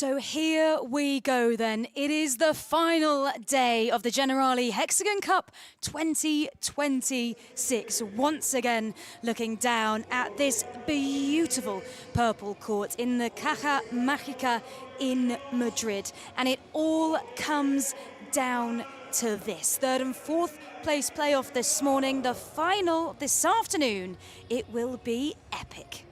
So here we go then. It is the final day of the Generali Hexagon Cup 2026. Once again, looking down at this beautiful purple court in the Caja Mágica in Madrid. And it all comes down to this. Third and fourth place playoff this morning. The final this afternoon. It will be epic.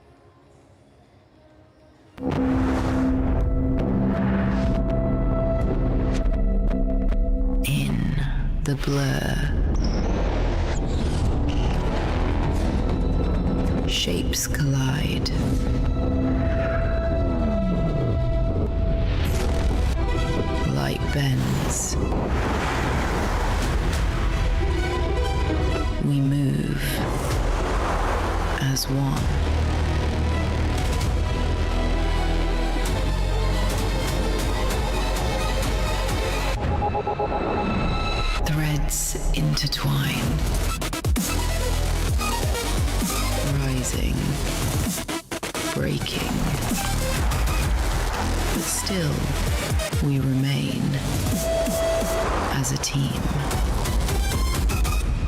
The blur. Shapes collide. Light bends. We move as one. Threads intertwine, rising, breaking, but still we remain as a team.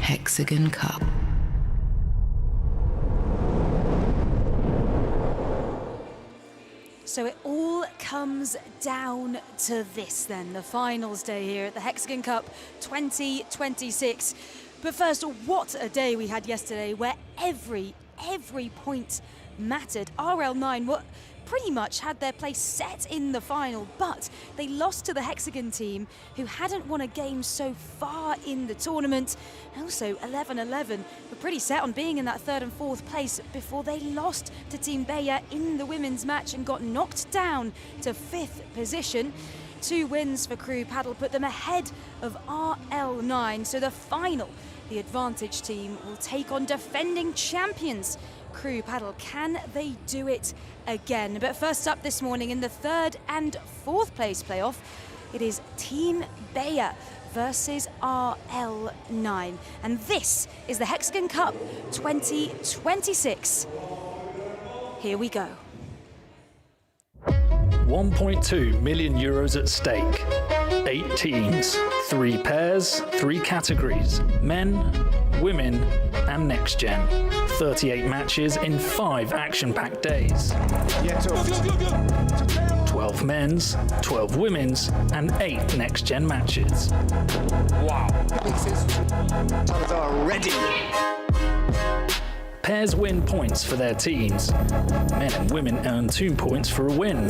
Hexagon Cup. So it all comes down to this then, the finals day here at the Hexagon Cup 2026. But first, what a day we had yesterday where every point mattered. RL9 pretty much had their place set in the final, but they lost to the Hexagon team who hadn't won a game so far in the tournament. Also 11-11 were pretty set on being in that third and fourth place before they lost to Team Bella in the women's match and got knocked down to fifth position. 2 wins for Crew Paddle put them ahead of RL9. So the final, the advantage team will take on defending champions Crew Paddle. Can they do it again? But first up this morning in the third and fourth place playoff, it is Team Bella versus RL9. And this is the Hexagon Cup 2026. Here we go. 1.2 million euros at stake. 8 teams, 3 pairs, 3 categories, men, women, and next gen. 38 matches in 5 action-packed days. 12 men's, 12 women's, and 8 next gen matches. Wow. Times are ready. Pairs win points for their teams. Men and women earn 2 points for a win.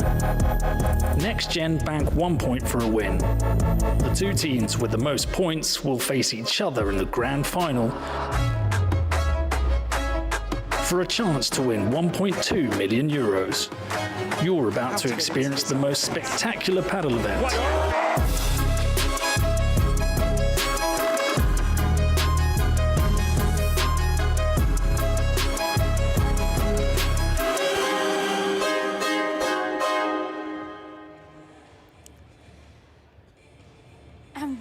Next Gen bank 1 point for a win. The 2 teams with the most points will face each other in the grand final for a chance to win 1.2 million euros. You're about to experience the most spectacular paddle event.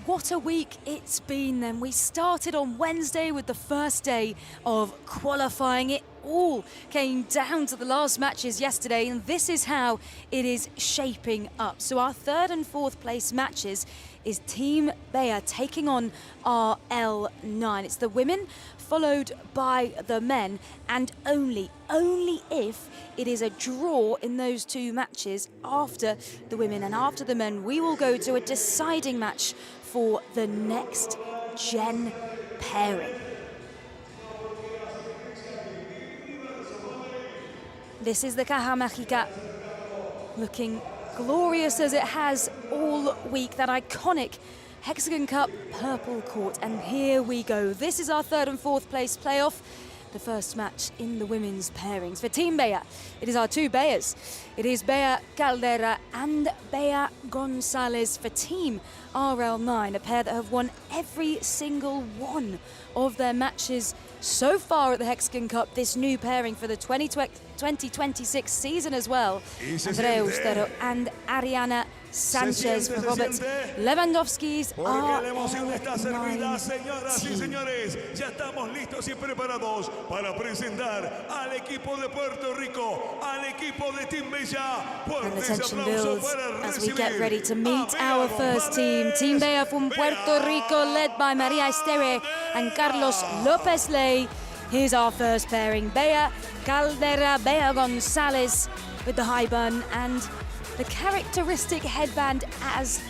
What a week it's been then. We started on Wednesday with the first day of qualifying. It all came down to the last matches yesterday, and this is how it is shaping up. So our third and fourth place matches is Team Bella taking on RL9. It's the women followed by the men, and only if it is a draw in those 2 matches after the women and after the men, we will go to a deciding match for the next gen pairing. This is the Caja Mágica, looking glorious as it has all week, that iconic Hexagon Cup purple court. And here we go. This is our third and fourth place playoff. The first match in the women's pairings. For Team Bella, it is our 2 Bellas. It is Bea Caldera and Bea Gonzalez. For Team RL9, a pair that have won every single one of their matches so far at the Hexagon Cup. This new pairing for the 2026 season as well. Andrea Ustero and Ariana Sanchez for Robert Lewandowski's Porque la emoción está servida, RL9 señoras y team. señores. Ya estamos listos y preparados para presentar al equipo de Puerto Rico, al equipo de Team Bella. And the Fuertes tension aplausos builds para as we get recibir ready to meet a our Bea first team. González, Team Bella from Puerto Rico, led by Maria Estere and Carlos Lopez Ley. Here's our first pairing, Bea Caldera, Bea González with the high bun and the characteristic headband as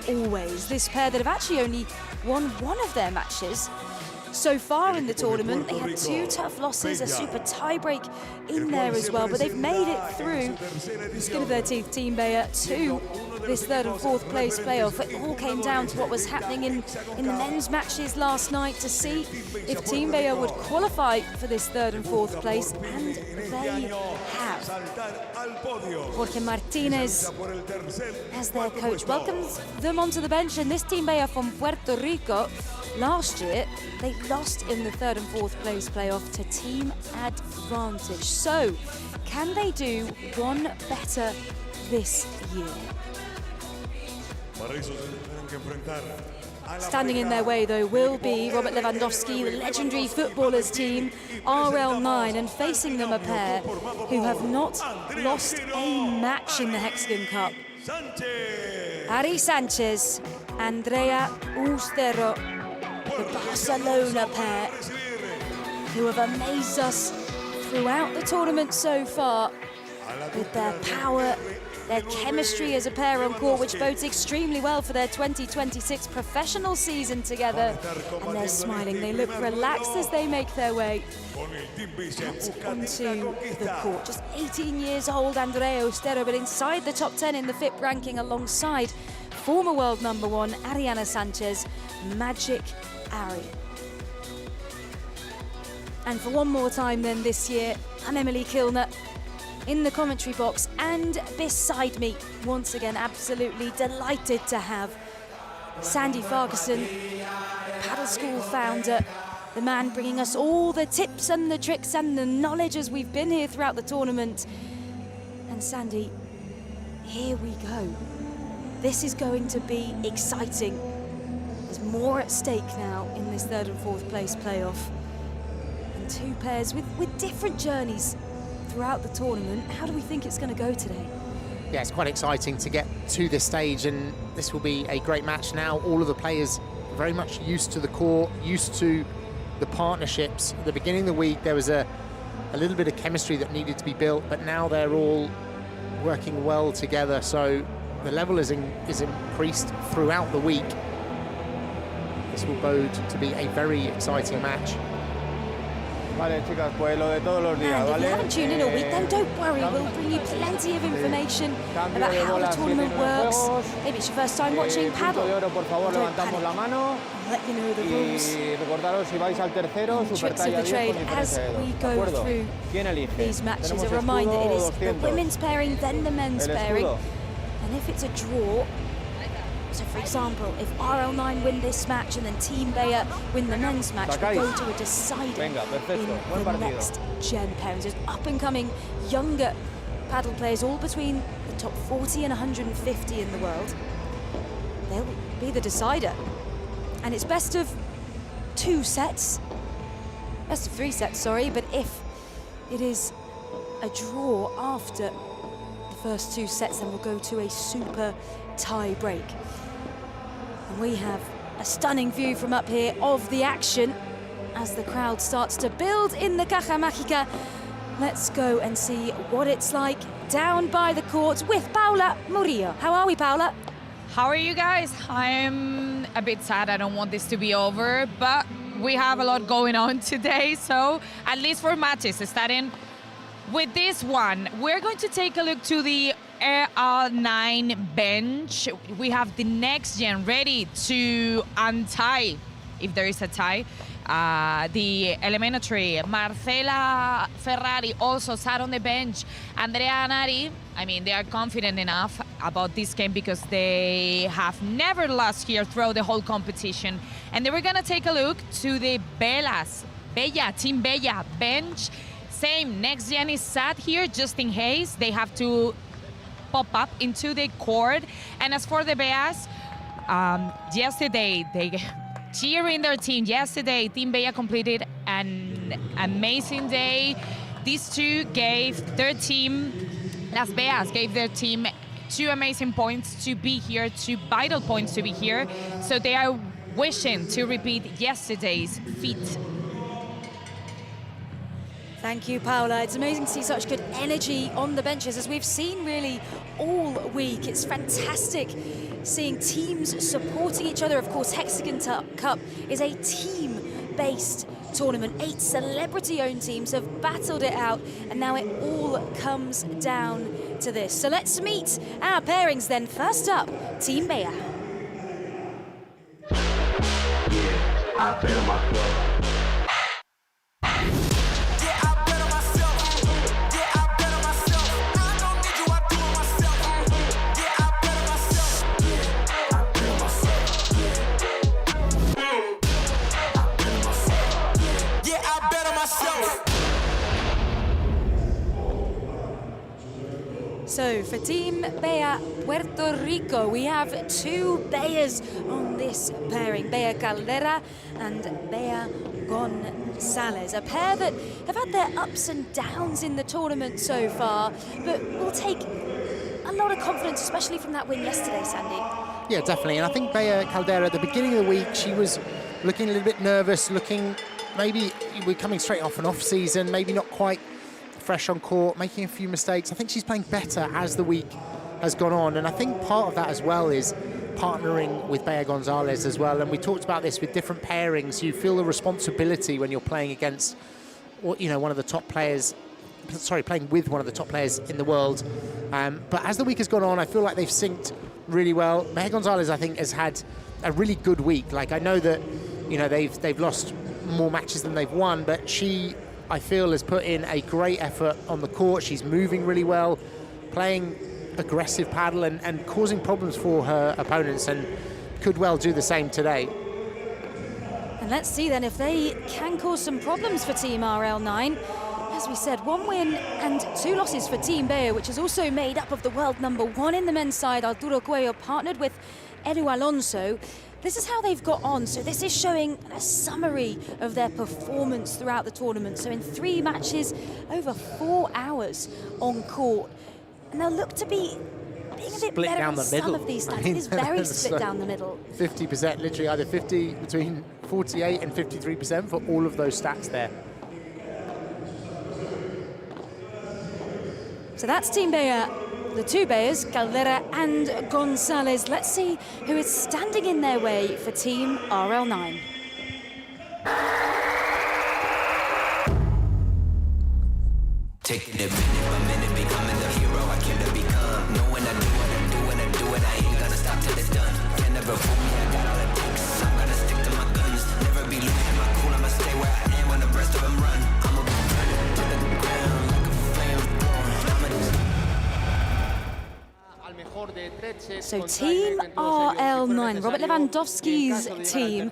always. This pair that have actually only won one of their matches so far in the tournament. They had 2 tough losses, a super tie-break in there as well, but they've made it through the skin of their teeth, Team Bea, to this 3rd and 4th place playoff. It all came down to what was happening in the men's matches last night to see if Team Bea would qualify for this 3rd and 4th place, and they have. Jorge Martinez as their coach welcomes them onto the bench, and this Team Bea from Puerto Rico, last year they lost in the 3rd and 4th place playoff to Team Advantage. So, can they do one better this year? Standing in their way, though, will be Robert Lewandowski, the legendary footballers team, RL9, and facing them a pair who have not lost a match in the Hexagon Cup. Ari Sanchez, Andrea Ustero, the Barcelona pair, who have amazed us throughout the tournament so far with their power, their chemistry as a pair on court, which bodes extremely well for their 2026 professional season together. And they're smiling, they look relaxed as they make their way out onto the court. Just 18 years old, Andrea Ustero, but inside the top 10 in the FIP ranking alongside former world number 1, Ariana Sanchez, Magic Ari. And for one more time then this year, I'm Emily Kilner in the commentary box, and beside me, once again, absolutely delighted to have Sandy Farquharson, paddle school founder, the man bringing us all the tips and the tricks and the knowledge as we've been here throughout the tournament. And Sandy, here we go. This is going to be exciting. There's more at stake now in this 3rd and 4th place playoff. And 2 pairs with different journeys throughout the tournament. How do we think it's going to go today? Yeah, it's quite exciting to get to this stage, and this will be a great match now. All of the players very much used to the court, used to the partnerships. At the beginning of the week, there was a little bit of chemistry that needed to be built, but now they're all working well together. So the level is increased throughout the week. This will bode to be a very exciting match. Vale, chicas, pues lo de todos los días, And if ¿vale? you haven't tuned in all week, then don't worry. We'll bring you plenty of information about how the tournament works. Maybe it's your first time watching paddle. Punto de oro, por favor, Don't levantamos la panic. mano. I'll let you know the rules. Y recordaros, si vais al tercero, And super tricks of talla the 10 trade con as diferencia de we 2. ¿De go acuerdo? through ¿Quién elige? these matches. Tenemos A reminder, escudo it o is the 200. women's pairing, then the men's El pairing. escudo. And if it's a draw, so for example, if RL9 win this match and then Team Bea win the men's match, we go to a decider Venga, perfecto. in Buen the partido. next gen pairings. There's up-and-coming younger paddle players, all between the top 40 and 150 in the world. They'll be the decider. And it's best of 2 sets. Best of 3 sets, sorry, but if it is a draw after the first 2 sets, then we'll go to a super tie break. And we have a stunning view from up here of the action as the crowd starts to build in the Caja Mágica. Let's go and see what it's like down by the court with Paula Murillo. How are we, Paula? How are you guys? I'm a bit sad. I don't want this to be over, but we have a lot going on today. So at least for matches, starting with this one, we're going to take a look to the RL9 bench. We have the next gen ready to untie, if there is a tie, the eliminatory. Marcela Ferrari also sat on the bench. Andrea and Ari, I mean, they are confident enough about this game because they have never lost here throughout the whole competition. And then we're gonna take a look to the Team Bella bench. Same, next gen is sat here just in case. They have to pop up into the court. And as for the Beas, yesterday, they cheering their team. Yesterday, Team Bea completed an amazing day. These two gave their team, Las Beas gave their team 2 amazing points to be here, 2 vital points to be here. So they are wishing to repeat yesterday's feat. Thank you, Paula. It's amazing to see such good energy on the benches, as we've seen really all week. It's fantastic seeing teams supporting each other. Of course, Hexagon Cup is a team-based tournament. 8 celebrity-owned teams have battled it out, and now it all comes down to this. So let's meet our pairings then. First up, Team Bea. I bet on myself. So for Team Bea Puerto Rico, we have 2 Beas on this pairing, Bea Caldera and Bea Gonzalez, a pair that have had their ups and downs in the tournament so far, but will take a lot of confidence, especially from that win yesterday, Sandy. Yeah, definitely. And I think Bea Caldera, at the beginning of the week, she was looking a little bit nervous, looking maybe we're coming straight off an off season, maybe not quite fresh on court, making a few mistakes. I think she's playing better as the week has gone on, and I think part of that as well is partnering with Bea Gonzalez as well. And we talked about this with different pairings. You feel the responsibility when you're playing against, you know, one of the top players. Sorry, playing with one of the top players in the world. But as the week has gone on, I feel like they've synced really well. Bea Gonzalez, I think, has had a really good week. Like, I know that, you know, they've lost more matches than they've won, but she, I feel, has put in a great effort on the court. She's moving really well, playing aggressive paddle and causing problems for her opponents, and could well do the same today. And let's see then if they can cause some problems for Team RL9. As we said, 1 win and 2 losses for Team Bea, which is also made up of the world #1 in the men's side, Arturo Cuello, partnered with Edu Alonso. This is how they've got on. So this is showing a summary of their performance throughout the tournament. So in 3 matches, over 4 hours on court. And they'll look to be being a bit Split better down on the some middle. of these stats. I mean, It is very so split down the middle. 50%, literally either 50, between 48 and 53% for all of those stats there. So that's Team Bea, the 2 Beas, Caldera and Gonzalez. Let's see who is standing in their way for Team RL9. Taking it minute by minute, becoming the hero I came to become. Knowing I do what I do when I do it, I ain't gonna stop till it's done. Can never fool me, I got all it takes. I'm gonna stick to my guns, never be losing my cool. I'ma stay where I am when the rest of them run. I'ma be running to the ground like a flame throwing. So Team RL9, Robert Lewandowski's team,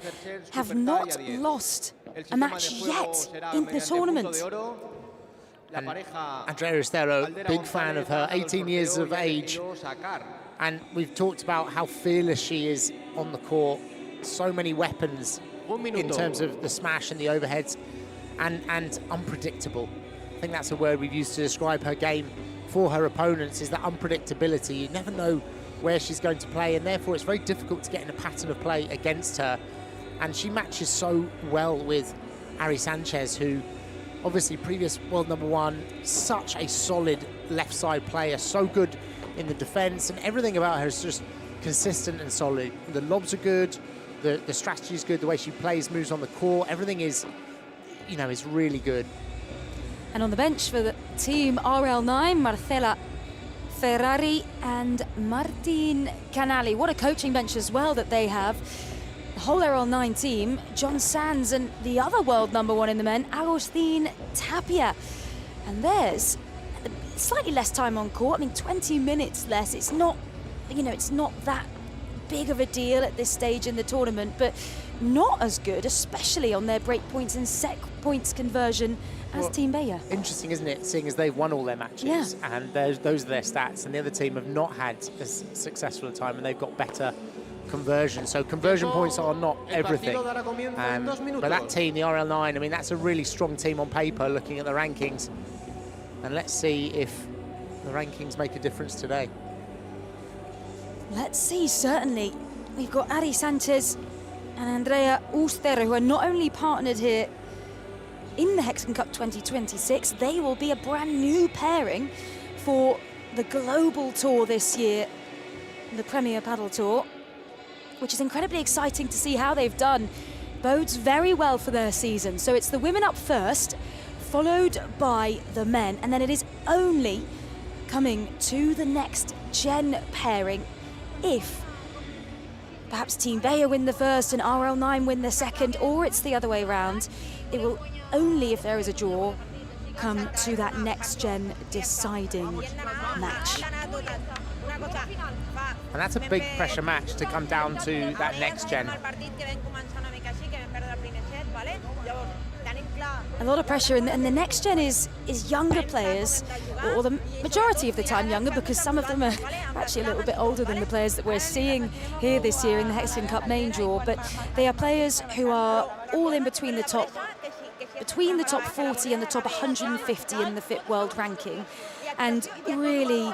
have not lost a match yet in the tournament. And Andrea Estero, big fan of her, 18 years of age. And we've talked about how fearless she is on the court. So many weapons in terms of the smash and the overheads, and unpredictable. I think that's a word we've used to describe her game for her opponents, is that unpredictability. You never know where she's going to play, and therefore it's very difficult to get in a pattern of play against her. And she matches so well with Ari Sanchez, who obviously previous world #1, such a solid left side player, so good in the defense, and everything about her is just consistent and solid. The lobs are good, the strategy is good, the way she plays, moves on the court, everything is, you know, is really good. And on the bench for the Team RL9, Marcela Ferrari and Martin Canali. What a coaching bench as well that they have. The whole RL9 team, John Sands and the other world #1 in the men, Agustin Tapia. And there's slightly less time on court. I mean, 20 minutes less. It's not, you know, it's not that big of a deal at this stage in the tournament, but not as good, especially on their break points and set points conversion as Team Bayer. Interesting, isn't it, seeing as they've won all their matches and those are their stats, and the other team have not had as successful a time and they've got better conversion. So conversion points are not everything. But that team, the RL9, I mean, that's a really strong team on paper looking at the rankings. And let's see if the rankings make a difference today. Let's see, certainly. We've got Ari Sanchez and Andrea Uster, who are not only partnered here in the Hexagon Cup 2026, they will be a brand new pairing for the global tour this year, the Premier Padel Tour, which is incredibly exciting to see how they've done. Bodes very well for their season. So it's the women up first, followed by the men, and then it is only coming to the next gen pairing if perhaps Team Bayer win the first and RL9 win the second, or it's the other way around. It will only, if there is a draw, come to that next gen deciding match. And that's a big pressure match to come down to that next gen. A lot of pressure, and the next gen is younger players, or the majority of the time younger, because some of them are actually a little bit older than the players that we're seeing here this year in the Hexagon Cup main draw, but they are players who are all in between the top 40 and the top 150 in the FIT World ranking, and really,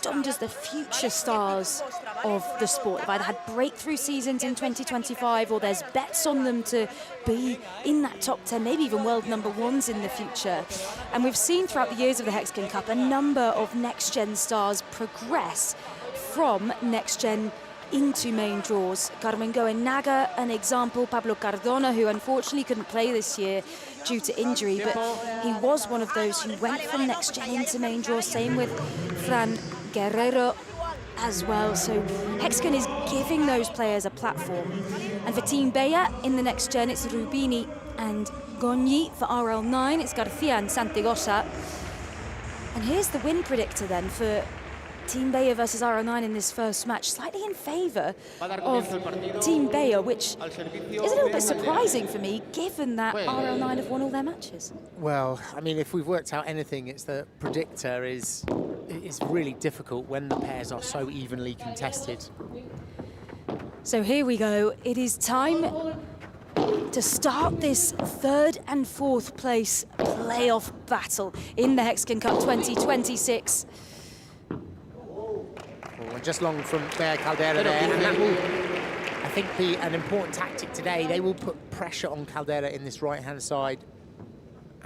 donned as the future stars of the sport. They've either had breakthrough seasons in 2025, or there's bets on them to be in that top 10, maybe even world number ones in the future. And we've seen throughout the years of the Hexagon Cup a number of next-gen stars progress from next-gen into main draws. Carmen Goenaga, an example. Pablo Cardona, who unfortunately couldn't play this year due to injury, but he was one of those who went from next gen into main draw. Same with Fran Guerrero as well. So Hexagon is giving those players a platform. And for Team Bayer in the next gen, it's Rubini and Gogni. For RL9, it's Garcia and Santigosa. And here's the win predictor then for Team Bayer versus RL9 in this first match, slightly in favour of Team Bayer, which is a little bit surprising for me, given that RL9 have won all their matches. Well, I mean, if we've worked out anything, it's the predictor is really difficult when the pairs are so evenly contested. So here we go. It is time to start this third and fourth place playoff battle in the Hexagon Cup 2026. And just long from Bayer Caldera there, and that will, I think, be an important tactic today. They will put pressure on Caldera in this right-hand side,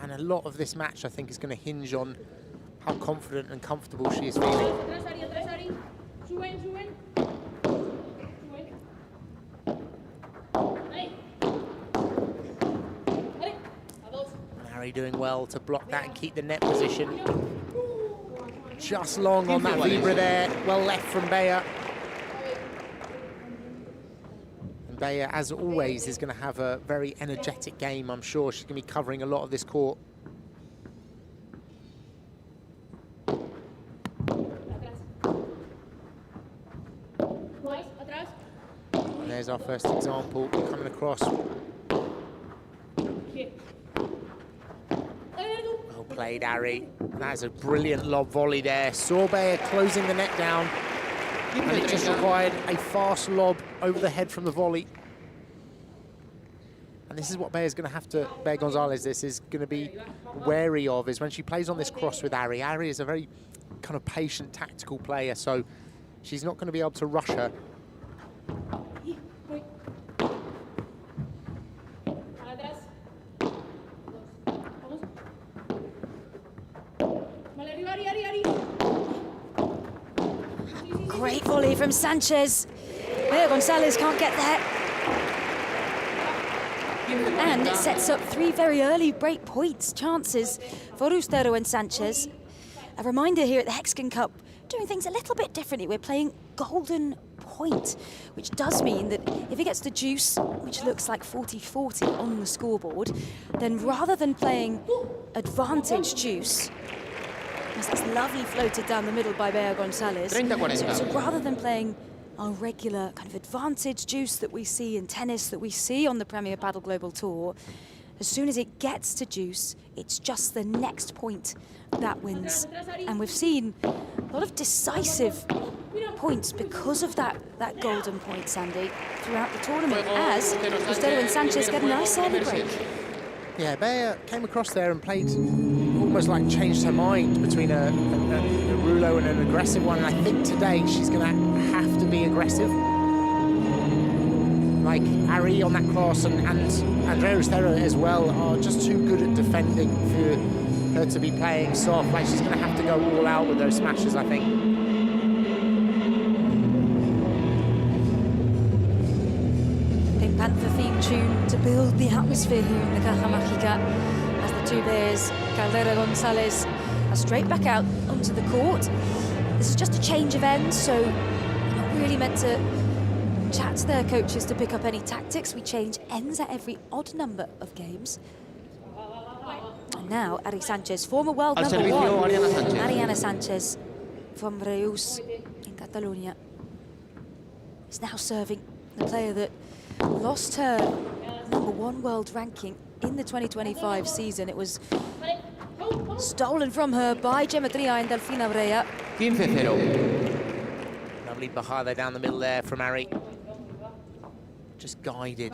and a lot of this match, I think, is going to hinge on how confident and comfortable she is feeling. Harry doing well to block that and keep the net position. Just long on that Vibra there, well left from Bayer. And Bayer, as always, is going to have a very energetic game, I'm sure. She's going to be covering a lot of this court. And there's our first example coming across. Well played, Ari. That's a brilliant lob volley there. Saw Bayer closing the net down, and it just required a fast lob over the head from the volley. And this is what Bayer Gonzalez, this is going to be wary of, is when she plays on this cross with Ari. Ari is a very kind of patient, tactical player, so she's not going to be able to rush her. Great volley from Sanchez. Bayer Gonzalez can't get there. And it sets up three very early break points chances for Ustero and Sanchez. A reminder here at the Hexagon Cup, doing things a little bit differently. We're playing golden point, which does mean that if he gets the juice, which looks like 40-40 on the scoreboard, then rather than playing advantage juice, that's lovely floated down the middle by Bayer Gonzalez. So rather than playing our regular kind of advantage juice that we see in tennis, that we see on the Premier Padel Global Tour. As soon as it gets to juice, it's just the next point that wins. And we've seen a lot of decisive points because of that golden point, Sandy, throughout the tournament, as Ostero and Sanchez get a nice early break. Yeah, Bea came across there and played, almost like changed her mind between a rouleau and an aggressive one. And I think today she's going to have to be aggressive. Like Ari on that cross and Andrea Ostero as well are just too good at defending for her to be playing soft. Like, she's going to have to go all out with those smashes, I think. Pink Panther theme tune to build the atmosphere here in the Caja Mágica as the two players, Caldera Gonzalez, are straight back out onto the court. This is just a change of ends, so we're not really meant to chat to their coaches to pick up any tactics. We change ends at every odd number of games. And now, Ari Sanchez, former world number one, Ariana Sanchez from Reus in Catalonia, is now serving the player that lost her number one world ranking in the 2025 season. It was stolen from her by Gemma Tria and Delfina Brea. 15-0. Lovely bajada down the middle there from Ari. Just guided.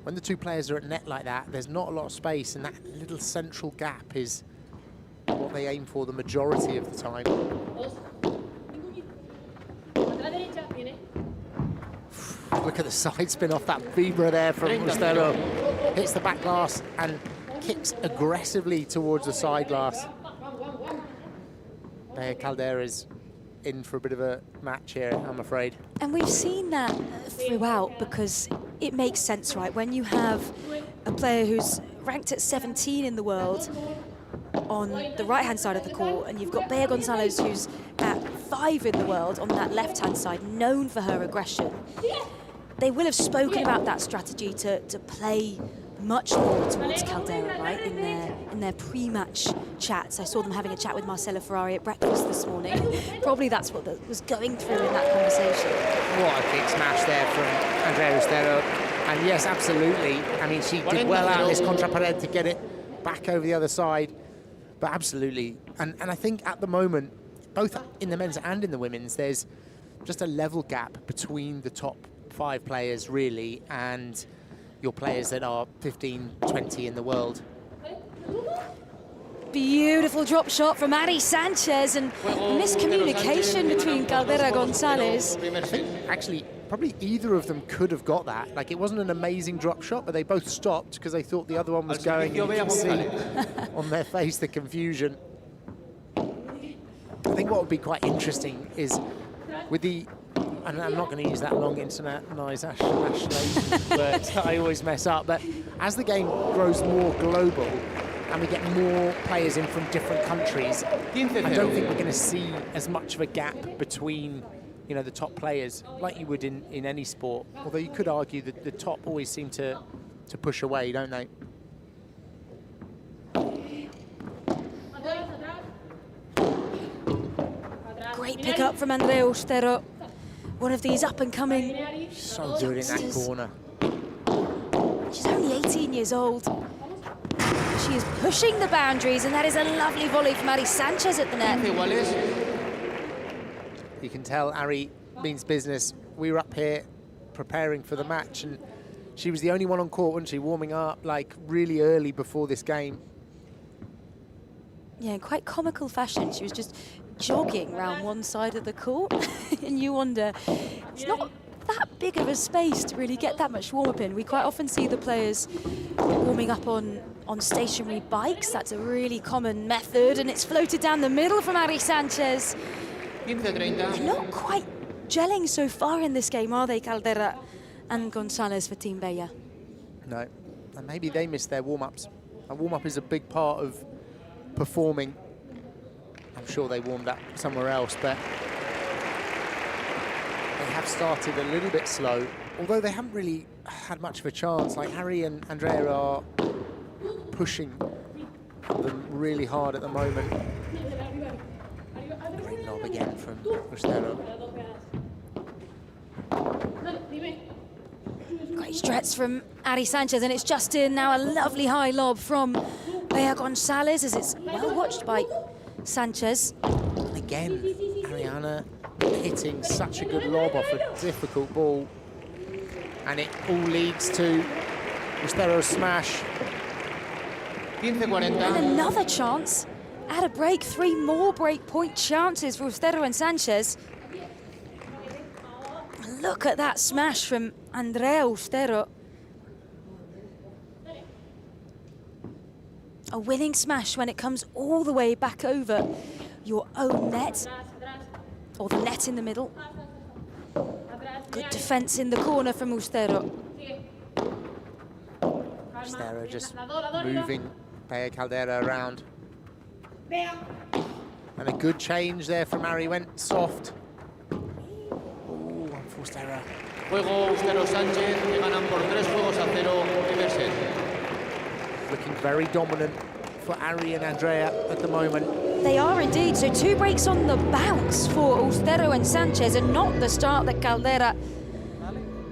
When the two players are at net like that, there's not a lot of space, and that little central gap is what they aim for the majority of the time. Look at the side spin off that Vibra there from Ostero. Hits the back glass and kicks aggressively towards the side glass. Caldera's in for a bit of a match here, I'm afraid. And we've seen that throughout because it makes sense, right? When you have a player who's ranked at 17 in the world on the right-hand side of the court, and you've got Bea Gonzalez who's at 5 in the world on that left-hand side, known for her aggression. They will have spoken about that strategy to play much more towards Caldera, right, in their pre-match chats. I saw them having a chat with Marcella Ferrari at breakfast this morning. Probably that's what was going through in that conversation. What a big smash there from Andrea Ostero. And yes, absolutely. I mean, she did well out of this contra pared to get it back over the other side. But absolutely. And I think at the moment, both in the men's and in the women's, there's just a level gap between the top 5 players, really, and your players that are 15, 20 in the world. Beautiful drop shot from Ari Sanchez, and miscommunication between Caldera Gonzalez. I think actually probably either of them could have got that. Like, it wasn't an amazing drop shot, but they both stopped because they thought the other one was going. You can see on their face the confusion. I think what would be quite interesting is with the, and I'm not going to use that long internationalisation word I always mess up, but as the game grows more global and we get more players in from different countries, I don't think we're going to see as much of a gap between, you know, the top players like you would in any sport. Although you could argue that the top always seem to push away, don't they? Great pick up from Andrea Ostero. One of these up-and-coming. So good in that corner. She's only 18 years old. She is pushing the boundaries, and that is a lovely volley from Ari Sanchez at the net. You can tell Ari means business. We were up here preparing for the match, and she was the only one on court, wasn't she, warming up like really early before this game. Yeah, in quite comical fashion. She was just jogging around one side of the court, and you wonder, it's not that big of a space to really get that much warm-up in. We quite often see the players warming up on stationary bikes. That's a really common method, and it's floated down the middle from Ari Sanchez. They're not quite gelling so far in this game, are they, Caldera and Gonzalez for Team Bella? No, and maybe they missed their warm-ups. A warm-up is a big part of performing. I'm sure they warmed up somewhere else, but they have started a little bit slow, although they haven't really had much of a chance. Like, Harry and Andrea are pushing them really hard at the moment. Great lob again from Ostero. Stretch from Ari Sanchez, and it's just in now. A lovely high lob from Bea Gonzalez as it's well watched by Sanchez. And again, Ariana hitting such a good lob off a difficult ball. And it all leads to Ustero's smash. And another chance at a break. 3 more break point chances for Ustero and Sanchez. Look at that smash from Andrea Ustero. A winning smash when it comes all the way back over your own net, or the net in the middle. Good defense in the corner from Ustero. Ustero just moving Bea Caldera around. And a good change there from Ari, went soft. Ooh, one for Ustero. Juego Ustero Sánchez, que ganan por 3-0 primer set. Looking very dominant for Ari and Andrea at the moment. They are indeed, so 2 breaks on the bounce for Ustero and Sanchez, and not the start that Caldera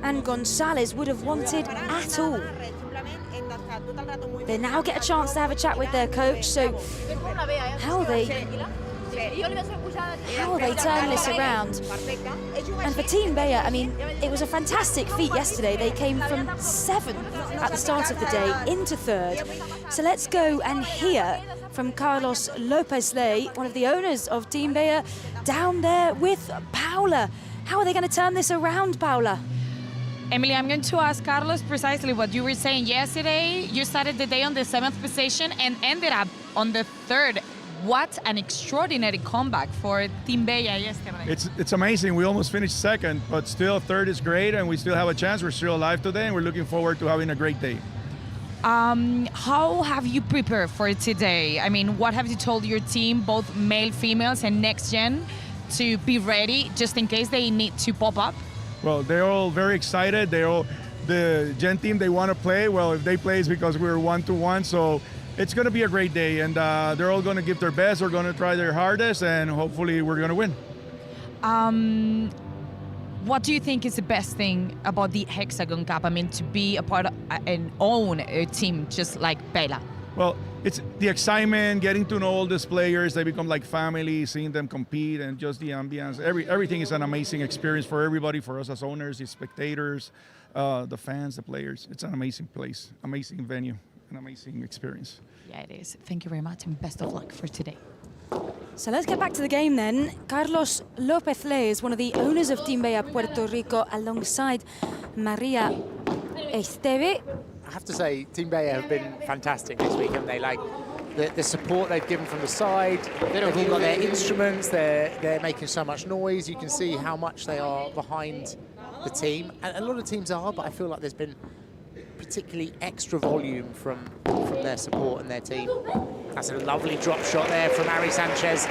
and Gonzalez would have wanted at all. They now get a chance to have a chat with their coach, so how they turn this around. And for Team Bea, I mean, it was a fantastic feat yesterday. They came from 7th at the start of the day into 3rd. So let's go and hear from Carlos Lopez-Ley, one of the owners of Team Bea, down there with Paula. How are they going to turn this around, Paula? Emily, I'm going to ask Carlos precisely what you were saying yesterday. You started the day on the 7th position and ended up on the 3rd. What an extraordinary comeback for Team Bea yesterday. It's amazing. We almost finished 2nd, but still 3rd is great, and we still have a chance. We're still alive today, and we're looking forward to having a great day. How have you prepared for today? I mean, what have you told your team, both male, females, and next gen, to be ready just in case they need to pop up? Well, they're all very excited. The Gen team, they want to play. Well, if they play, it's because we're 1-1. So it's going to be a great day, and they're all going to give their best. They're going to try their hardest, and hopefully we're going to win. What do you think is the best thing about the Hexagon Cup? I mean, to be a part of and own a team just like Bea. Well, it's the excitement, getting to know all these players. They become like family, seeing them compete, and just the ambience. Everything is an amazing experience for everybody, for us as owners, the spectators, the fans, the players. It's an amazing place, amazing venue, an amazing experience. Yeah, it is. Thank you very much, and best of luck for today. So let's get back to the game then. Carlos Lopez-Ley is one of the owners of Team Bea Puerto Rico alongside Maria Esteve. I have to say, Team Bea have been fantastic this week, haven't they? Like, the support they've given from the side, they've all got their instruments, they're making so much noise. You can see how much they are behind the team. And a lot of teams are, but I feel like there's been particularly extra volume from their support and their team. That's a lovely drop shot there from Ari Sanchez.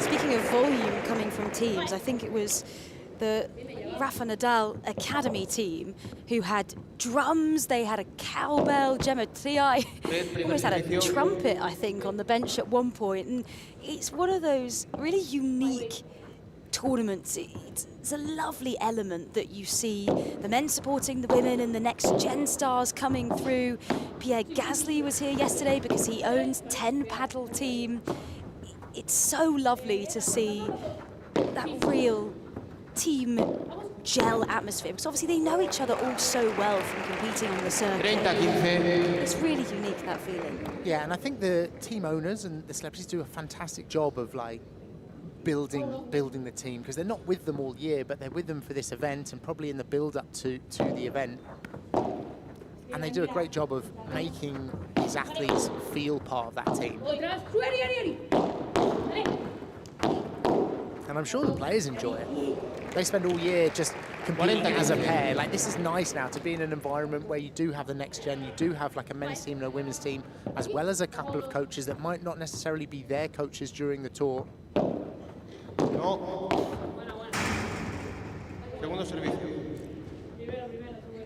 Speaking of volume coming from teams, I think it was the Rafa Nadal Academy team who had drums, they had a cowbell, geometria, almost had a trumpet, I think, on the bench at one point. And it's one of those really unique tournaments. It's a lovely element that you see the men supporting the women and the next gen stars coming through. Pierre Gasly was here yesterday because he owns 10 paddle team. It's so lovely to see that real team gel atmosphere, because obviously they know each other all so well from competing on the circuit. It's really unique, that feeling. Yeah, and I think the team owners and the celebrities do a fantastic job of like building the team, because they're not with them all year, but they're with them for this event and probably in the build-up to the event. And they do a great job of making these athletes feel part of that team. And I'm sure the players enjoy it. They spend all year just competing as a pair. Like, this is nice now to be in an environment where you do have the next gen, you do have like a men's team and a women's team, as well as a couple of coaches that might not necessarily be their coaches during the tour.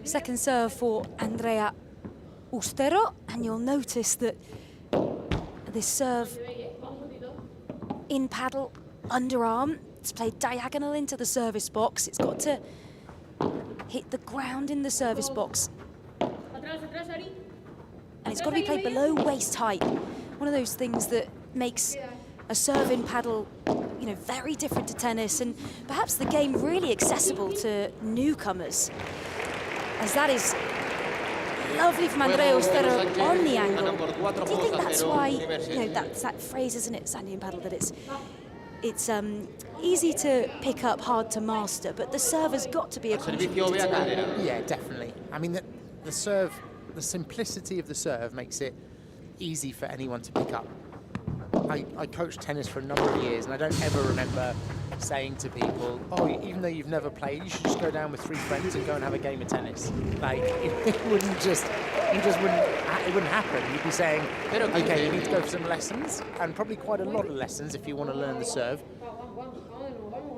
Second serve for Andrea Ustero, and you'll notice that this serve in paddle, underarm, it's played diagonal into the service box. It's got to hit the ground in the service box. And it's got to be played below waist height. One of those things that makes a serve in paddle, you know, very different to tennis, and perhaps the game really accessible to newcomers. As that is lovely from Andrea Austero on the angle. Do you think that's why, you know, that's that phrase, isn't it, Sandy in paddle, that it's easy to pick up, hard to master, but the serve has got to be a contributor to that. Yeah, definitely. I mean, the serve, the simplicity of the serve makes it easy for anyone to pick up. I coached tennis for a number of years, and I don't ever remember saying to people, oh, even though you've never played, you should just go down with 3 friends and go and have a game of tennis. Like, it wouldn't happen. You'd be saying, okay, you need to go for some lessons, and probably quite a lot of lessons if you want to learn the serve.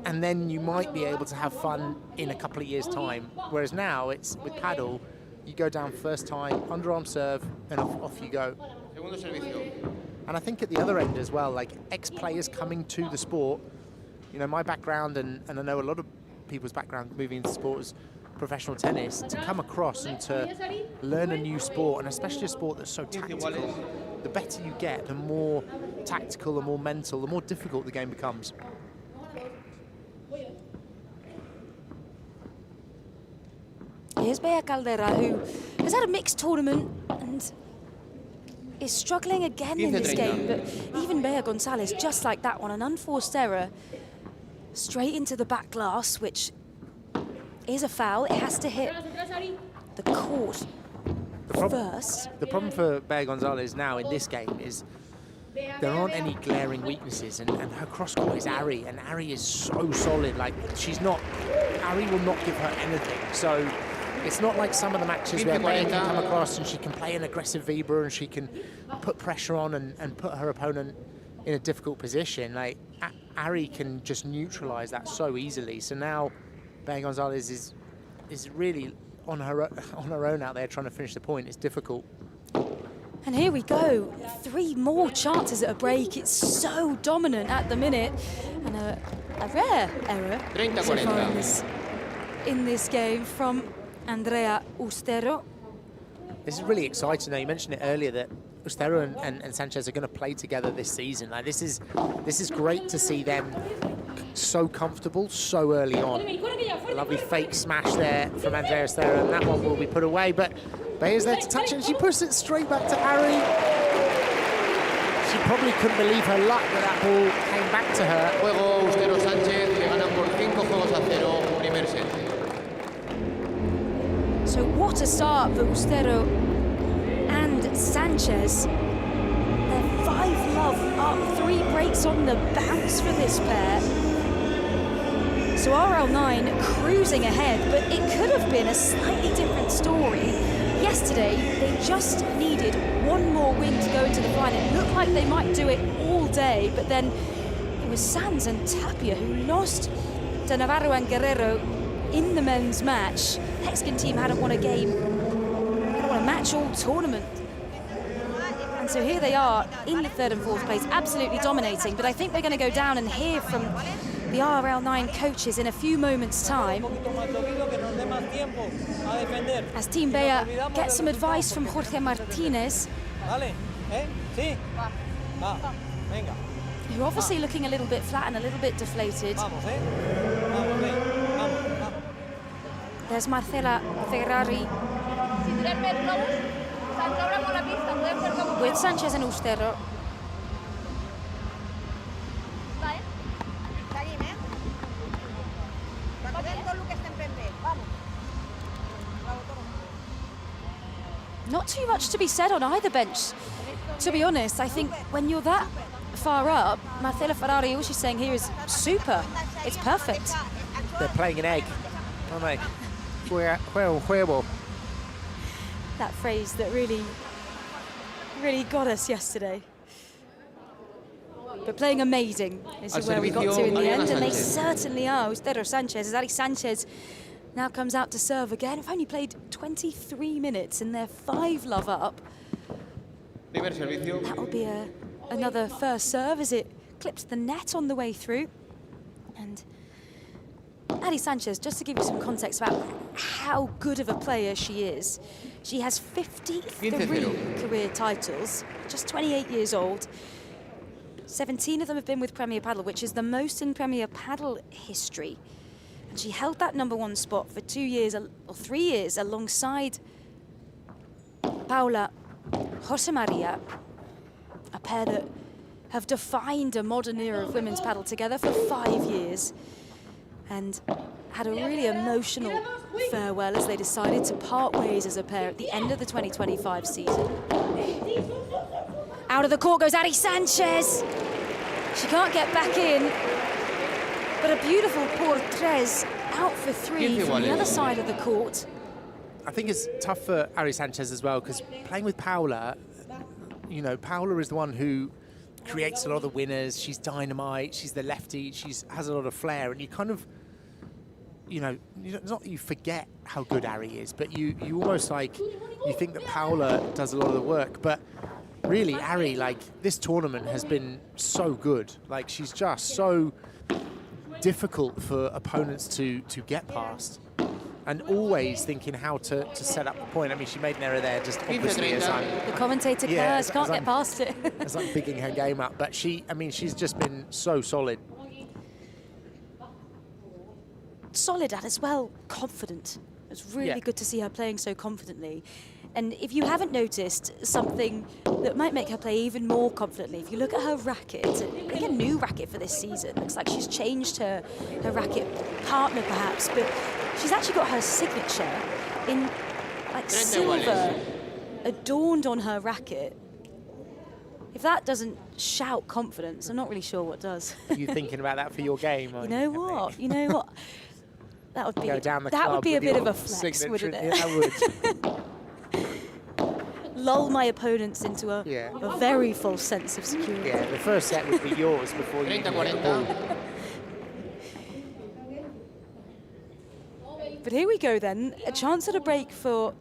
And then you might be able to have fun in a couple of years' time. Whereas now, it's with paddle, you go down first time, underarm serve, and off you go. And I think at the other end as well, like ex-players coming to the sport, you know, my background, and I know a lot of people's background moving into sport is professional tennis, to come across and to learn a new sport, and especially a sport that's so tactical, the better you get, the more tactical, the more mental, the more difficult the game becomes. Here's Bea Caldera, who has had a mixed tournament and is struggling again in this game, but even Bea Gonzalez, just like that one, an unforced error, straight into the back glass, which is a foul. It has to hit the court first. The problem for Bea Gonzalez now in this game is there aren't any glaring weaknesses, and her cross-court is Ari, and Ari is so solid. Like, Ari will not give her anything. So it's not like some of the matches where Bea can come across and she can play an aggressive Weber and she can put pressure on and put her opponent in a difficult position. Like, Ari can just neutralize that so easily. So now Bea Gonzalez is really on her own out there trying to finish the point. It's difficult. And here we go, 3 more chances at a break. It's so dominant at the minute, and a rare error so far in this game from Andrea Austero. This is really exciting. Now, you mentioned it earlier that Austero and Sanchez are going to play together this season. Like, this is great to see them so comfortable so early on. A lovely fake smash there from Andrea Austero, and that one will be put away. But Bea's there to touch it, and she puts it straight back to Ari. She probably couldn't believe her luck that ball came back to her. Juego Austero Sánchez, que ganan por 5-0, primer set. So what a start for Austero and Sanchez. They're 5-love up, 3 breaks on the bounce for this pair. So RL9 cruising ahead, but it could have been a slightly different story. Yesterday, they just needed 1 more win to go into the final. It looked like they might do it all day, but then it was Sanz and Tapia who lost to Navarro and Guerrero in the men's match. The Hexagon team hadn't won a game, hadn't won a match all tournament. And so here they are in the 3rd and 4th place, absolutely dominating. But I think they're going to go down and hear from the RL9 coaches in a few moments' time, as Team Bea gets some advice from Jorge Martinez, who obviously looking a little bit flat and a little bit deflated. There's Marcela Ferrari with Sanchez and Austero. Not too much to be said on either bench, to be honest. I think when you're that far up, Marcela Ferrari, all she's saying here is super. It's perfect. They're playing an egg, aren't they? Huevo. That phrase that really got us yesterday. But playing amazing is where we got to in the end, and they certainly are. Austero Sanchez, as Ali Sanchez now comes out to serve again. We've only played 23 minutes and they're 5-love up. That will be another first serve as it clips the net on the way through. And Ali Sanchez, just to give you some context about how good of a player she is. She has 53 career titles, just 28 years old. 17 of them have been with Premier Padel, which is the most in Premier Padel history. And she held that #1 spot for 2 years, or 3 years, alongside Paula Josemaria, a pair that have defined a modern era of women's padel together for 5 years, and had a really emotional farewell as they decided to part ways as a pair at the end of the 2025 season. Out of the court goes Ari Sanchez. She can't get back in, but a beautiful Portres out for 3 from the other side of the court. I think it's tough for Ari Sanchez as well, because playing with Paula, you know, Paula is the one who creates a lot of the winners. She's dynamite, she's the lefty, she has a lot of flair, and you kind of, you know, not that you forget how good Ari is, but you almost like, you think that Paula does a lot of the work, but really Ari, like, this tournament has been so good. Like, she's just so difficult for opponents to get past, and always thinking how to set up the point. I mean, she made an error there, just obviously as I'm... The commentator can't get past it. As I'm picking her game up, but I mean, she's just been so solid. Solid and as well confident. It's really good to see her playing so confidently. And if you haven't noticed something that might make her play even more confidently, if you look at her racket, I think a new racket for this season. Looks like she's changed her racket partner perhaps, but she's actually got her signature in like silver adorned on her racket. If that doesn't shout confidence, I'm not really sure what does. Are you thinking about that for your game? You know what? You know what? That would be go down the that would be a bit of a flex, flex, wouldn't it? Yeah, that would. Lull my opponents into a very false sense of security. Yeah, the first set would be yours before you hit the ball. But here we go then, a chance at a break for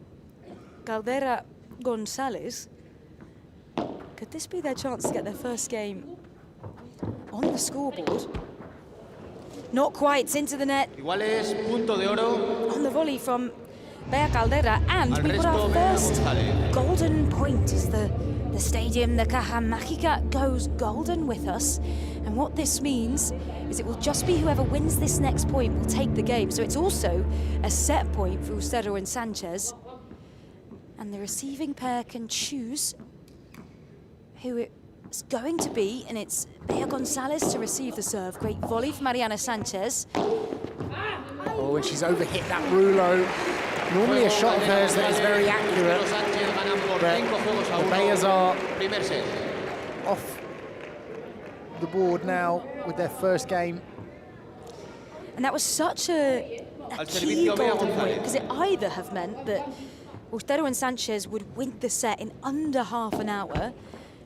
Caldera Gonzalez. Could this be their chance to get their first game on the scoreboard? Not quite, it's into the net. Iguales, punto de oro. On the volley from Bea Caldera, and we've got our first golden point as the stadium, the Caja Mágica, goes golden with us. And what this means is it will just be whoever wins this next point will take the game. So it's also a set point for Ustero and Sanchez. And the receiving pair can choose who it's going to be, and it's Bea Gonzalez to receive the serve. Great volley from Mariana Sanchez. Oh, and she's overhit that rouleau. Normally a shot of hers that is very accurate, but the Beas are off the board now with their first game. And that was such a key golden point, because it either have meant that Ustero and Sanchez would win the set in under half an hour,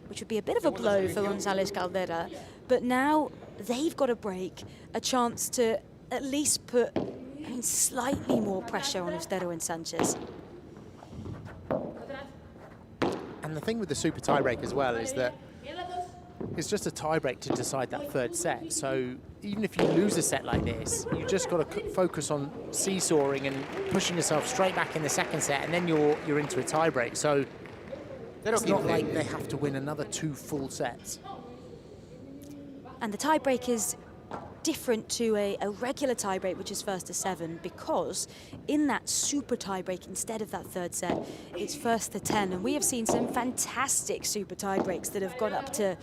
which would be a bit of a blow for Gonzalez Caldera, but now they've got a break, a chance to at least put slightly more pressure on Ustero and Sanchez. And the thing with the super tiebreak as well is that it's just a tiebreak to decide that third set. So even if you lose a set like this, you just got to focus on seesawing and pushing yourself straight back in the second set, and then you're into a tiebreak. So it's not like they have to win another 2 full sets. And the tiebreak is different to a regular tiebreak, which is first to 7, because in that super tiebreak, instead of that third set, it's first to 10. And we have seen some fantastic super tiebreaks that have gone up to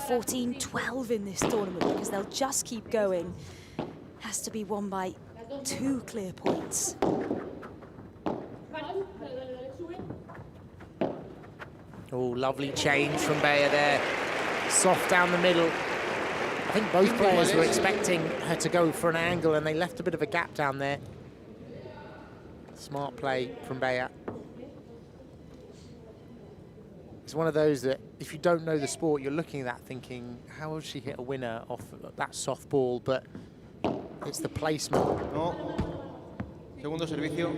14, 12 in this tournament, because they'll just keep going. Has to be won by 2 clear points. Oh, lovely change from Bea there. Soft down the middle. I think both players were expecting her to go for an angle, and they left a bit of a gap down there. Smart play from Bea. It's one of those that, if you don't know the sport, you're looking at that thinking, how will she hit a winner off that soft ball? But it's the placement. No. Segundo servicio.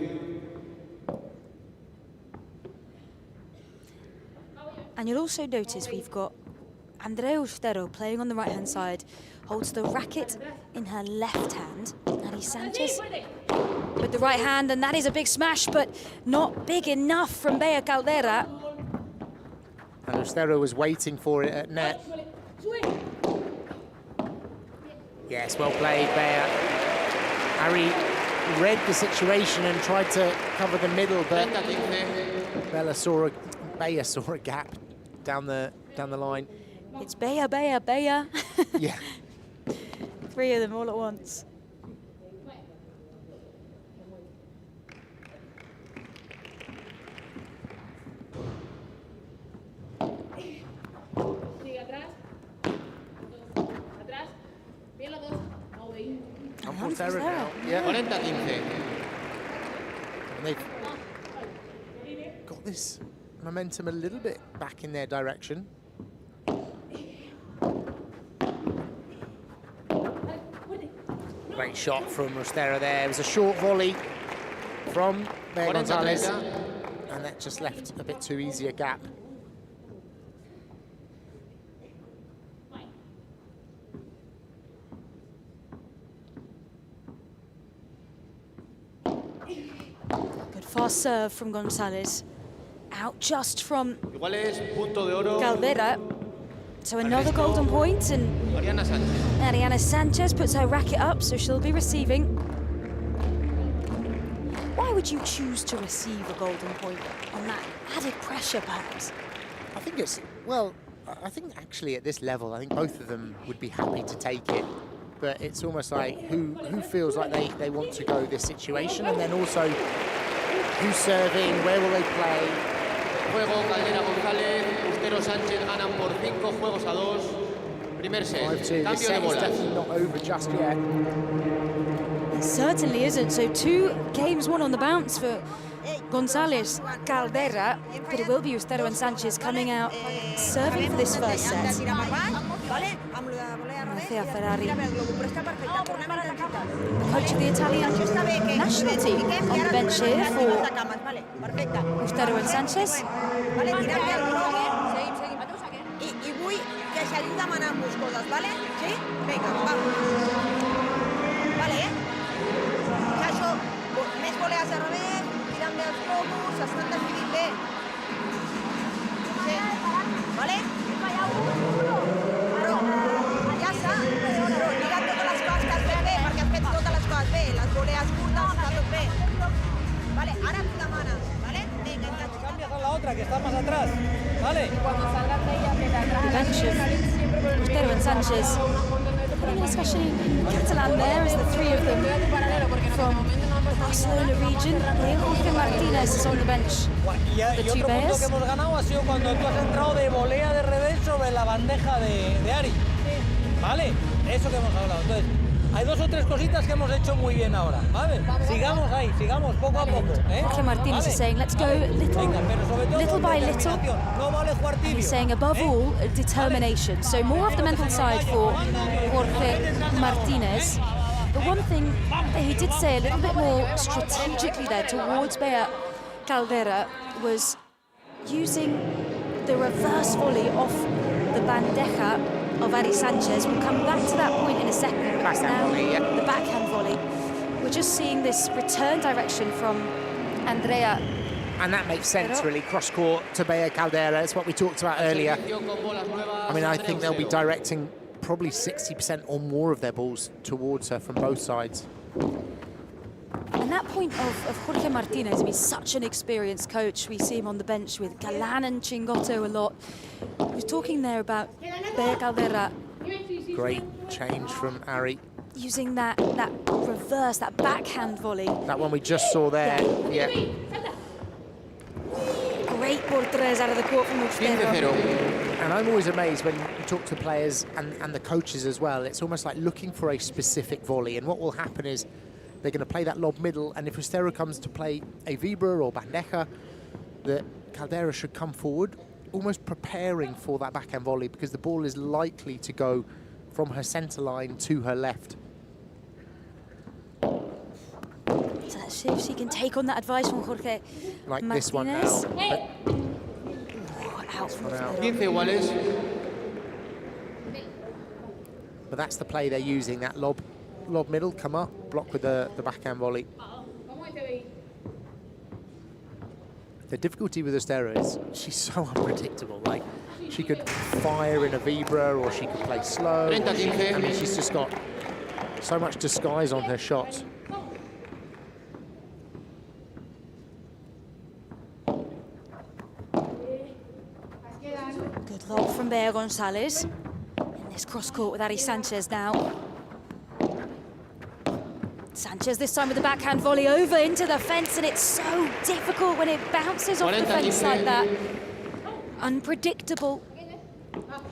And you'll also notice we've got Andrea Ustero playing on the right-hand side, holds the racket in her left hand. Ari Sanchez with the right hand, and that is a big smash, but not big enough from Bea Caldera. And Rostero was waiting for it at net. Yes, well played, Bea. Harry read the situation and tried to cover the middle, but Bea saw a gap down the line. It's Bea, Bea, Bea. Yeah. 3 of them all at once. Yeah. 40-15. And they've got this momentum a little bit back in their direction. Great shot from Rostero there. It was a short volley from Bea Gonzalez, and that just left a bit too easy a gap. Good fast serve from Gonzalez. Out just from Caldera. So another golden point, and Ariana Sanchez puts her racket up, so she'll be receiving. Why would you choose to receive a golden point on that added pressure, perhaps? I think it's, well, I think actually at this level, I think both of them would be happy to take it. But it's almost like who feels like they want to go this situation, and then also who's serving, where will they play? Juego, Caldera González, Rostero Sánchez ganan por 5 juegos a 2. Primer set, 5-2. Cambio de bolas. Definitely not over just yet. It certainly isn't. So 2 games won on the bounce for Gonzalez, Caldera, but it will be Rostero and Sanchez coming out serving for this first set. Mathea Ferrari, the coach of the Italian national team, on the bench here for Rostero and Sanchez. Que está más atrás, ¿vale? The bench of Rostero and Sanchez, especially in Catalan there, as the 3 of them from the Barcelona region. Jorge Martinez is on the bench. The 2 Bears. Que hemos ganado ha sido cuando tú has entrado de volea de revés sobre la bandeja de Ari. ¿Vale? Eso que hemos hablado. Entonces, hay 2 o 3 cositas que hemos hecho muy bien ahora, ¿vale? Sigamos ahí, sigamos poco a poco, ¿eh? Jorge Martinez is saying, let's go little by little. He's saying, above all, determination. So more of the mental side for Jorge Martinez. But one thing that he did say a little bit more strategically there towards Bea Caldera was using the reverse volley off the bandeja of Ari Sanchez. We'll come back to that point in a second. But now the backhand volley. We're just seeing this return direction from Andrea. And that makes sense, really. Cross-court to Bea Caldera. It's what we talked about earlier. I mean, I think they'll be directing probably 60% or more of their balls towards her from both sides. And that point of Jorge Martinez, I mean, such an experienced coach. We see him on the bench with Galan and Chingotto a lot. He was talking there about Bea Caldera. Great change from Ari. Using that reverse, that backhand volley. That one we just saw there, yeah. Great ball 3 out of the court from Rostero. And I'm always amazed when you talk to players and the coaches as well. It's almost like looking for a specific volley. And what will happen is they're going to play that lob middle, and if Rostero comes to play a vibra or bandeja, the Caldera should come forward, almost preparing for that backhand volley, because the ball is likely to go from her centre line to her left. So let's see if she can take on that advice from Jorge like Martinez. This one now. Out from But that's the play they're using, that lob middle, come up, block with the backhand volley. The difficulty with Ustera is she's so unpredictable. Like, she could fire in a Vibra, or she could play slow. I mean, she's just got so much disguise on her shot. Good lob from Bea Gonzalez. In this cross court with Ari Sanchez now. Sanchez this time with the backhand volley over into the fence, and it's so difficult when it bounces off the fence like that. Unpredictable.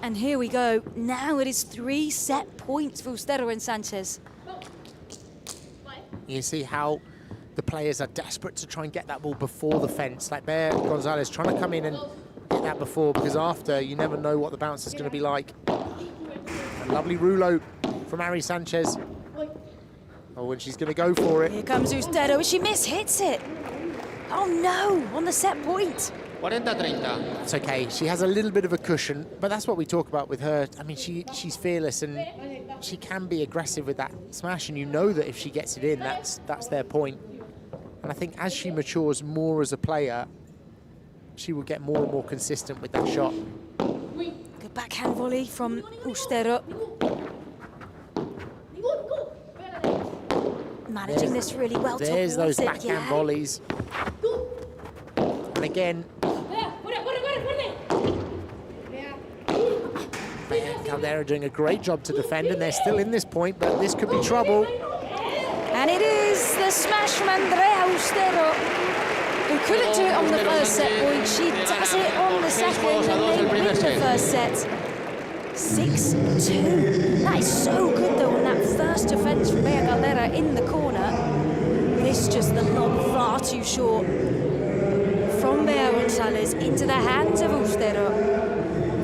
And here we go. Now it is 3 set points for Ustera and Sanchez. You see how the players are desperate to try and get that ball before the fence. Like Bea Gonzalez trying to come in and get that before, because after, you never know what the bounce is going to be like. A lovely rouleau from Ari Sanchez. Oh, and she's going to go for it. Here comes Ustera. She mishits it. Oh no, on the set point. 40-30. That's okay. She has a little bit of a cushion, but that's what we talk about with her. I mean, she's fearless, and she can be aggressive with that smash, and you know that if she gets it in, that's their point. And I think as she matures more as a player, she will get more and more consistent with that shot. Good backhand volley from Ustera. Managing this really well. There's those backhand volleys. And again, Caldera doing a great job to defend, and they're still in this point, but this could be trouble. And it is the smash from Andrea Ustera, who couldn't do it on the first set point. She does it on the second, and they win the first set. 6-2. That is so good, though, on that first defense from Bea Caldera in the corner. This just the lob far too short from Bea Gonzalez into the hands of Ustera.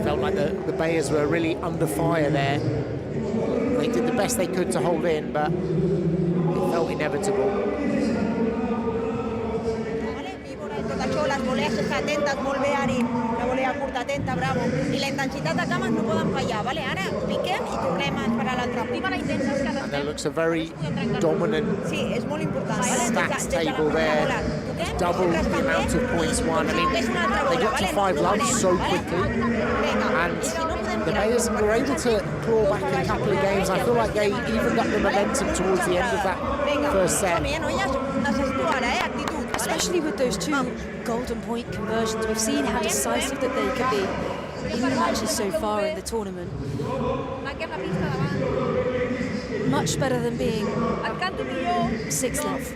Felt like the Beas were really under fire there. They did the best they could to hold in, but it felt inevitable. Las voleas atentas, molt bé, Ari. La volea curta, atenta, bravo. I la intensitat de cames no poden fallar, vale? Ara piquem i tornem a esperar l'altre. Prima la intensa és que And that looks a very dominant stats table there. Double the amount of points won. I mean, they got to 5 loves so quickly. And the Beas were able to claw back a couple of games. I feel like they evened up the momentum towards the end of that first set. Especially with those 2 golden point conversions, we've seen how decisive that they could be in the matches so far in the tournament. Much better than being 6 love.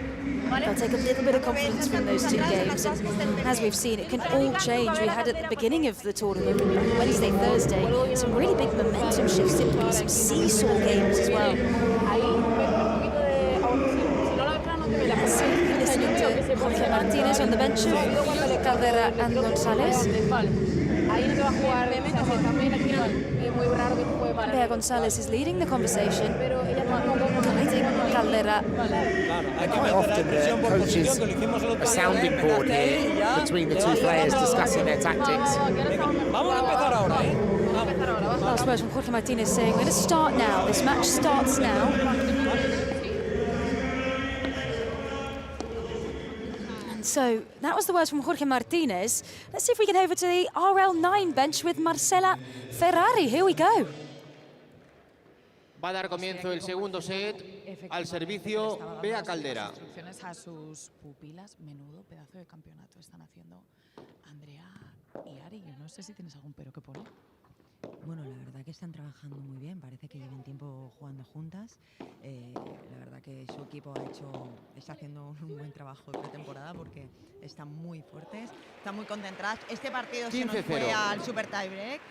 They'll take a little bit of confidence from those 2 games, and as we've seen, it can all change. We had at the beginning of the tournament, Wednesday, Thursday, some really big momentum shifts, simply some seesaw games as well. Let's see if we can listen to Jorge Martinez on the bench of Caldera and Gonzalez. Bea Gonzalez is leading the conversation, guiding Caldera. Quite often the coach is a sounding board here between the 2 players discussing their tactics. Last words from Jorge Martinez saying, we're going to start now. This match starts now. So that was the words from Jorge Martinez. Let's see if we can head over to the RL9 bench with Marcela Ferrari. Here we go. Va a dar comienzo el segundo set. Al servicio, Bea Caldera. Instrucciones a sus pupilas. Menudo pedazo de campeonato están haciendo Andrea y Ari. Yo no sé si tienes algún pero que poner. Bueno, la verdad que están trabajando muy bien, parece que llevan tiempo jugando juntas. La verdad que su equipo está haciendo un buen trabajo de pretemporada porque están muy fuertes, están muy concentradas. Este partido se nos fue al super tiebreak.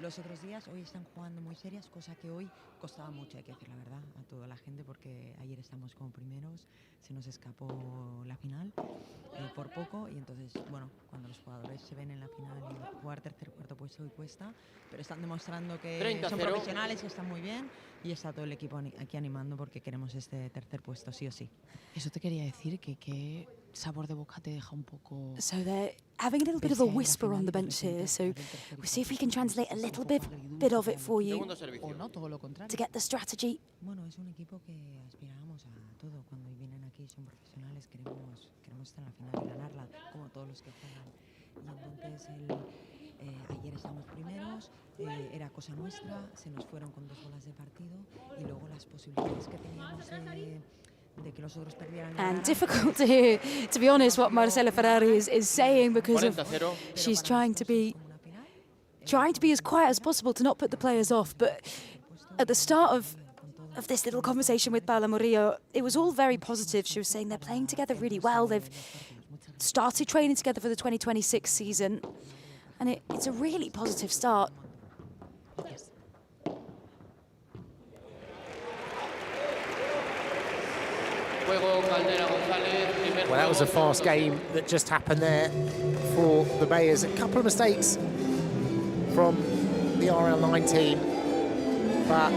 Los otros días, hoy están jugando muy serias, cosa que hoy costaba mucho, hay que decir la verdad, a toda la gente, porque ayer estamos como primeros, se nos escapó la final por poco, y entonces, bueno, cuando los jugadores se ven en la final y jugar tercer, cuarto puesto hoy cuesta, pero están demostrando que son profesionales, que están muy bien, y está todo el equipo aquí animando porque queremos este tercer puesto, sí o sí. Eso te quería decir, que qué sabor de boca te deja un poco... So they're having a little bit of a whisper on the bench here, so we'll see if we can translate a little bit of it for you to get the strategy. Bueno, es un equipo que aspirábamos a todo cuando vienen aquí, son profesionales, queremos estar en la final y ganarla, como todos los que juegan. Y entonces ayer estábamos primeros, era cosa nuestra, se nos fueron con 2 bolas de partido y luego las posibilidades que teníamos de que los otros perdieran. And difficult to hear, to be honest, what Marcela Ferrari is saying, because of she's trying to be as quiet as possible to not put the players off. But at the start of this little conversation with Paula Murillo, it was all very positive. She was saying they're playing together really well. They've started training together for the 2026 season, and it's a really positive start. Well, that was a fast game that just happened there for the Bayers. A couple of mistakes from the RL9 team, but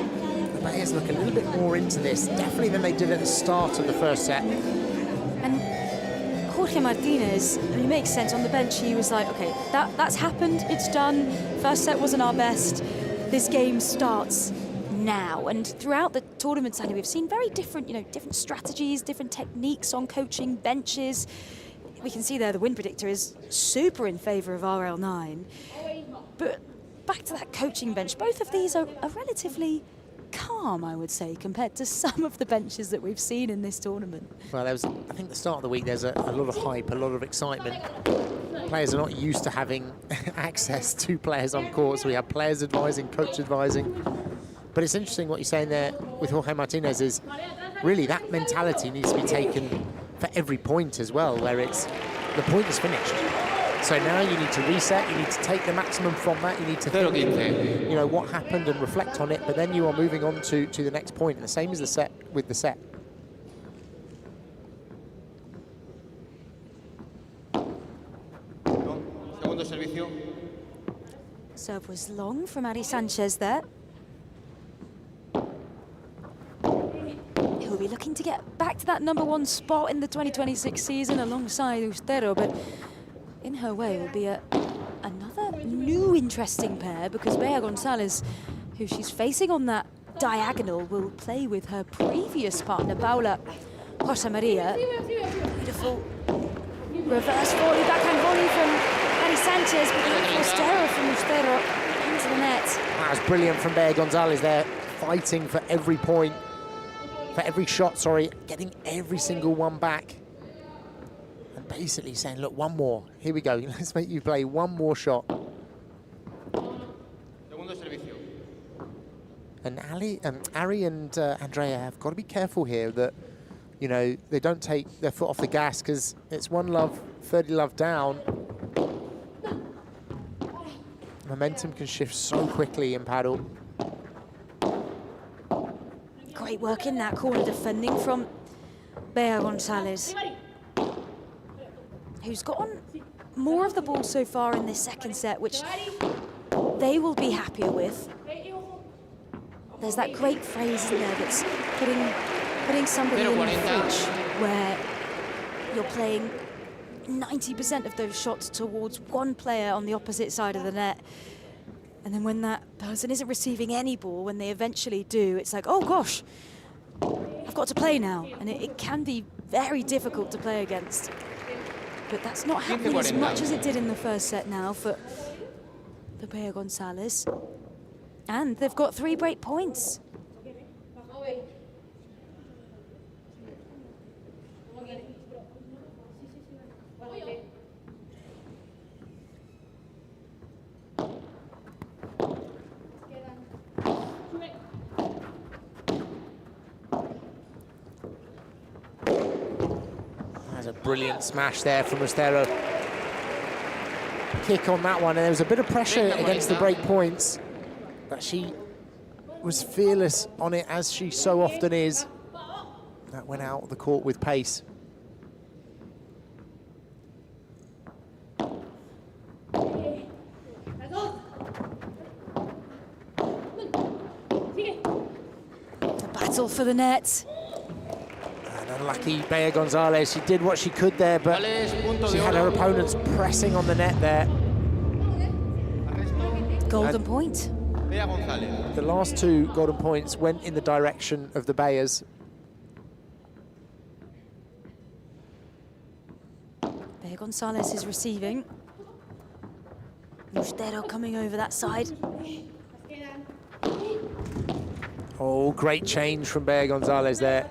the Bayers look a little bit more into this, definitely than they did at the start of the first set. And Jorge Martinez, it makes sense, on the bench he was like, okay, that's happened, it's done, first set wasn't our best, this game starts now. And throughout the tournament, Sandy, we've seen very different, different strategies, different techniques on coaching benches. We can see there the win predictor is super in favour of RL9. But back to that coaching bench, both of these are relatively calm, I would say, compared to some of the benches that we've seen in this tournament. Well, I think the start of the week, there's a lot of hype, a lot of excitement. Players are not used to having access to players on court, so we have players advising, coach advising. But it's interesting what you're saying there with Jorge Martinez is really that mentality needs to be taken for every point as well, where it's the point is finished. So now you need to reset, you need to take the maximum from that, you need to think, what happened and reflect on it, but then you are moving on to the next point. And the same as the set with the set. Segundo servicio. Serve was long from Ari Sanchez there. He'll be looking to get back to that #1 spot in the 2026 season alongside Ustero, but in her way will be another new interesting pair, because Bea Gonzalez, who she's facing on that diagonal, will play with her previous partner, Paula Jose Maria. Beautiful reverse volley, backhand volley from Ari Sanchez, but Ustero from Ustero into the net. That was brilliant from Bea Gonzalez there, fighting for every point, for every shot, getting every single one back. And basically saying, look, one more. Here we go. Let's make you play one more shot. Segundo servicio. And Ari and Andrea have got to be careful here that, they don't take their foot off the gas, because it's 1 love, 30 love down. Momentum can shift so quickly in paddle. Great work in that corner defending from Bea Gonzalez, who's gotten more of the ball so far in this second set, which they will be happier with. There's that great phrase, isn't there, that's putting somebody in the fridge, where you're playing 90% of those shots towards one player on the opposite side of the net. And then when that person isn't receiving any ball, when they eventually do, it's like, oh gosh, I've got to play now. And it can be very difficult to play against. But that's not happening as much as it did in the first set now for Bea Gonzalez. And they've got 3 break points. That's a brilliant smash there from Ustero. Kick on that one, and there was a bit of pressure against the break points, but she was fearless on it, as she so often is. That went out of the court with pace. The battle for the net. And unlucky Bea Gonzalez, she did what she could there, but she had her opponents pressing on the net there. Golden point. The last 2 golden points went in the direction of the Bayers. Gonzalez is receiving. Ustero coming over that side. Oh, great change from Pierre Gonzalez there.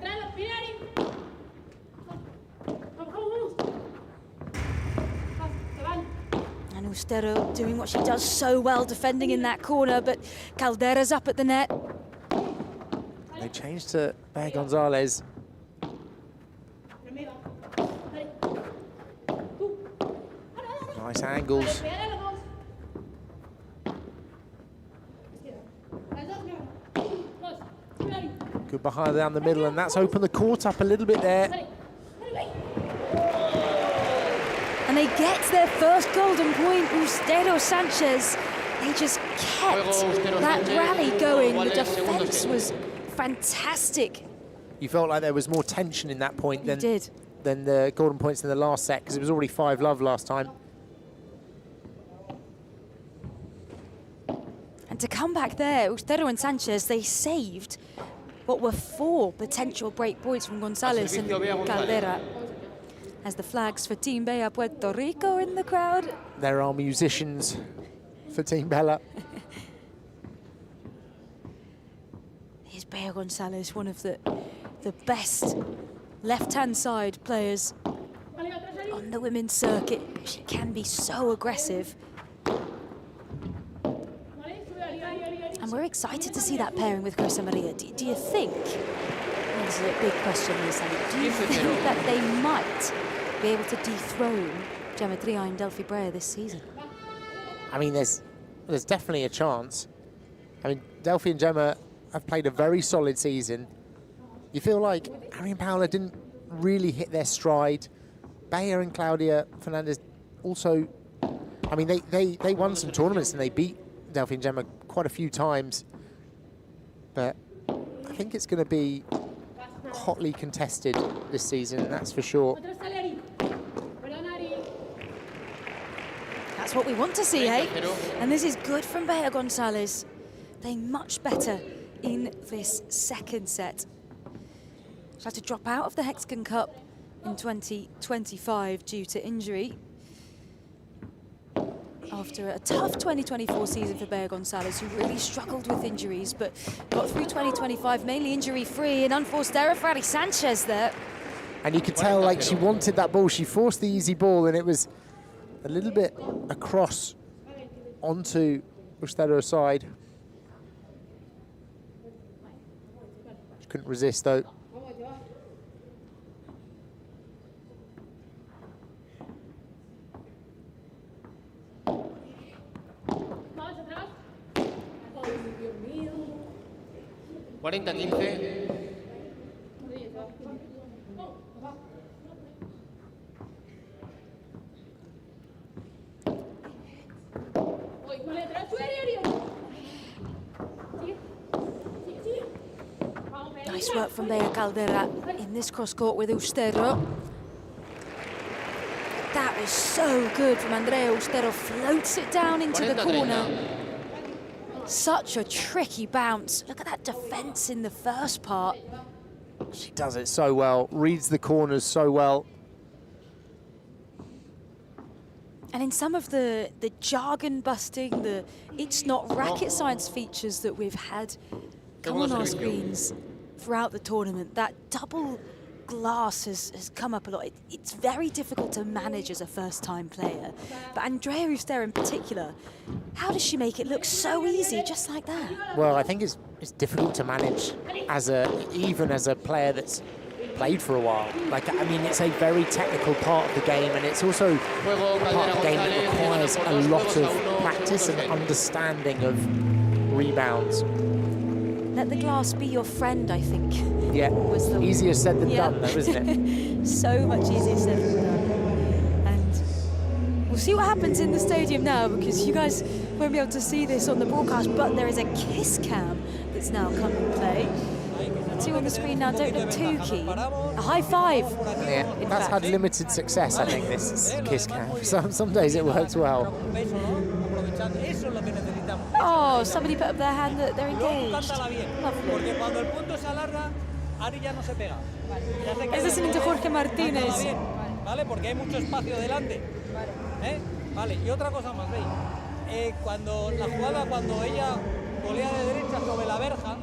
And Ustero doing what she does so well, defending in that corner, but Caldera's up at the net. They changed to Pierre Gonzalez. Nice angles. Good behind down the middle, and that's opened the court up a little bit there. And they get their first golden point, Ustero Sanchez. They just kept that rally going. The defense was fantastic. You felt like there was more tension in that point than than the golden points in the last set, because it was already 5-love last time. And to come back there, Ustero and Sanchez, they saved what were 4 potential break points from Gonzalez and Caldera. As the flags for Team Bella Puerto Rico in the crowd. There are musicians for Team Bella. Here's Bella Gonzalez, one of the best left-hand side players on the women's circuit. She can be so aggressive. And we're excited to see that pairing with Rosa Maria. Do you think, this is a big question, Lisa, do you think that they might be able to dethrone Gemma Tria and Delphi Brea this season? I mean, there's definitely a chance. I mean, Delphi and Gemma have played a very solid season. You feel like Ari and Paola didn't really hit their stride. Bea and Claudia Fernandez also, I mean, they won some tournaments and they beat Delphi and Gemma quite a few times. But I think it's going to be hotly contested this season, that's for sure. That's what we want to see, eh? And this is good from Bea Gonzalez. Playing much better in this second set. She had to drop out of the Hexagon Cup in 2025 due to injury. After a tough 2024 season for Bea Gonzalez, who really struggled with injuries, but got through 2025 mainly injury-free, and unforced error for Ari Sanchez there. And you could tell, like, she wanted that ball. She forced the easy ball, and it was a little bit across onto Ustero's side. She couldn't resist, though. Nice work from Bea Caldera in this cross-court with Ustero. That was so good from Andrea Ustero. Floats it down into the corner. Such a tricky bounce. Look at that defense in the first part. She does it so well, reads the corners so well. And in some of the jargon busting, the it's not racket science features that we've had come on our screens throughout the tournament, that double glass has come up a lot. It's very difficult to manage as a first-time player. But Andrea Ustero in particular, how does she make it look so easy, just like that? Well, I think it's difficult to manage even as a player that's played for a while. Like, I mean, it's a very technical part of the game, and it's also a part of the game that requires a lot of practice and understanding of rebounds. Let the glass be your friend, I think. Yeah, easier said than done, though, isn't it? So much easier said than done. And we'll see what happens in the stadium now, because you guys won't be able to see this on the broadcast, but there is a kiss cam that's now come in play. The two on the screen now don't look too keen. A high five. Yeah, that's had limited success, I think, this kiss cam. Some days it works well. Oh, somebody put up their hand that they're engaged. Lovely. I was listening to Jorge Martinez ¿vale? Porque hay mucho espacio delante. Vale, y otra cosa más, ¿veis? Cuando la jugada, cuando ella volea de derecha sobre la verja,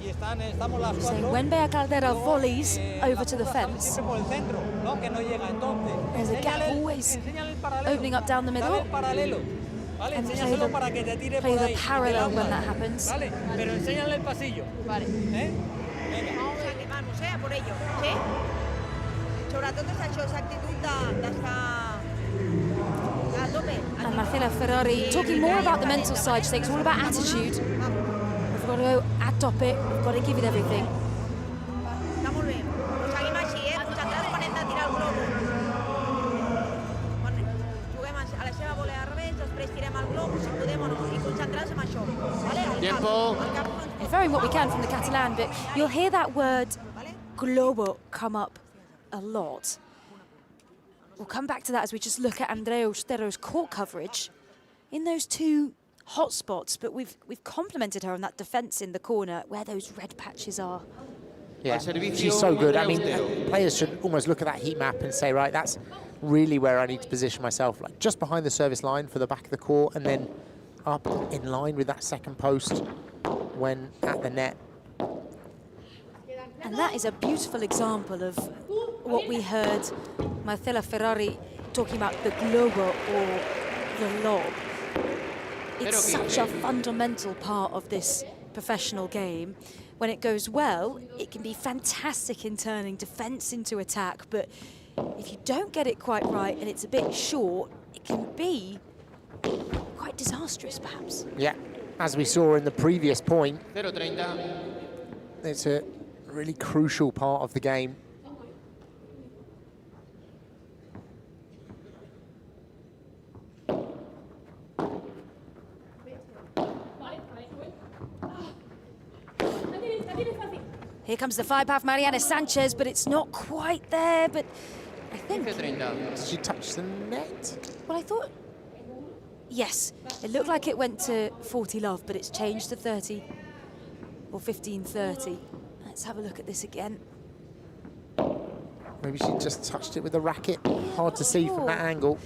y estamos las So cuatro... when Bea Caldera volleys over to the fence, Siempre por el centro, ¿no? Que no llega, entonces... there's a gap always opening up down the middle. Dale el paralelo, ¿vale? And Enséñaselo para que te tire play por the ahí. parallel when that happens. ¿Vale? Pero enséñale el pasillo. Vale. Venga. Vamos, a por ello. Sí? Sobretot és això, és actitud d'estar a tope. And Marcela Ferrari talking more about the mental side. She thinks it's all about attitude. We've got to go a tope. We've got to give it everything. Està molt bé. Ho seguim així, concentrats quan hem de tirar el globo. Quan juguem a la seva volea al revés, després tirem el globo, si podem o no, i concentrats en això. Vale? El cap We're throwing what we can from the Catalan, but you'll hear that word globo come up a lot. We'll come back to that as we just look at Andrea Austero's court coverage in those two hot spots, but we've complimented her on that defence in the corner where those red patches are. Yeah, she's so good. I mean, players should almost look at that heat map and say, right, that's really where I need to position myself, like just behind the service line for the back of the court, and then up in line with that second post when at the net. And that is a beautiful example of what we heard Marcela Ferrari talking about, the globo or the lob. It's such a fundamental part of this professional game. When it goes well, it can be fantastic in turning defence into attack, but if you don't get it quite right and it's a bit short, it can be quite disastrous, perhaps. Yeah, as we saw in the previous point, 0-30. it's a really crucial part of the game. Here comes the five-path Mariana Sanchez, but it's not quite there, but I think... Did she touch the net? Well, I thought... Yes, it looked like it went to 40 love, but it's changed to 30 or 15-30. Let's have a look at this again. Maybe she just touched it with the racket. Hard to see from that angle.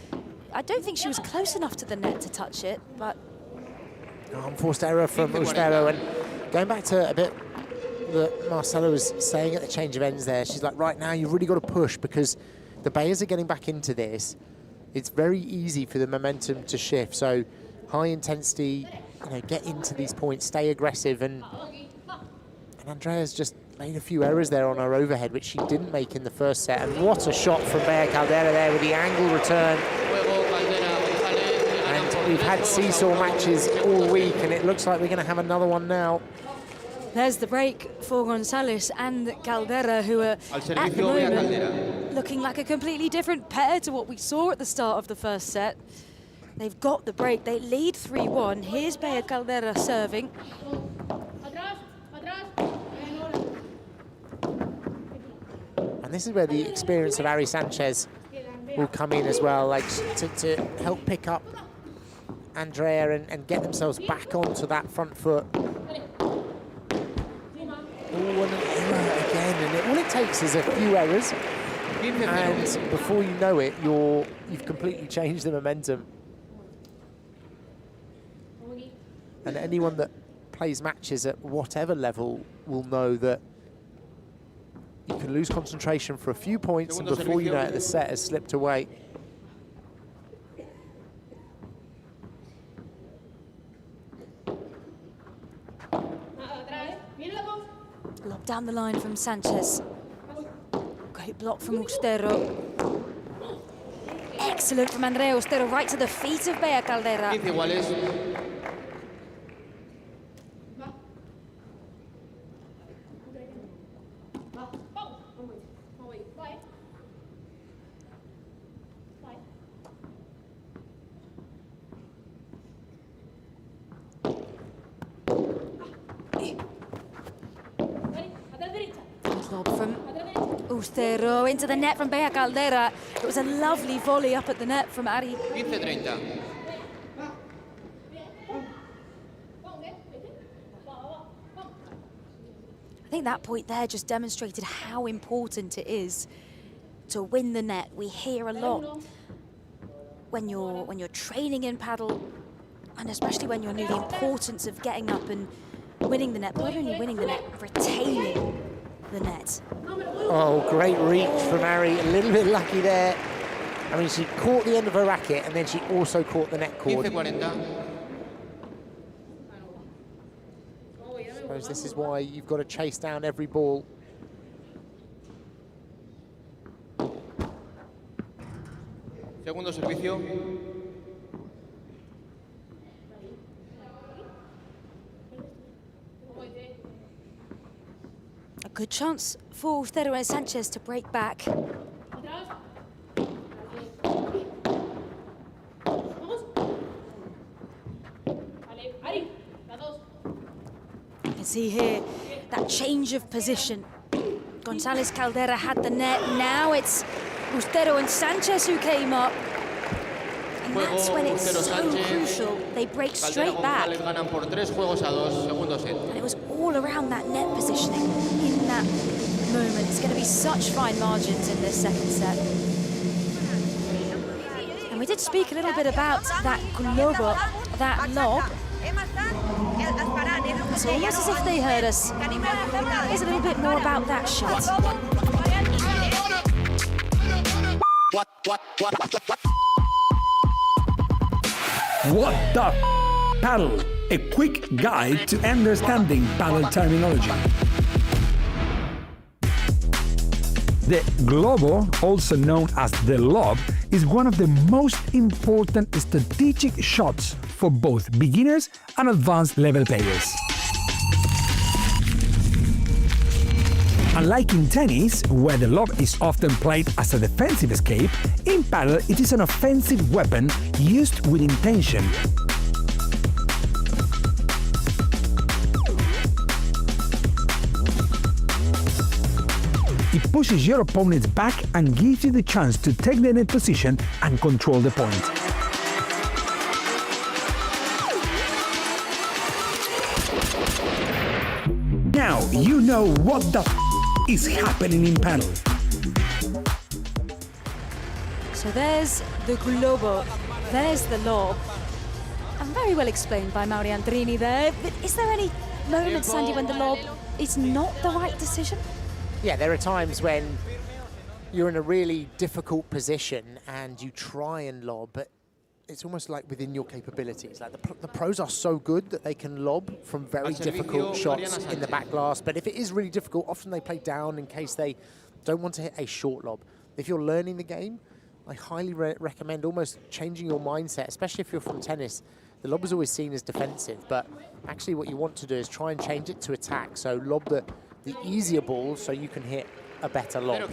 I don't think she was close enough to the net to touch it, but... Unforced error from Austero, and going back to a bit that Marcelo was saying at the change of ends there, she's like, right now you've really got to push because the Bayers are getting back into this. It's very easy for the momentum to shift, so high intensity, you know, get into these points, stay aggressive, and Andrea's just made a few errors there on her overhead, which she didn't make in the first set. And what a shot from Bea Caldera there with the angle return. And we've had seesaw matches all week, and it looks like we're going to have another one now. There's the break for Gonzalez and Caldera, who are at the moment looking like a completely different pair to what we saw at the start of the first set. They've got the break. They lead 3-1. Here's Bea Caldera serving. And this is where the experience of Ari Sanchez will come in as well, like to help pick up Andrea and get themselves back onto that front foot. Oh, and an error again, and all it takes is a few errors, and before you know it, you've completely changed the momentum. And anyone that plays matches at whatever level will know that you can lose concentration for a few points, and before you know it, the set has slipped away. Lob down the line from Sanchez. Great block from Austero. Excellent from Andrea Austero, right to the feet of Bea Caldera. Lob from Austero into the net from Bea Caldera. It was a lovely volley up at the net from Ari. 15-30. I think that point there just demonstrated how important it is to win the net. We hear a lot when you're training in paddle, and especially when you're new, the importance of getting up and winning the net, but not only winning the net, retaining the net. Oh, great reach from Ari. A little bit lucky there. I mean, she caught the end of her racket, and then she also caught the net cord. I suppose this is why you've got to chase down every ball. Segundo servicio. A good chance for Agüero and Sanchez to break back. You can see here that change of position. González Caldera had the net. Now it's Agüero and Sanchez who came up. And that's when it's so crucial. They break straight back. And it was all around that net positioning in that moment. It's going to be such fine margins in this second set. And we did speak a little bit about that globo, that lob. So almost as if they heard us. Here's a little bit more about that shot. What the paddle? A quick guide to understanding paddle terminology. The globo, also known as the lob, is one of the most important strategic shots for both beginners and advanced level players. Unlike in tennis, where the lob is often played as a defensive escape, in paddle it is an offensive weapon used with intention. It pushes your opponents back and gives you the chance to take the net position and control the point. Now you know what the is happening in paddle. So there's the globo, there's the lob. And very well explained by Mauri Andrini there. But is there any moment, Sandy, when the lob is not the right decision? Yeah, there are times when you're in a really difficult position and you try and lob, but it's almost like within your capabilities. Like the pros are so good that they can lob from very difficult shots in the back glass. But if it is really difficult, often they play down in case they don't want to hit a short lob. If you're learning the game, I highly recommend almost changing your mindset, especially if you're from tennis. The lob is always seen as defensive, but actually what you want to do is try and change it to attack. So lob the easier ball so you can hit a better lob.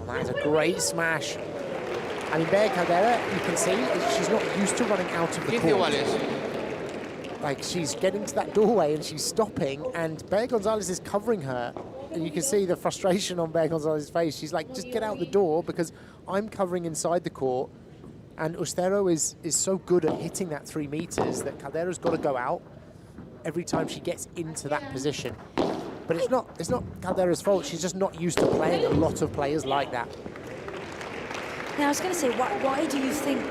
That is a great smash. I mean, Pierre Caldera, you can see, she's not used to running out of the court. Like, she's getting to that doorway and she's stopping, and Pierre González is covering her. And you can see the frustration on Pierre González's face. She's like, just get out the door because I'm covering inside the court. And Agüero is so good at hitting that 3 meters that Caldera's got to go out every time she gets into that position. But it's not Caldera's fault. She's just not used to playing a lot of players like that. Now, I was going to say, why do you think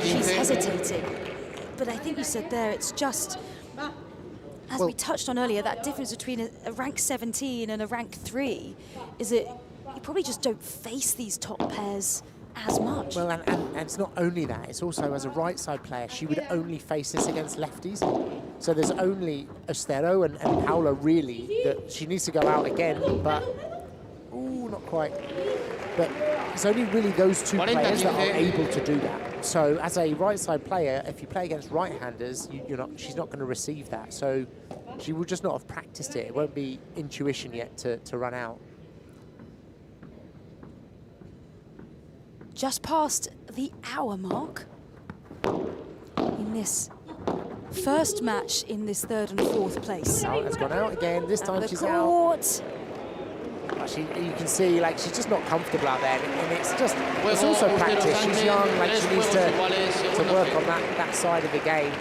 she's hesitating? But I think you said there, it's just, as we touched on earlier, that difference between a rank 17 and a rank 3 is that you probably just don't face these top pairs as much. Well, and it's not only that, it's also as a right side player, she would only face this against lefties. So there's only Agüero and Paula really that she needs to go out again, but, ooh, not quite. But it's only really those two players that are able to do that. So as a right side player, if you play against right-handers, she's not going to receive that. So she will just not have practiced it. It won't be intuition yet to run out. Just past the hour mark in this first match in this third and fourth place. Out has gone out again. This time she's out. much. You can see, like, she's just not comfortable out there, and it's also practice. She's young, like, she needs to work on that side of the game.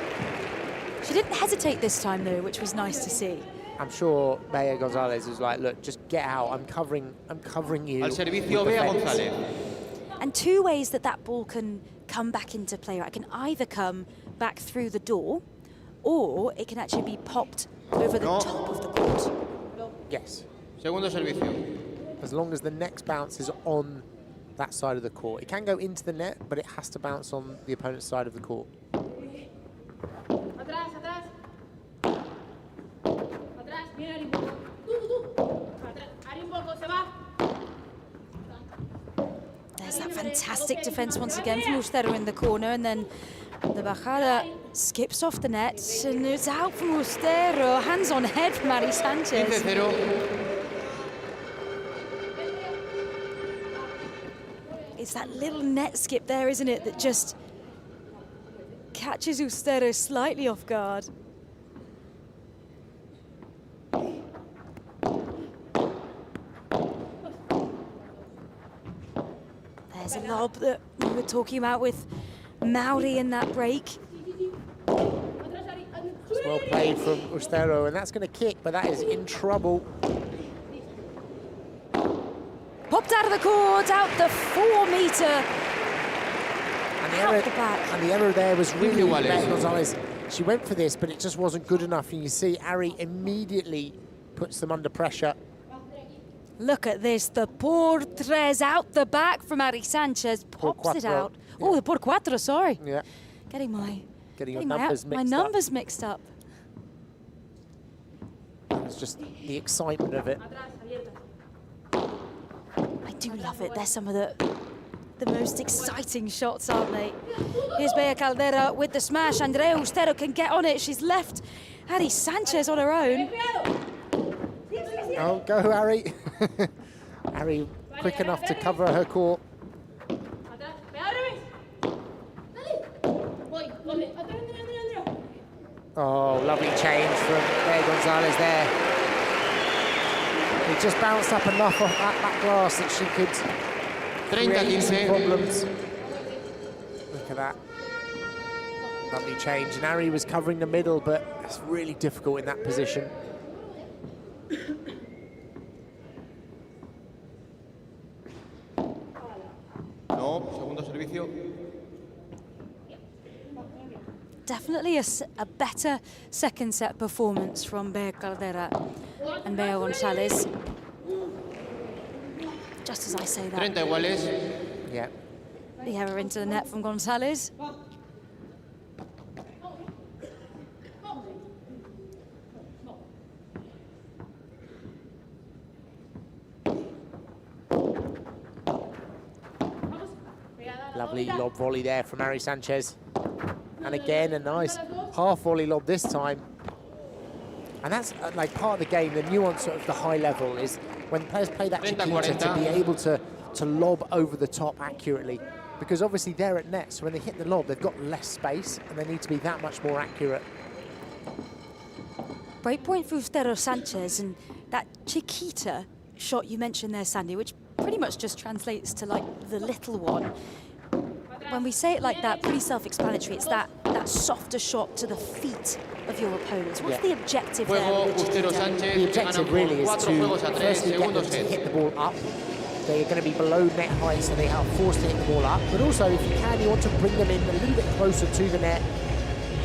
She didn't hesitate this time, though, which was nice to see. I'm sure Bea Gonzalez was like, look, just get out. I'm covering you. Al servicio Bea González. And two ways that ball can come back into play. Right? It can either come back through the door, or it can actually be popped over the top of the court. Yes. Segundo servicio. As long as the next bounce is on that side of the court. It can go into the net, but it has to bounce on the opponent's side of the court. Atrás, atrás. Atrás, viene Ari. Tú. Atrás. Ari un poco, se va. There's that fantastic defence once again from Ustero in the corner, and then the bajada skips off the net, and it's out from Ustero. Hands on head from Ari Sanchez. 15-0. It's that little net skip there, isn't it, that just catches Ustero slightly off guard. There's a lob that we were talking about with Mauri in that break. It's well played from Ustero, and that's going to kick, but that is in trouble. Popped out of the court, out the 4-meter. And the error there was really Bea Gonzalez. She went for this, but it just wasn't good enough. And you see Ari immediately puts them under pressure. Look at this, the por tres out the back from Ari Sanchez, pops it out. Yeah. Oh, the por cuatro, sorry. Yeah. Getting my numbers mixed up. It's just the excitement of it. I do love it. They're some of the most exciting shots, aren't they? Here's Bea Caldera with the smash. Andrea Ustero can get on it. She's left Ari Sanchez on her own. Oh, go Ari. Ari quick enough to cover her court. Oh, lovely change from Bea Gonzalez there. He just bounced up enough off that glass that she could create some problems. Look at that. Lovely change. And Ari was covering the middle, but it's really difficult in that position. No, segundo servicio. Definitely a better second set performance from Bea Caldera and Bea Gonzalez. Just as I say that. 30 iguales. Yeah. The error into the net from Gonzalez. Lovely lob volley there from Ari Sanchez. And again, a nice half volley lob this time. And that's like part of the game, the nuance of the high level is when players play that Chiquita to be able to lob over the top accurately. Because obviously they're at net, so when they hit the lob, they've got less space and they need to be that much more accurate. Breakpoint for Ustero Sanchez, and that Chiquita shot you mentioned there, Sandy, which pretty much just translates to like the little one. When we say it like that, pretty self-explanatory. It's that softer shot to the feet of your opponents. What's the objective there? The objective really is to firstly get them to hit the ball up. They're going to be below net height, so they are forced to hit the ball up. But also, if you can, you want to bring them in a little bit closer to the net,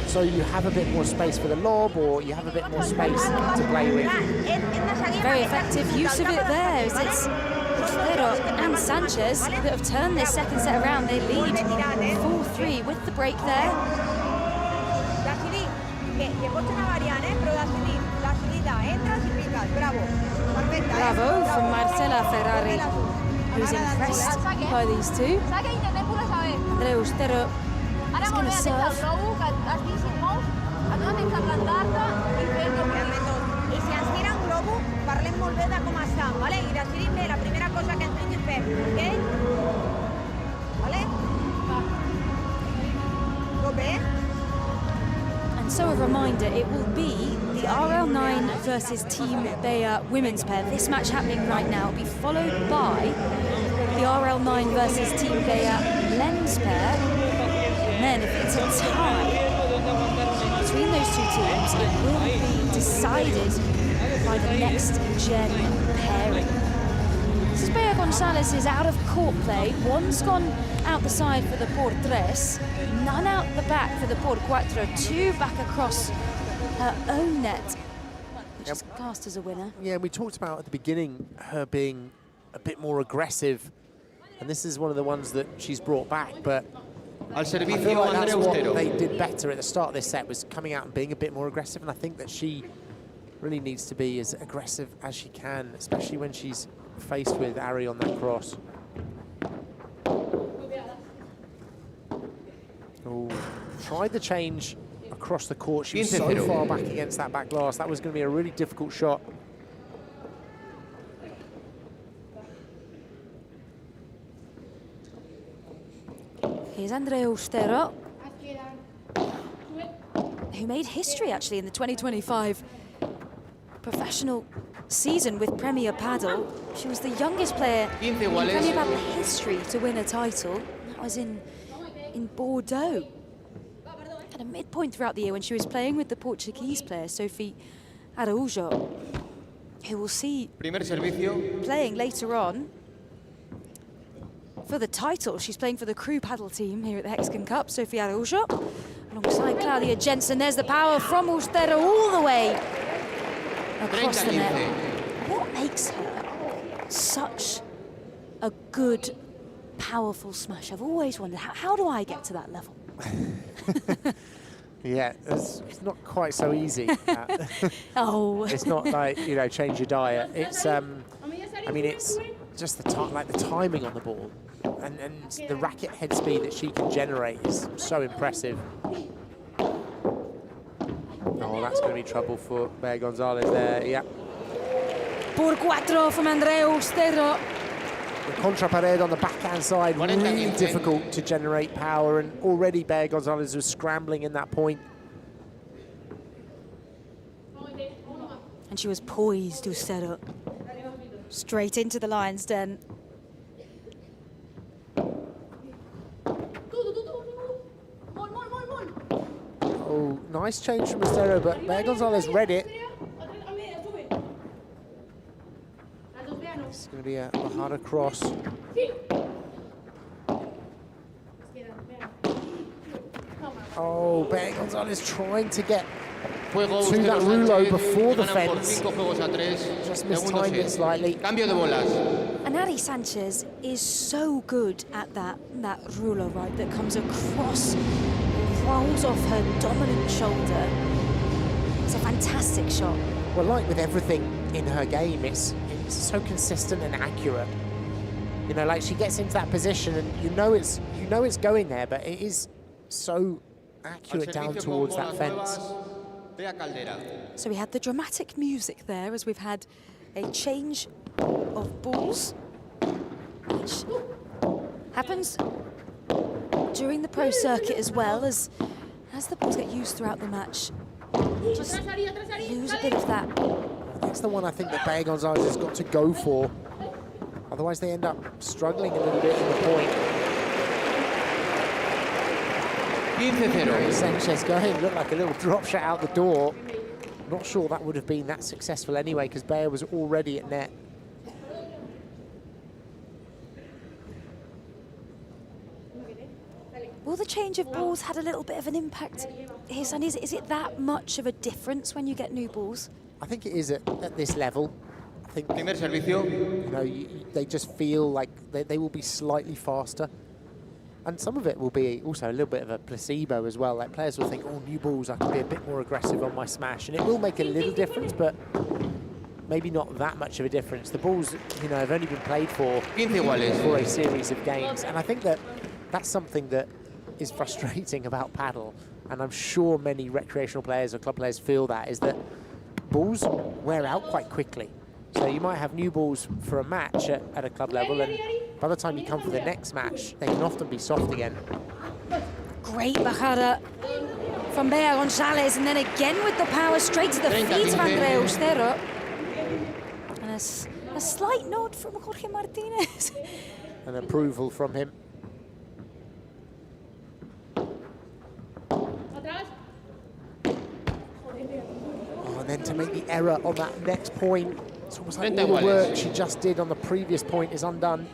so you have a bit more space for the lob, or you have a bit more space to play with. Very effective use of it there. It's Ustero and Sanchez that have turned this second set around. They lead 4-3 with the break there. Bravo from Marcela Ferrari, who's impressed by these two. Andrea Ustero is going to serve. Parlem molt bé de com estan, vale? I decidim bé, la primera cosa que ens tinguin fem, ok? Vale? Tot bé? And So a reminder, it will be the RL9 versus Team Bea women's pair. This match happening right now will be followed by the RL9 versus Team Bea men's pair. And then if it's a tie between those two teams, it will be decided by the next gen pairing. This is Bea Gonzalez is out of court play. One's gone out the side for the por tres, none out the back for the por cuatro, two back across her own net, which is classed as a winner. Yeah, we talked about at the beginning her being a bit more aggressive, and this is one of the ones that she's brought back, but I feel like that's what they did better at the start of this set, was coming out and being a bit more aggressive, and I think that she really needs to be as aggressive as she can, especially when she's faced with Ari on that cross. Oh, tried the change across the court. She was so far back against that back glass. That was going to be a really difficult shot. Here's Andrea Ustero, who made history actually in the 2025 professional season with Premier Padel. She was the youngest player in Premier Padel history to win a title. That was in Bordeaux. At a midpoint throughout the year when she was playing with the Portuguese player Sophie Araújo, who we'll see playing later on for the title. She's playing for the crew paddle team here at the Hexagon Cup, Sophie Araújo, alongside Claudia Jensen. There's the power from Ustero all the way across the net. What makes her such a good, powerful smash? I've always wondered, how do I get to that level? Yeah, it's not quite so easy. Oh. It's not like, you know, change your diet. It's, I mean, it's just the timing on the ball and the racket head speed that she can generate is so impressive. Oh, that's going to be trouble for Bea Gonzalez there, yeah. Por cuatro from Andrea Ustero. The contra pared on the backhand side, really difficult to generate power, and already Bea Gonzalez was scrambling in that point. And she was poised, Ustero. Straight into the lion's den. Oh, nice change from Ustero, but Bea Gonzalez read it. It's going to be a harder cross. Oh, Bea Gonzalez trying to get to that rouleau before the fence. Just mistimed it slightly. And Ari Sanchez is so good at that rouleau, right, that comes across, rolls off her dominant shoulder. It's a fantastic shot. Well, like with everything in her game, it's so consistent and accurate. You know, like she gets into that position and you know it's going there, but it is so accurate down towards that fence. So we had the dramatic music there as we've had a change of balls, which happens during the pro circuit as well, as the balls get used throughout the match. Just lose a bit of that. That's the one I think that Bea Gonzalez has got to go for. Otherwise they end up struggling a little bit in the point. Sanchez going, looked like a little drop shot out the door. Not sure that would have been that successful anyway, because Bea was already at net. Will the change of balls had a little bit of an impact here, Sandy? Is it that much of a difference when you get new balls? I think it is at this level. I think, you know, they just feel like they will be slightly faster. And some of it will be also a little bit of a placebo as well. Like players will think, oh, new balls, I can be a bit more aggressive on my smash. And it will make a little difference, but maybe not that much of a difference. The balls, you know, have only been played for a series of games. And I think that that's something that is frustrating about padel. And I'm sure many recreational players or club players feel that, is that balls wear out quite quickly. So you might have new balls for a match at a club level, and by the time you come for the next match, they can often be soft again. Great bajada from Bea González, and then again with the power straight to the feet of Andrea Austero. And a slight nod from Jorge Martinez. An approval from him. And then to make the error on that next point, it's almost like all the work she just did on the previous point is undone.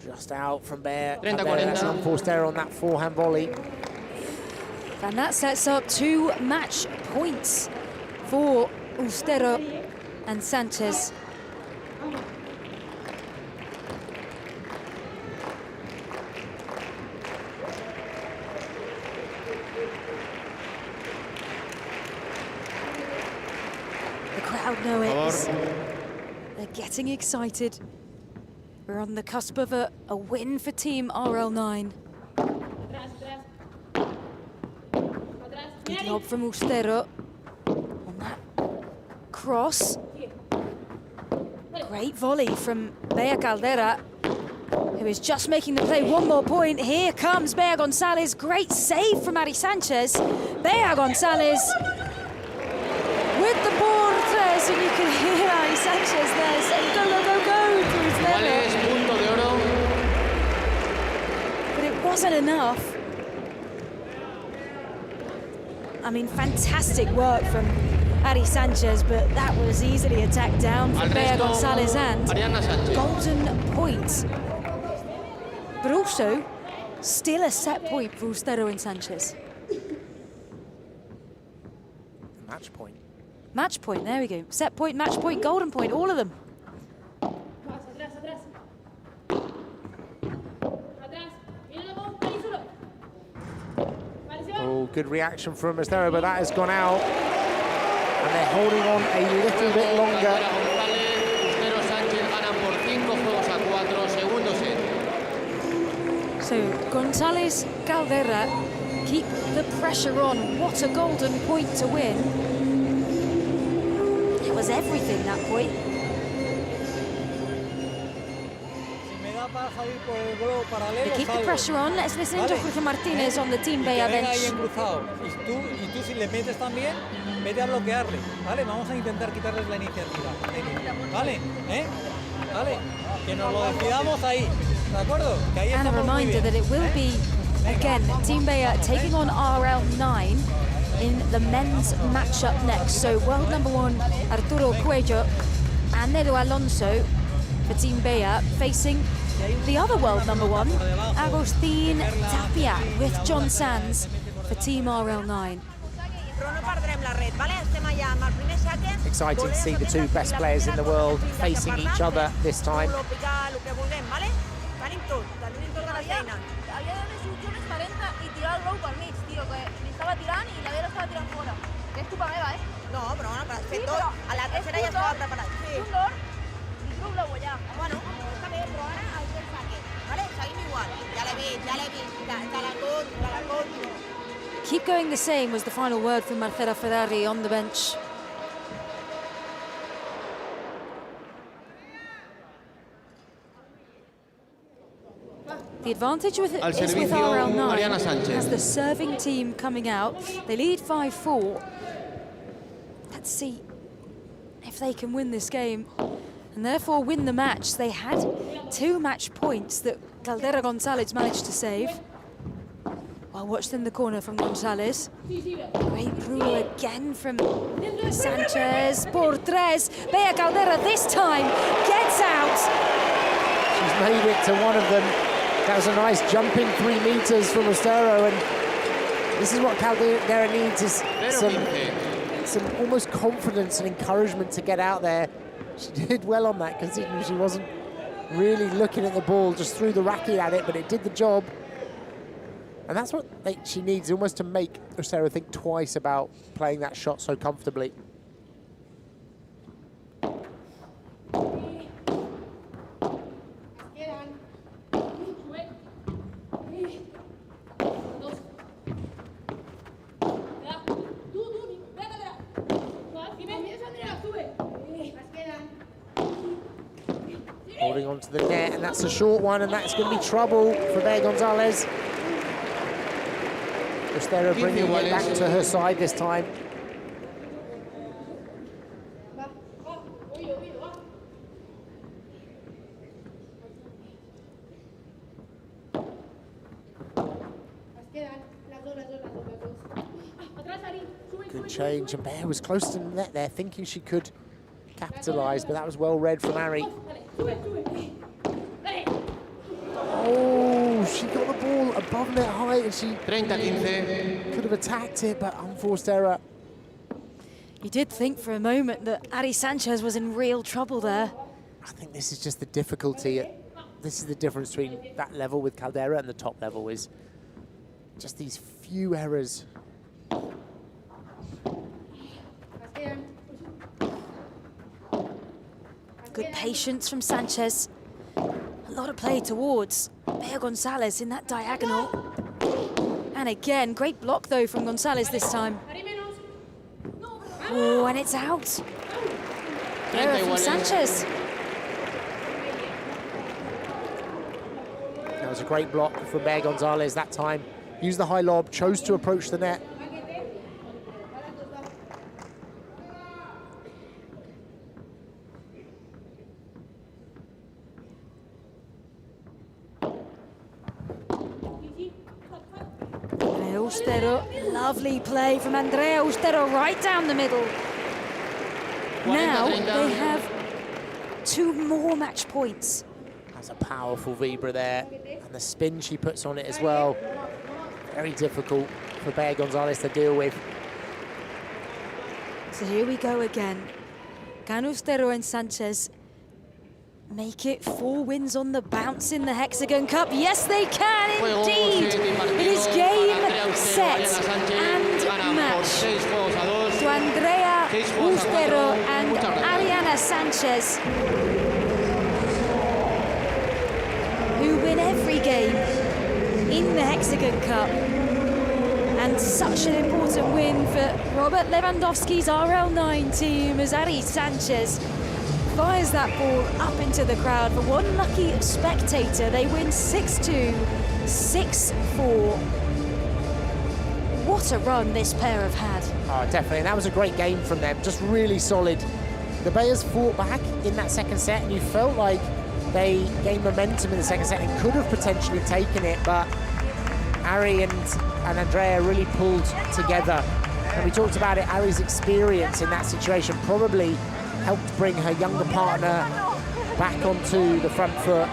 Just out from Bea. That's an unforced error on that forehand volley. And that sets up 2 match points for Austero and Sanchez. The crowd know it. They're getting excited. We're on the cusp of a win for Team RL9. Good job from Austero on that cross. Great volley from Bea Caldera, who is just making the play. One more point. Here comes Bea González. Great save from Ari Sanchez. Bea González with the ball tres, and you can hear Ari Sanchez there saying, go, go, go, go to Austero. But it wasn't enough. I mean, fantastic work from Ari Sanchez, but that was easily attacked down for Bea González, and golden point. But also, still a set point for Austero and Sanchez. Match point. Match point, there we go. Set point, match point, golden point, all of them. Oh, good reaction from Austero, but that has gone out. And they're holding on a little bit longer. So González Caldera keep the pressure on. What a golden point to win. It was everything, that point. They keep the pressure on. Let's listen to Jorge Martinez on the Team Bea bench. Y tú si le metes también, vete a bloquearle, ¿vale? Vamos a intentar quitarles la iniciativa, ¿vale? ¿Vale? Que nos lo decidamos ahí, ¿de acuerdo? Que ahí And a reminder that it will be, again, Team Bea taking on RL9 in the men's matchup next. So world number 1, Arturo Cuello and Nedo Alonso for Team Bea facing the other world number 1, Agustín Tapia, with John Sands for Team RL9. Exciting to see the 2 best players in the world facing each other this time. No, però bueno, perfecto. A la tercera ja estava preparat. Sí. Un d'or i tu blau allà. Bueno, està bé, però ara el que saque. Vale? Seguim igual. Ja l'he vist. Te la compro. Keep going the same was the final word from Marcela Ferrari on the bench. The advantage is with RL9 as the serving team coming out. They lead 5-4. Let's see if they can win this game and therefore win the match. They had 2 match points that Caldera González managed to save. Well, watched in the corner from González. Great rule again from Sanchez. Por tres. Bea Caldera this time gets out. She's made it to one of them. That was a nice jumping 3 meters from Austero, and this is what Caldera needs, is some almost confidence and encouragement to get out there. She did well on that, considering she wasn't really looking at the ball, just threw the racket at it, but it did the job. And that's what she needs, almost to make Austero think twice about playing that shot so comfortably. onto the net, and that's a short one, and that's going to be trouble for Bea Gonzalez. Austero bringing it back to her side this time. Good change, and Bea was close to the net there, thinking she could capitalise, but that was well read from Ari. Oh, she got the ball above net height, and she could have attacked it, but unforced error. You did think for a moment that Ari Sanchez was in real trouble there. I think this is just the difficulty. This is the difference between that level with Caldera and the top level, is just these few errors. Good patience from Sanchez. A lot of play towards Bea Gonzalez in that diagonal. And again, great block though from Gonzalez this time. Oh, and it's out. Error from Sanchez. That was a great block from Bea Gonzalez that time. Used the high lob, chose to approach the net. Austero, lovely play from Andrea Austero right down the middle. Now they have 2 more match points. That's a powerful vibra there, and the spin she puts on it as well. Very difficult for Bea Gonzalez to deal with. So here we go again. Can Austero and Sanchez make it 4 wins on the bounce in the Hexagon Cup? Yes, they can indeed. It is game, set, and match to Andrea Austero and Ariana Sanchez, who win every game in the Hexagon Cup. And such an important win for Robert Lewandowski's RL9 team as Ari Sanchez fires that ball up into the crowd. For one lucky spectator, they win 6-2, 6-4. What a run this pair have had. Oh, definitely, and that was a great game from them, just really solid. The Bears fought back in that second set, and you felt like they gained momentum in the second set and could have potentially taken it, but Ari and Andrea really pulled together. And we talked about it, Ari's experience in that situation probably helped bring her younger partner back onto the front foot.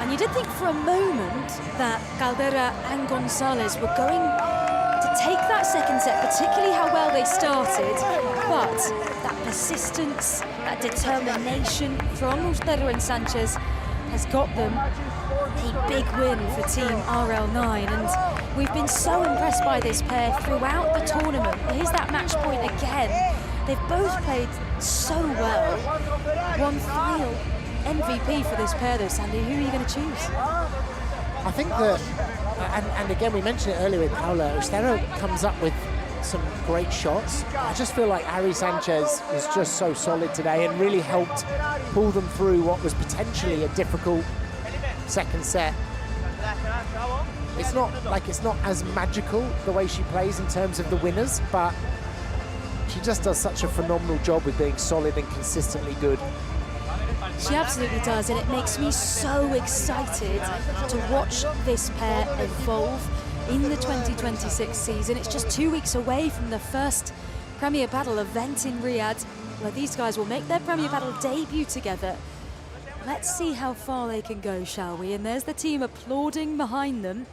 And you did think for a moment that Caldera and Gonzalez were going to take that second set, particularly how well they started, but that persistence, that determination from Austero and Sanchez has got them a big win for Team RL9, and we've been so impressed by this pair throughout the tournament. Here's that match point again. They've both played so well. One final MVP for this pair though, Sandy. Who are you going to choose? I think that, and again, we mentioned it earlier with Paula, Austero comes up with some great shots. I just feel like Ari Sanchez was just so solid today and really helped pull them through what was potentially a difficult second set. It's not as magical the way she plays in terms of the winners, but she just does such a phenomenal job with being solid and consistently good. She absolutely does, and it makes me so excited to watch this pair evolve in the 2026 season. It's just 2 weeks away from the first Premier Padel event in Riyadh, where these guys will make their Premier Padel debut together. Let's see how far they can go, shall we? And there's the team applauding behind them.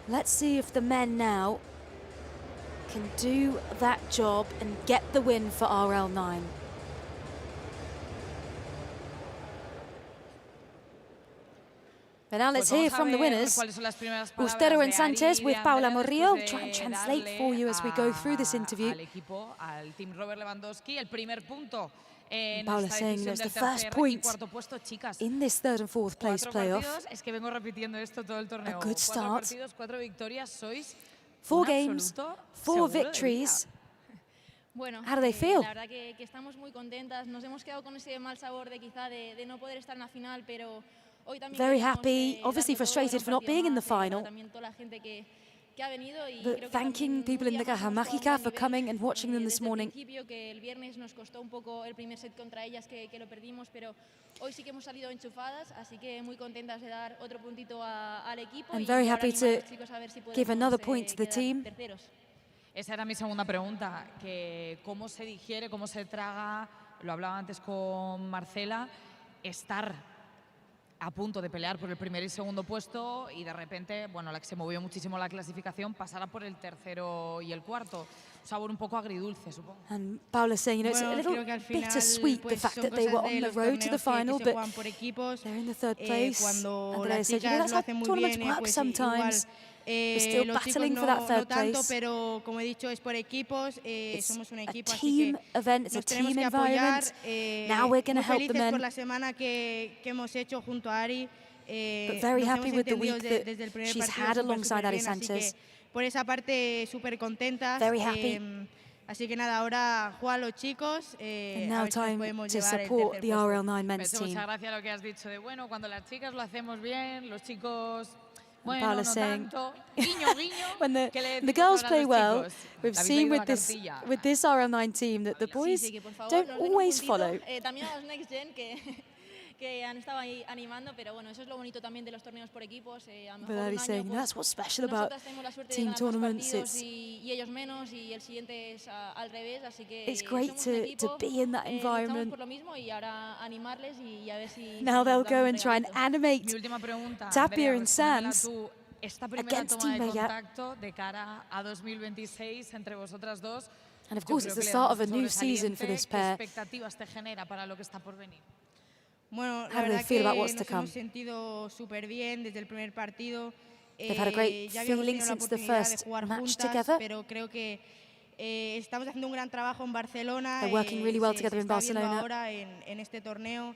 Let's see if the men now can do that job and get the win for RL9. But now let's hear from the winners. Austero and Sanchez with Paula Morrillo. We'll try and translate for you as we go through this interview. Paula saying it's the first point in this 3rd and 4th place playoff. A good start. 4 games, 4 victories. Bueno, How do they feel? La verdad que estamos muy contentas. Nos hemos quedado con ese mal sabor de quizá de no poder estar en la final, pero hoy también Very queremos, happy, obviously darlo todo frustrated en for not un partido being in the más, final. también toda la gente que ha venido y But creo que thanking también people in the un día más Caja hemos jugado a un Mágica buen for nivel, coming and watching them this desde el morning. principio, que el viernes nos costó un poco el primer set contra ellas, que lo perdimos, pero hoy sí que hemos salido enchufadas, así que muy contentas de dar otro puntito al equipo. I'm y very ahora happy animar a to los chicos a ver si give podemos, another point to the quedar team. terceros. Esa era mi segunda pregunta, que cómo se digiere, cómo se traga, lo hablaba antes con Marcela, estar a punto de pelear por el primer y segundo puesto y de repente, bueno, la que se movió muchísimo la clasificación, pasara por el tercero y el cuarto. Un sabor un poco agridulce, supongo. And Paula's saying, it's a little bittersweet, the fact that they were on the road to the final, but they're in the third place. Andrea said, that's how tournaments work sometimes. We're still battling for that third place. Pero como he dicho, es por equipos, somos un equipo, a team event, it's a team environment. Now we're going to help the men. Por la semana que hemos hecho junto a Ari. But very happy with the week that she's had alongside Ari Sanchez. Por esa parte, súper contenta. Very happy. Así que nada, ahora juegan los chicos. And now time to support the RL9 men's team. Muchas gracias a lo que has dicho de, bueno, cuando las chicas lo hacemos bien, los chicos... Bueno, no saying, tanto. Guiño, guiño, when the girls play well, we've seen with this RL9 team that the boys don't always follow. También a los Next Gen que han estado ahí animando, pero bueno, eso es lo bonito también de los torneos por equipos. A lo mejor un saying, año, that's what's special about team tournaments. Y ellos menos, y el siguiente es al revés, así que it's great to be in that environment. Por lo mismo y ahora animarles y a ver si now they'll go and try and animate Tapia and Sands esta primera toma de contacto de cara a 2026 entre vosotras dos. And of course, it's the start of a new season for this pair. ¿Qué expectativas te genera para lo que está por venir? Bueno, la verdad que nos hemos sentido súper bien desde el primer partido. They've had a great feeling since the first match together. Pero creo que estamos haciendo un gran trabajo en Barcelona. They're working really well together in Barcelona. Ahora en este torneo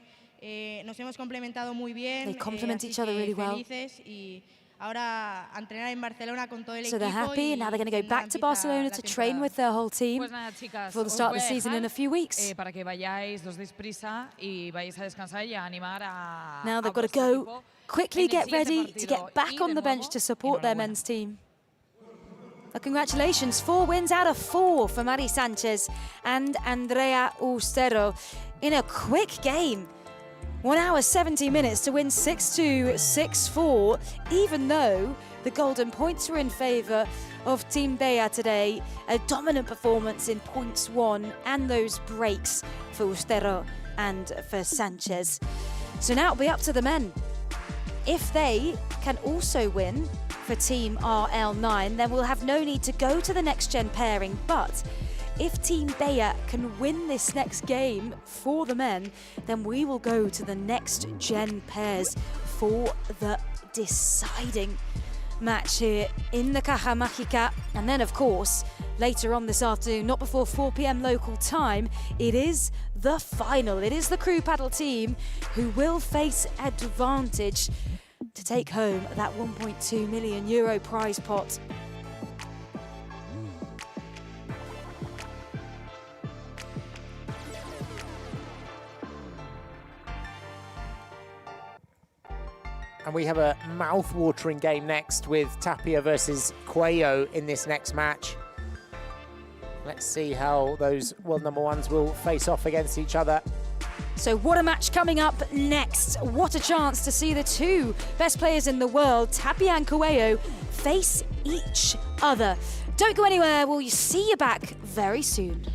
nos hemos complementado muy bien. They complement each other really well. Y ahora a entrenar en Barcelona con todo el equipo. So they're happy, and now they're going to go back to Barcelona to train with their whole team before the start of the season in a few weeks. Para que vayáis, os deis prisa y vayáis a descansar y a animar a now they've got to go, quickly get ready to get back on the bench to support their men's team. Congratulations, 4 wins out of 4 for Ari Sanchez and Andrea Ustero in a quick game. 1 hour, 70 minutes to win 6-2, 6-4, even though the golden points were in favour of Team Bea today. A dominant performance in points won and those breaks for Ustero and for Sanchez. So now it'll be up to the men. If they can also win for Team RL9, then we'll have no need to go to the next gen pairing. But if Team Bea can win this next game for the men, then we will go to the next gen pairs for the deciding match here in the Caja Mágica. And then, of course, later on this afternoon, not before 4 p.m. local time, it is the final. It is the crew paddle team who will face Advantage to take home that €1.2 million prize pot. And we have a mouth-watering game next with Tapia versus Cuello in this next match. Let's see how those world number ones will face off against each other. So what a match coming up next. What a chance to see the two best players in the world, Tapia and Cuello, face each other. Don't go anywhere, we'll see you back very soon.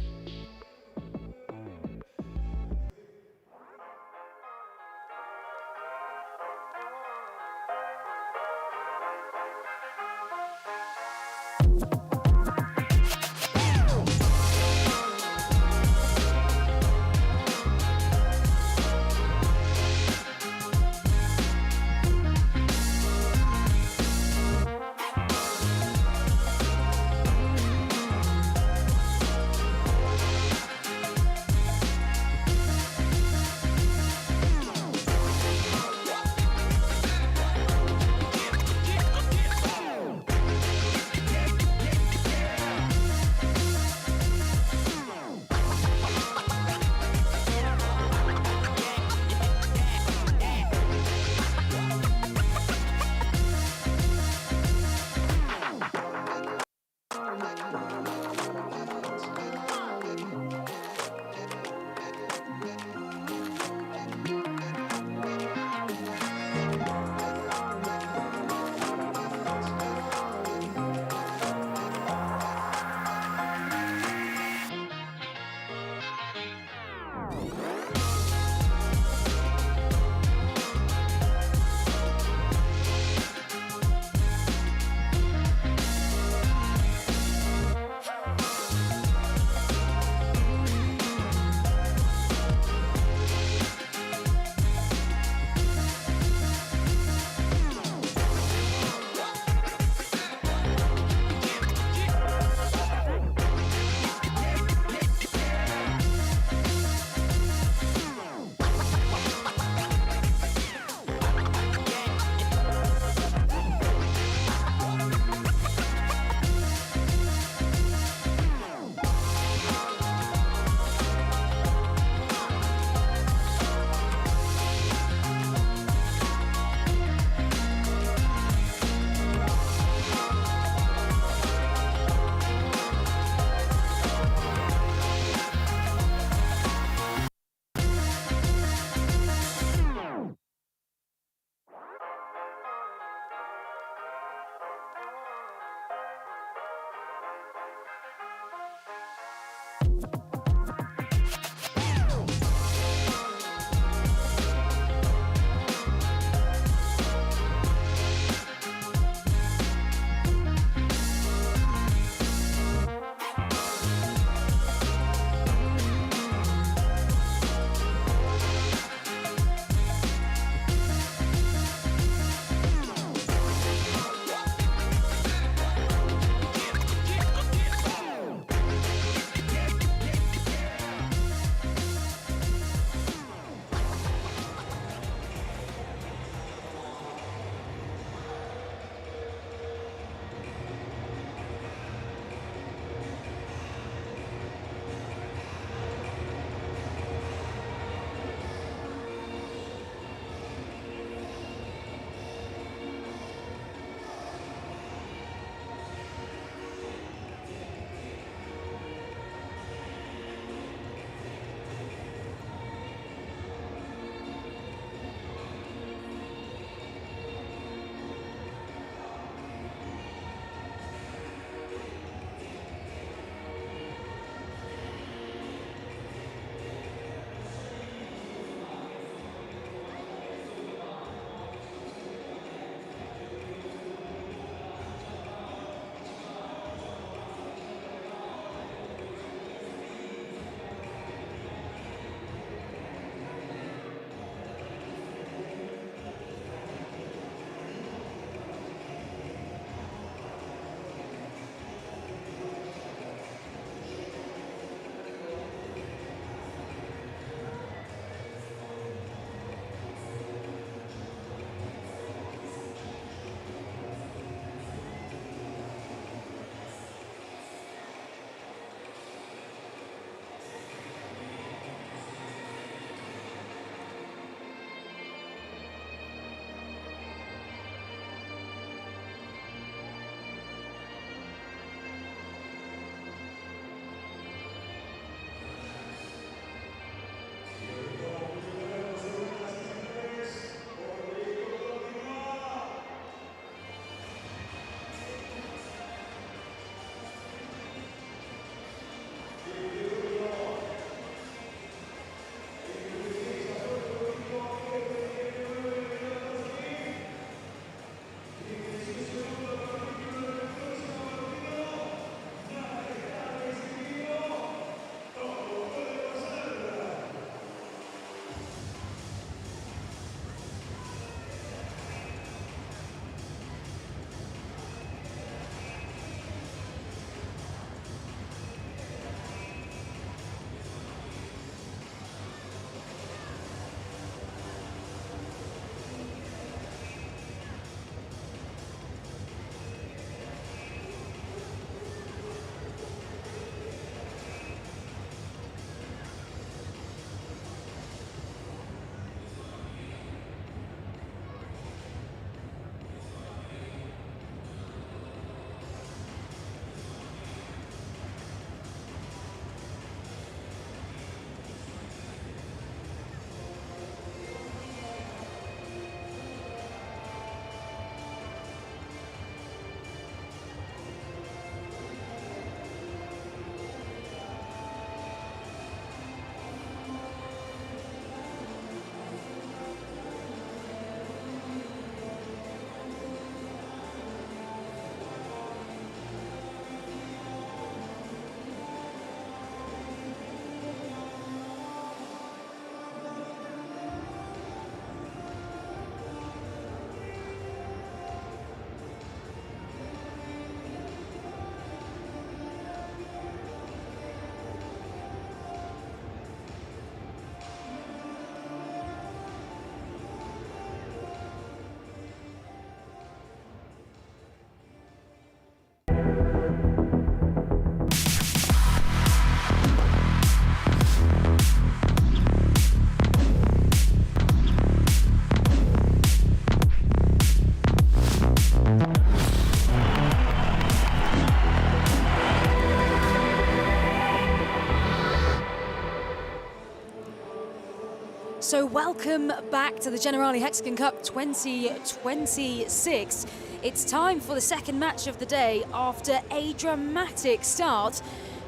So welcome back to the Generali Hexagon Cup 2026. It's time for the second match of the day after a dramatic start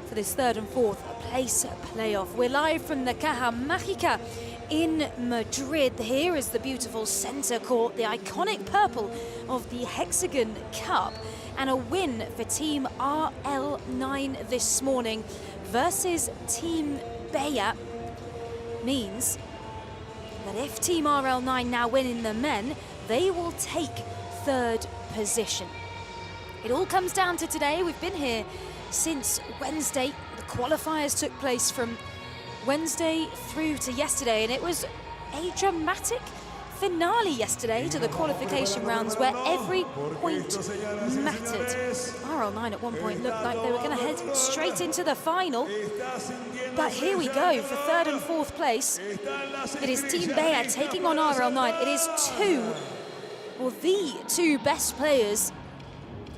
for this third and fourth place playoff. We're live from the Caja Mágica in Madrid. Here is the beautiful centre court, the iconic purple of the Hexagon Cup, and a win for Team RL9 this morning versus Team Bayer means that if Team RL9 now win in the men, they will take third position. It all comes down to today. We've been here since Wednesday. The qualifiers took place from Wednesday through to yesterday, and it was a dramatic finale yesterday to the qualification rounds where every point mattered. RL9 at one point looked like they were going to head straight into the final, but here we go for third and fourth place. It is Team Bayer taking on RL9. It is the two best players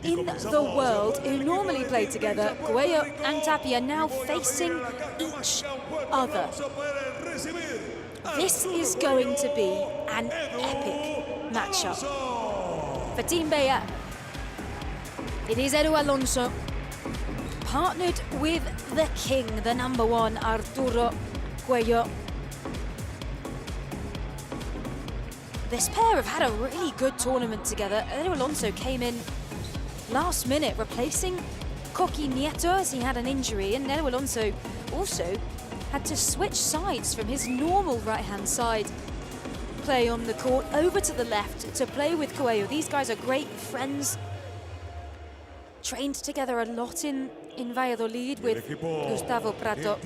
in the world who normally play together, Agüero and Tapia, now facing each other. This is going to be an epic matchup. For Team Bayer, it is Edu Alonso, partnered with the king, the number one, Arturo Cuello. This pair have had a really good tournament together. Edu Alonso came in last minute, replacing Coqui Nieto as he had an injury, and Edu Alonso also had to switch sides from his normal right-hand side play on the court over to the left to play with Cuello. These guys are great friends, trained together a lot in Valladolid with Gustavo Prato.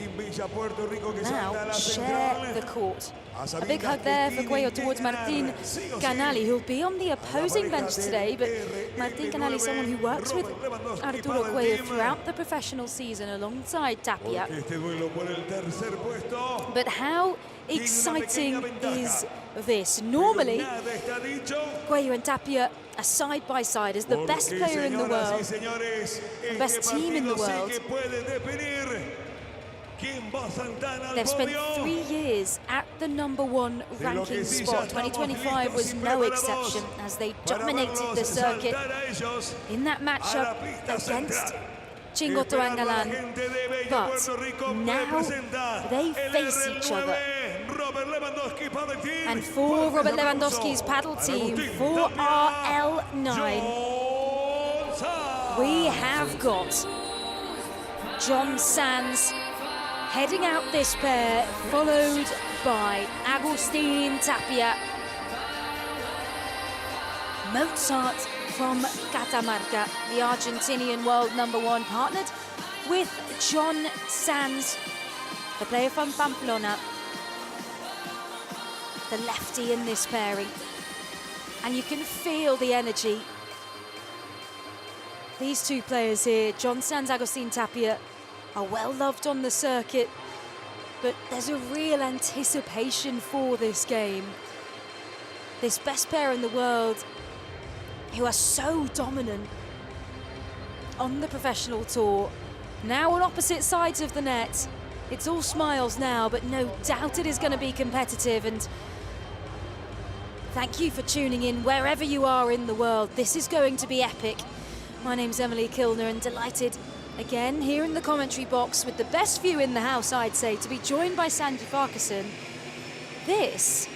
Now share the court. A big hug there for Cuello towards Martin Canali, who'll be on the opposing bench today, but Martin Canali is someone who works with Arturo Cuello throughout the professional season alongside Tapia. But how exciting is this? Normally, Cuello and Tapia are side by side as the best player in the world, the best team in the world. They've spent 3 years at the #1 ranking spot. 2025 was no exception as they dominated the circuit in that matchup against Chingoto Angalan. But now they face each other. And for Robert Lewandowski's paddle team, for RL9, we have got John Sands heading out this pair, followed by Agustin Tapia. Mozart from Catamarca, the Argentinian world #1, partnered with John Sands, the player from Pamplona, the lefty in this pairing. And you can feel the energy. These two players here, John Sands, Agustin Tapia, are well loved on the circuit, but there's a real anticipation for this game. This best pair in the world who are so dominant on the professional tour, now on opposite sides of the net. It's all smiles now, but no doubt it is going to be competitive. And thank you for tuning in wherever you are in the world. This is going to be epic. My name's Emily Kilner, and delighted again here in the commentary box with the best view in the house, I'd say, to be joined by Sandy Farquharson. This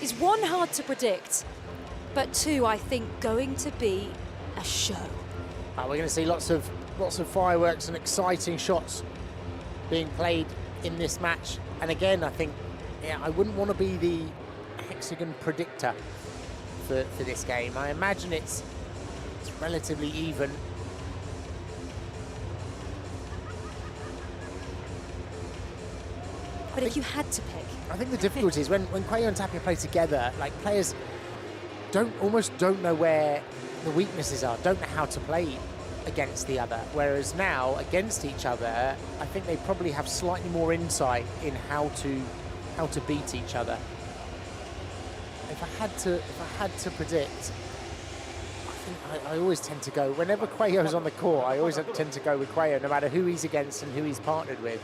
is one, hard to predict, but two, I think, going to be a show. We're going to see lots of fireworks and exciting shots being played in this match. And again, I think, I wouldn't want to be the Hexagon predictor for this game. I imagine it's relatively even. But if you had to pick, I think the difficulty is when Cuello and Tapia play together, like, players almost don't know where the weaknesses are, don't know how to play against the other. Whereas now, against each other, I think they probably have slightly more insight in how to beat each other. If I had to predict, I always tend to go, whenever Cuello's on the court, I always tend to go with Cuello, no matter who he's against and who he's partnered with.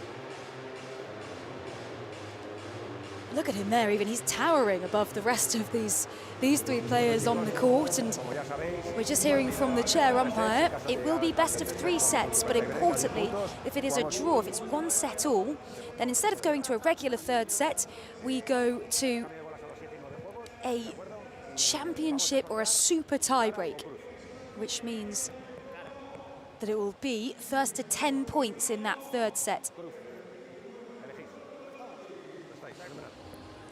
Look at him there, even he's towering above the rest of these three players on the court, and we're just hearing from the chair umpire, it will be best of 3 sets, but importantly, if it is a draw, if it's 1 set all, then instead of going to a regular 3rd set, we go to a championship or a super tiebreak, which means that it will be first to 10 points in that 3rd set.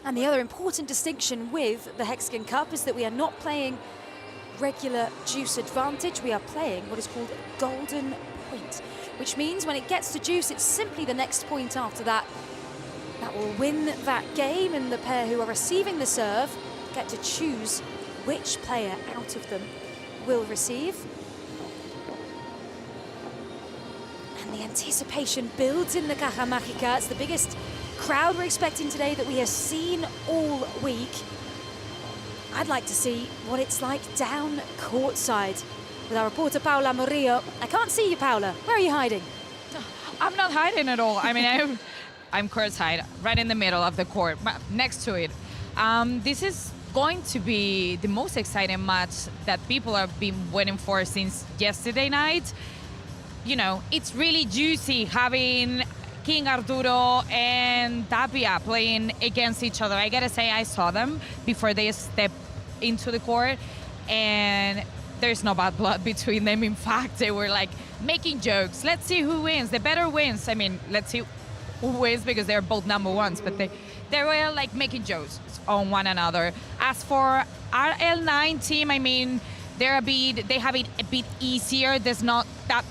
And the other important distinction with the Hexagon Cup is that we are not playing regular deuce advantage, we are playing what is called golden point, which means when it gets to deuce, it's simply the next point after that that will win that game, and the pair who are receiving the serve get to choose which player out of them will receive. And the anticipation builds in the Caja Mágica. It's the biggest crowd we're expecting today that we have seen all week. I'd like to see what it's like down courtside with our reporter Paula Murillo. I can't see you, Paula. Where are you hiding? I'm not hiding at all. I mean, I'm courtside, right in the middle of the court, next to it. This is going to be the most exciting match that people have been waiting for since yesterday night. You know, it's really juicy having King Arturo and Tapia playing against each other. I gotta say, I saw them before they stepped into the court, and there's no bad blood between them. In fact, they were like making jokes. Let's see who wins. The better wins. I mean, let's see who wins because they're both number ones, but they were like making jokes on one another. As for RL9 team, I mean, they have it a bit easier. There's not that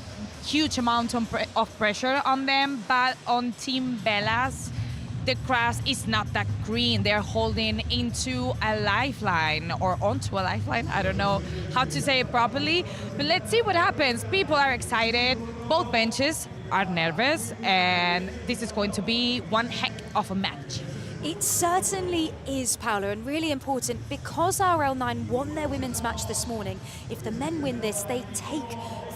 huge amount of pressure on them, but on Team Belas, the grass is not that green. They're holding into a lifeline or onto a lifeline. I don't know how to say it properly, but let's see what happens. People are excited. Both benches are nervous, and this is going to be one heck of a match. It certainly is, Paula, and really important because RL9 won their women's match this morning. If the men win this, they take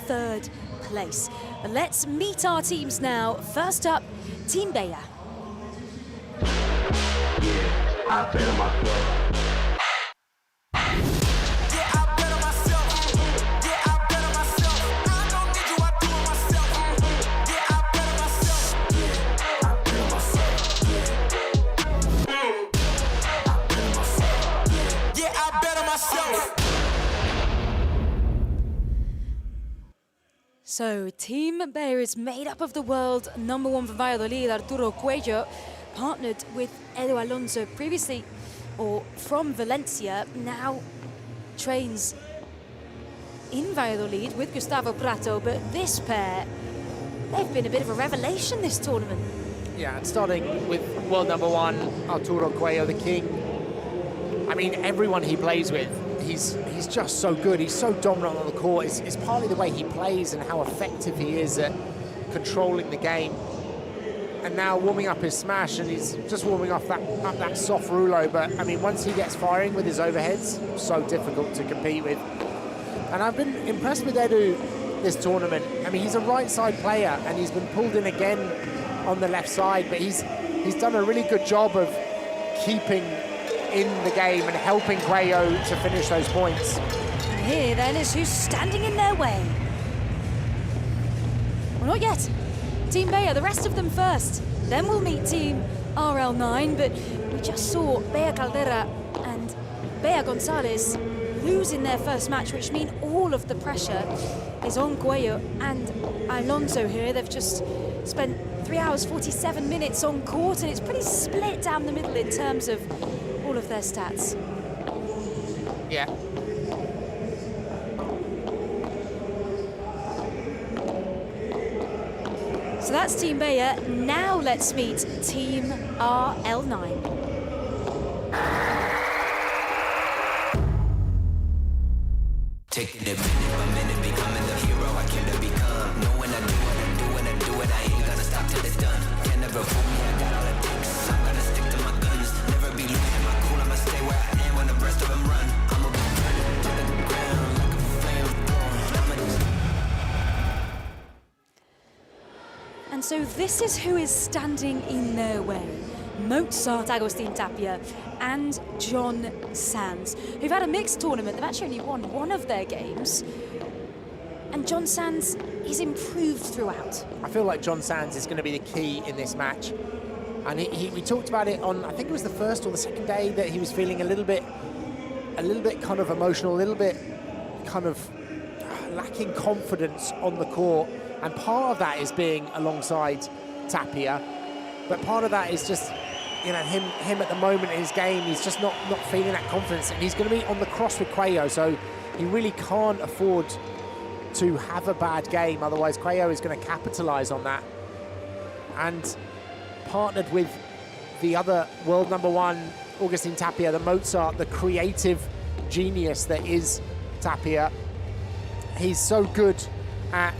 3rd place. But let's meet our teams now. First up, Team Bella. I bet on myself. So, Team Bella is made up of the world number 1 from Valladolid, Arturo Cuello, partnered with Edu Alonso previously, or from Valencia, now trains in Valladolid with Gustavo Prato, but this pair, they've been a bit of a revelation this tournament. Yeah, and starting with world number 1, Arturo Cuello, the king. I mean, everyone he plays with, he's just so good. He's so dominant on the court. It's partly the way he plays and how effective he is at controlling the game. And now warming up his smash, and he's just warming up that soft rouleau. But I mean, once he gets firing with his overheads, so difficult to compete with. And I've been impressed with Edu this tournament. I mean, he's a right side player, and he's been pulled in again on the left side. But he's done a really good job of keeping in the game and helping Cuello to finish those points. And here then is who's standing in their way. Well, not yet. Team Bella, the rest of them first. Then we'll meet Team RL9, but we just saw Bea Caldera and Bea Gonzalez lose in their first match, which means all of the pressure is on Cuello and Alonso here. They've just spent 3 hours, 47 minutes on court, and it's pretty split down the middle in terms of all of their stats. Yeah. So that's Team Bella. Now let's meet Team RL9. Taking it minute by minute, becoming the hero I came to become. Know when I do what I do, when I do it, I ain't gonna stop till it's done. Can never fool me, I got all it takes. I'm gonna stick to my guns, never be losing my cool. I'ma stay where I am when the rest of them run. I'ma be burning to the ground like a flamethrower. And so this is who is standing in their way. Mozart Agustin Tapia and John Sands, who've had a mixed tournament. They've actually only won one of their games. And John Sands, he's improved throughout. I feel like John Sands is going to be the key in this match. And we talked about it on, I think it was the first or the second day, that he was feeling a little bit kind of emotional, a little bit kind of lacking confidence on the court. And part of that is being alongside Tapia. But part of that is just, you know, him at the moment in his game, he's just not feeling that confidence. And he's going to be on the cross with Cuello, so he really can't afford to have a bad game, otherwise Cuello is going to capitalise on that. And partnered with the other world #1, Agustin Tapia, the Mozart, the creative genius that is Tapia. He's so good at,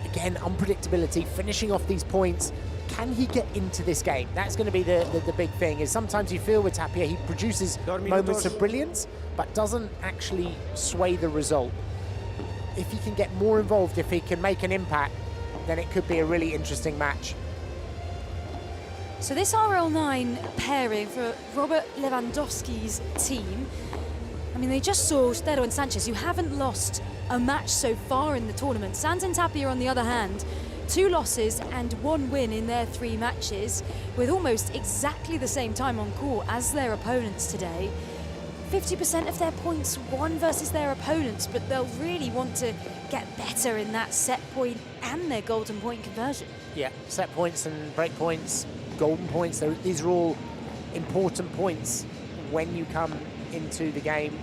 again, unpredictability, finishing off these points. Can he get into this game? That's going to be the big thing. Is sometimes you feel with Tapia, he produces moments of brilliance, but doesn't actually sway the result. If he can get more involved, if he can make an impact, then it could be a really interesting match. So this RL9 pairing for Robert Lewandowski's team, I mean, they just saw Stero and Sanchez, who haven't lost a match so far in the tournament. Sands and Tapia, on the other hand, 2 losses and 1 win in their 3 matches, with almost exactly the same time on court as their opponents today. 50% of their points won versus their opponents, but they'll really want to get better in that set point and their golden point conversion. Yeah, set points and break points, golden points, these are all important points when you come into the game.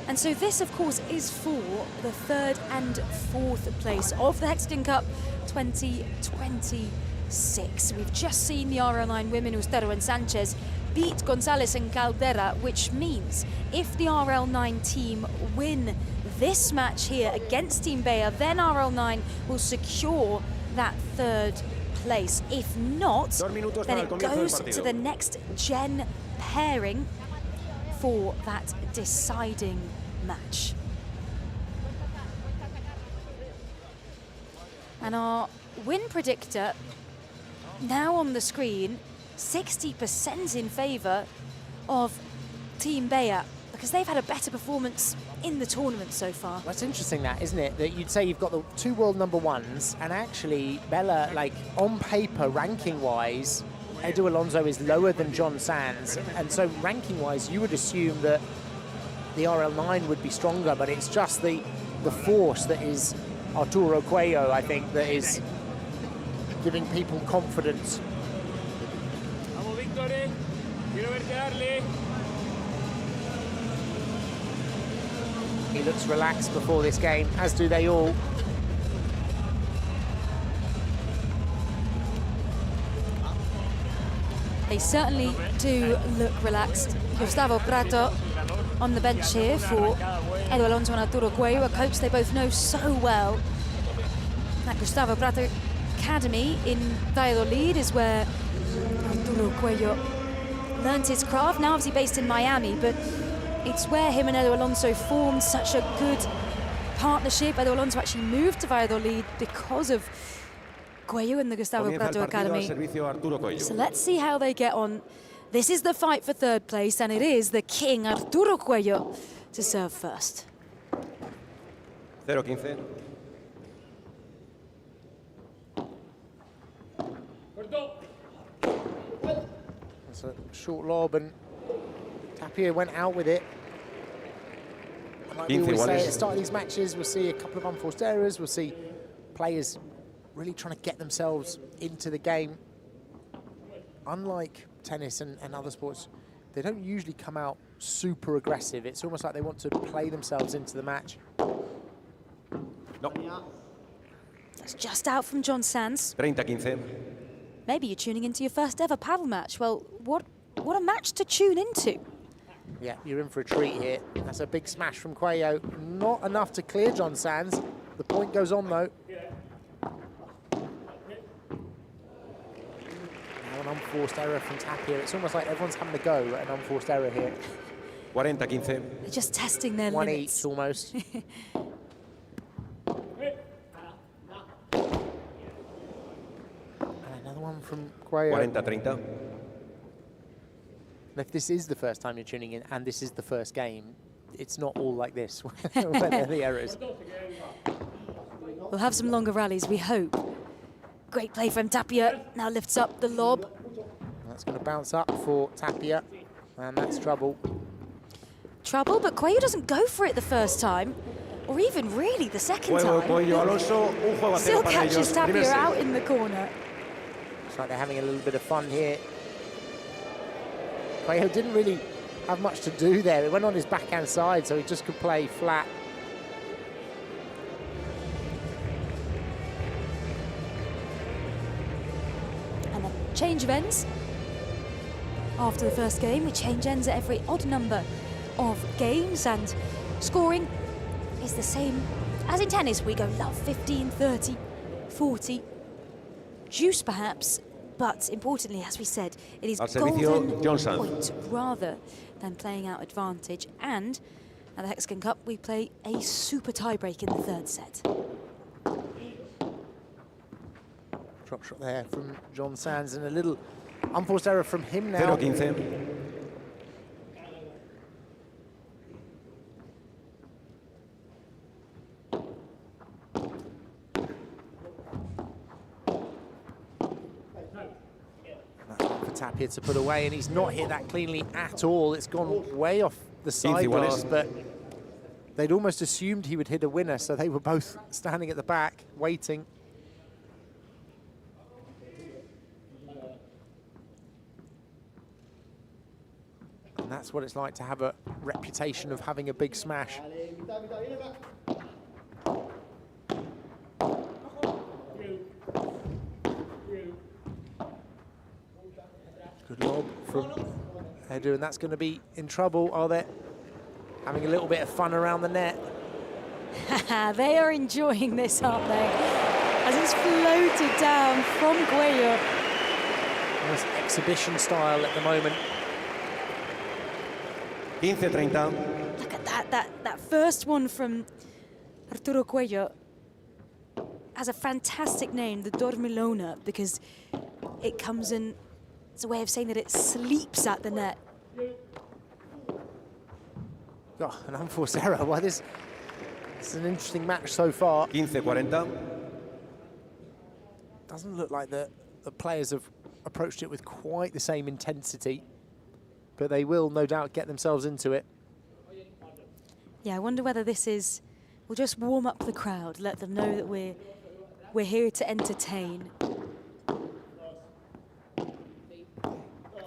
And so this, of course, is for the 3rd and 4th place of the Hexagon Cup 2026. We've just seen the RL9 women, Ustero and Sanchez, beat Gonzalez and Caldera, which means if the RL9 team win this match here against Team Bea, then RL9 will secure that 3rd place. If not, then it goes to the next gen pairing for that deciding match. And our win predictor now on the screen, 60% in favour of Team Bea, because they've had a better performance in the tournament so far. That's interesting, that, isn't it? That you'd say you've got the 2 world #1s, and actually Bella, like, on paper, ranking-wise, Edu Alonso is lower than John Sands, and so ranking-wise, you would assume that the RL9 would be stronger, but it's just the force that is Arturo Cuello, I think, that is giving people confidence. Vamos, Víctor, quiero verte darle. He looks relaxed before this game, as do they all. They certainly do look relaxed. Gustavo Prato on the bench here for Edu Alonso and Arturo Cuello, a coach they both know so well. That Gustavo Prato Academy in Valladolid is where Arturo Cuello learnt his craft, now obviously based in Miami, but it's where him and Edu Alonso formed such a good partnership. Edu Alonso actually moved to Valladolid because of Cuello and the Gustavo Prato Academy. So let's see how they get on. This is the fight for 3rd place, and it is the king, Arturo Cuello, to serve first. 0-15. That's a short lob, and Tapia went out with it. And like we always say at the start of these matches, we'll see a couple of unforced errors, we'll see players really trying to get themselves into the game. Unlike tennis and other sports, they don't usually come out super aggressive. It's almost like they want to play themselves into the match. No. That's just out from John Sands. 30-15. Maybe you're tuning into your first ever paddle match. Well, what a match to tune into. Yeah, you're in for a treat here. That's a big smash from Cuello. Not enough to clear John Sands. The point goes on, though. Now an unforced error from Tapia. It's almost like everyone's having a go at an unforced error here. 40-15. They're just testing their One limits. each, almost. come from Cuello. 40-30. And if this is the first time you're tuning in and this is the first game, it's not all like this when there are the errors. We'll have some longer rallies, we hope. Great play from Tapia, now lifts up the lob. That's going to bounce up for Tapia, and that's trouble. Trouble, but Cuello doesn't go for it the first time, or even really the second time. Still catches Tapia out in the corner. Looks like they're having a little bit of fun here. Cuello didn't really have much to do there. It went on his backhand side, so he just could play flat. And a change of ends. After the first game, we change ends at every odd number of games, and scoring is the same as in tennis. We go love 15, 30, 40. Juice perhaps, but importantly, as we said, it is golden point rather than playing out advantage. And at the Hexagon Cup, we play a super tiebreak in the third set. Drop shot there from John Sands, and a little unforced error from him now. 0-15. Tapia to put away, and he's not hit that cleanly at all. It's gone way off the side glass, but they'd almost assumed he would hit a winner, so they were both standing at the back, waiting. And that's what it's like to have a reputation of having a big smash. Good lob from Edu, and that's going to be in trouble. Are they having a little bit of fun around the net? They are enjoying this, aren't they? As it's floated down from Cuello. Almost exhibition style at the moment. 15-30. Look at that first one from Arturo Cuello has a fantastic name, the Dormilona, because it comes in. It's a way of saying that it sleeps at the net. Oh, an unforced error. Well, this is an interesting match so far. 15-40. Doesn't look like the players have approached it with quite the same intensity, but they will no doubt get themselves into it. Yeah, I wonder whether this is, we'll just warm up the crowd, let them know that we're here to entertain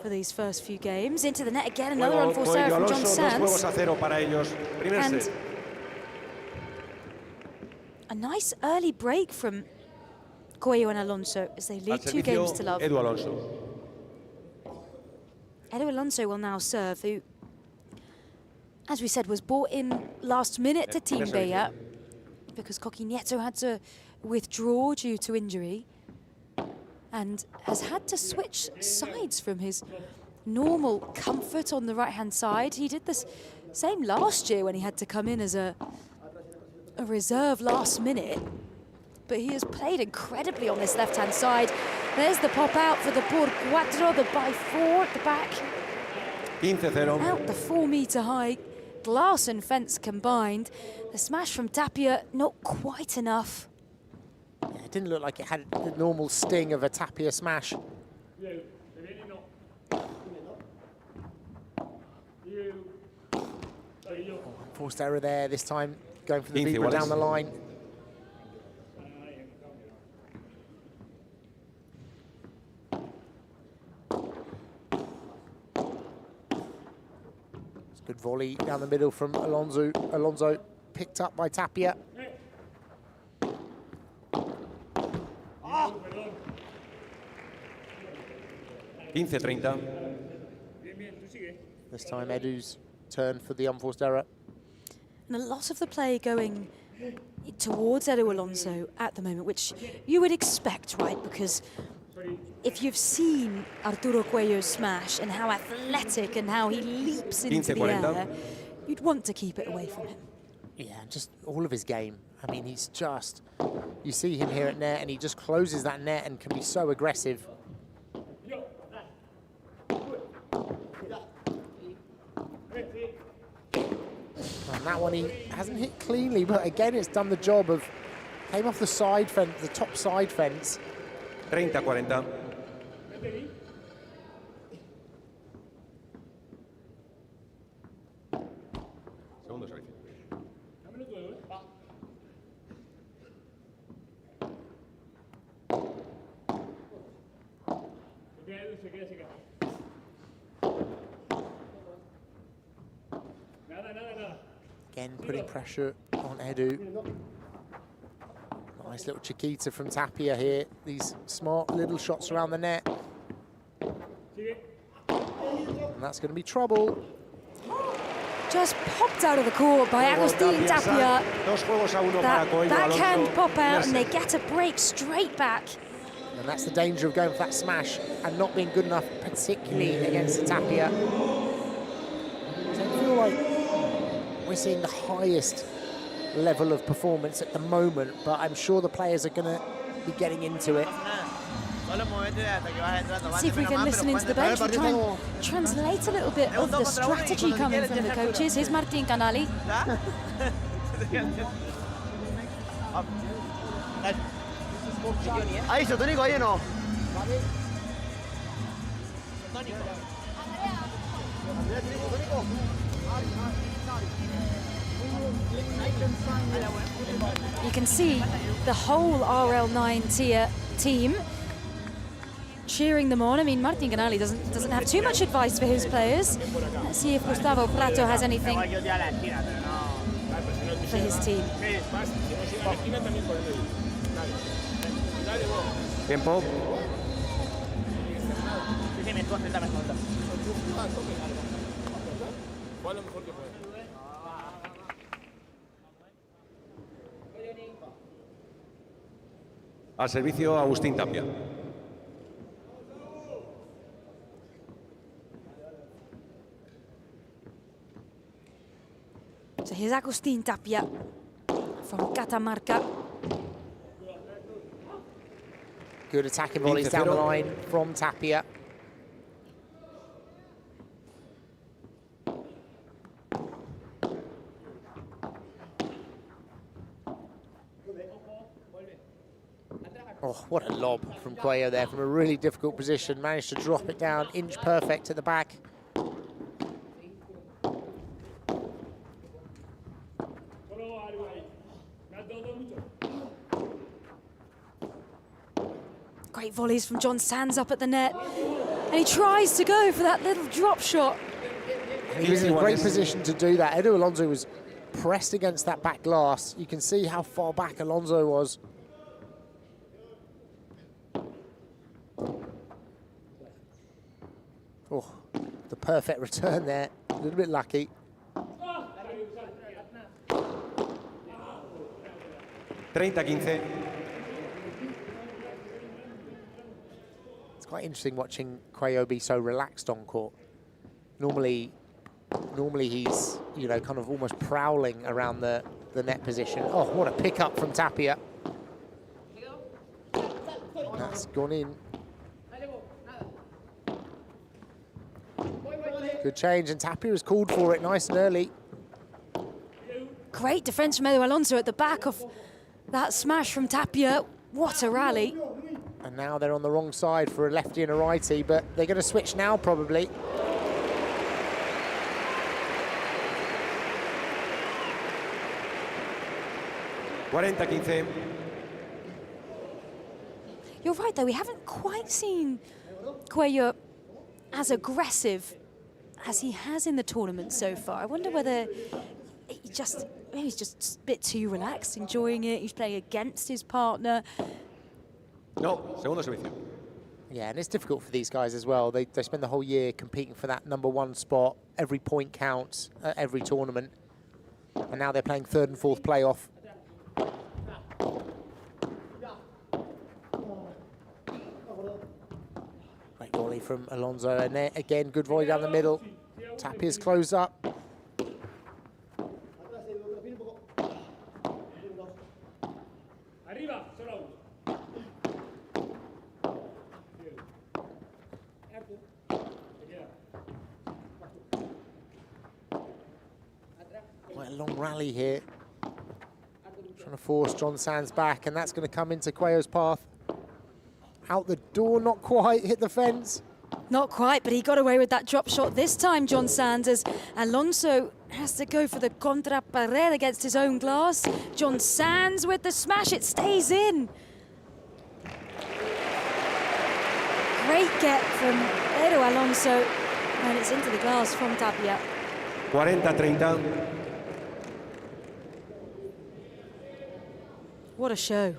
for these first few games. Into the net again, another unforced error from John Sands. And a nice early break from Cuello and Alonso as they lead 2 games to love. Edu Alonso. Edu Alonso will now serve, who, as we said, was brought in last minute to Team Bella because Coqui Nieto had to withdraw due to injury and has had to switch sides from his normal comfort on the right-hand side. He did this same last year when he had to come in as a reserve last minute, but he has played incredibly on this left-hand side. There's the pop out for the por cuatro, the by 4 at the back. 15-0. Out the 4-meter high glass and fence combined. The smash from Tapia, not quite enough. Yeah, it didn't look like it had the normal sting of a Tapia smash. Forced error there, this time going for the Vibra down the line. It's a good volley down the middle from Alonso. Alonso picked up by Tapia. This time Edu's turn for the unforced error. And a lot of the play going towards Edu Alonso at the moment, which you would expect, right? Because if you've seen Arturo Cuello's smash and how athletic and how he leaps into the air, you'd want to keep it away from him. Yeah, just all of his game. I mean, he's just, you see him here at net and he just closes that net and can be so aggressive. And that one he hasn't hit cleanly, but again, it's done the job of, came off the side fence, the top side fence. 30-40. Segundo servicio. Again, putting pressure on Edu. Nice little Chiquita from Tapia here. These smart little shots around the net. And that's going to be trouble. Just popped out of the court by Agustin Tapia. That backhand pop out and they get a break straight back. And that's the danger of going for that smash and not being good enough, particularly against Tapia. I don't feel like we're seeing the highest level of performance at the moment, but I'm sure the players are going to be getting into it. Let's see if we can listen into the bench and try and translate a little bit of the strategy coming from the coaches. Here's Martin Canali. Ahí, Sotónico, ahí o no. You can see the whole RL9 team cheering them on. I mean, Martin Canali doesn't have too much advice for his players. Let's see if Gustavo Prato has anything for his team. Tiempo. Al servicio Agustín Tapia. So here's Agustin Tapia from Catamarca. Good attacking volleys down the line from Tapia. Oh, what a lob from Cuello there from a really difficult position. Managed to drop it down, inch perfect at the back. Great volleys from John Sands up at the net. And he tries to go for that little drop shot. He was in a great position to do that. Edu Alonso was pressed against that back glass. You can see how far back Alonso was. Oh, the perfect return there. A little bit lucky. It's quite interesting watching Cuello be so relaxed on court. Normally he's, you know, kind of almost prowling around the net position. Oh, what a pickup from Tapia. That's gone in. Good change, and Tapia has called for it nice and early. Great defense from Edu Alonso at the back of that smash from Tapia. What a rally. And now they're on the wrong side for a lefty and a righty, but they're going to switch now probably. You're right, though. We haven't quite seen Cuello as aggressive as he has in the tournament so far. I wonder whether he's just a bit too relaxed, enjoying it. He's playing against his partner. No, segundo servicio. Yeah, and it's difficult for these guys as well. They spend the whole year competing for that #1 spot. Every point counts at every tournament. And now they're playing third and fourth playoff. Great volley from Alonso, and there, again, good volley down the middle. Tapia's closed up. long rally here. Trying to force John Sands back, and that's going to come into Cuello's path. Out the door, not quite, hit the fence. Not quite, but he got away with that drop shot this time, John Sands, as Alonso has to go for the contra pared against his own glass. John Sands with the smash, it stays in. Great get from Edo Alonso, and it's into the glass from Tapia. 40-30. What a show.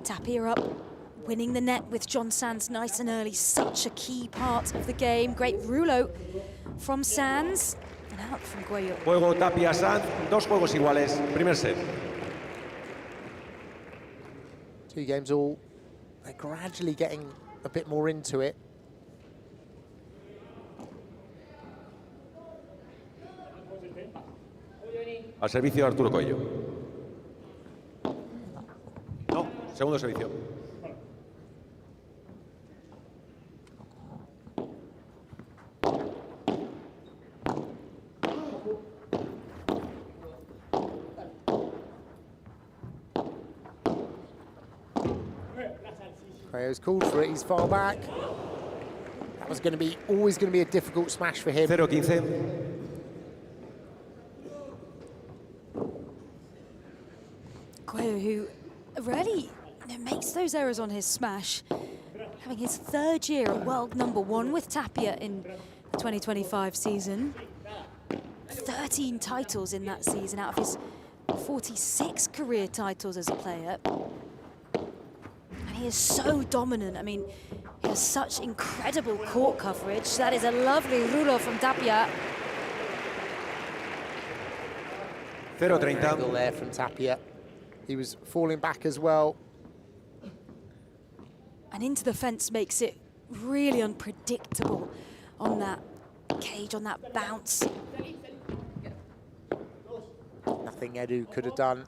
Tapia up, winning the net with John Sands nice and early. Such a key part of the game. Great rouleau from Sands and out from Cuello. Juego Tapia Sanz, 2 juegos iguales. Primer set. 2 games all, they're gradually getting a bit more into it. Al servicio de Arturo Cuello. No, segundo servicio. Cuello's called for it, he's far back. That was going to be, always going to be a difficult smash for him. 0-15. Cuello, who really makes those errors on his smash, having his 3rd year at world #1 with Tapia in the 2025 season. 13 titles in that season out of his 46 career titles as a player. And he is so dominant. I mean, he has such incredible court coverage. That is a lovely rulo from Tapia. 0-30. Angle there from Tapia. He was falling back as well. And into the fence makes it really unpredictable on that cage, on that bounce. Nothing Edu could have done.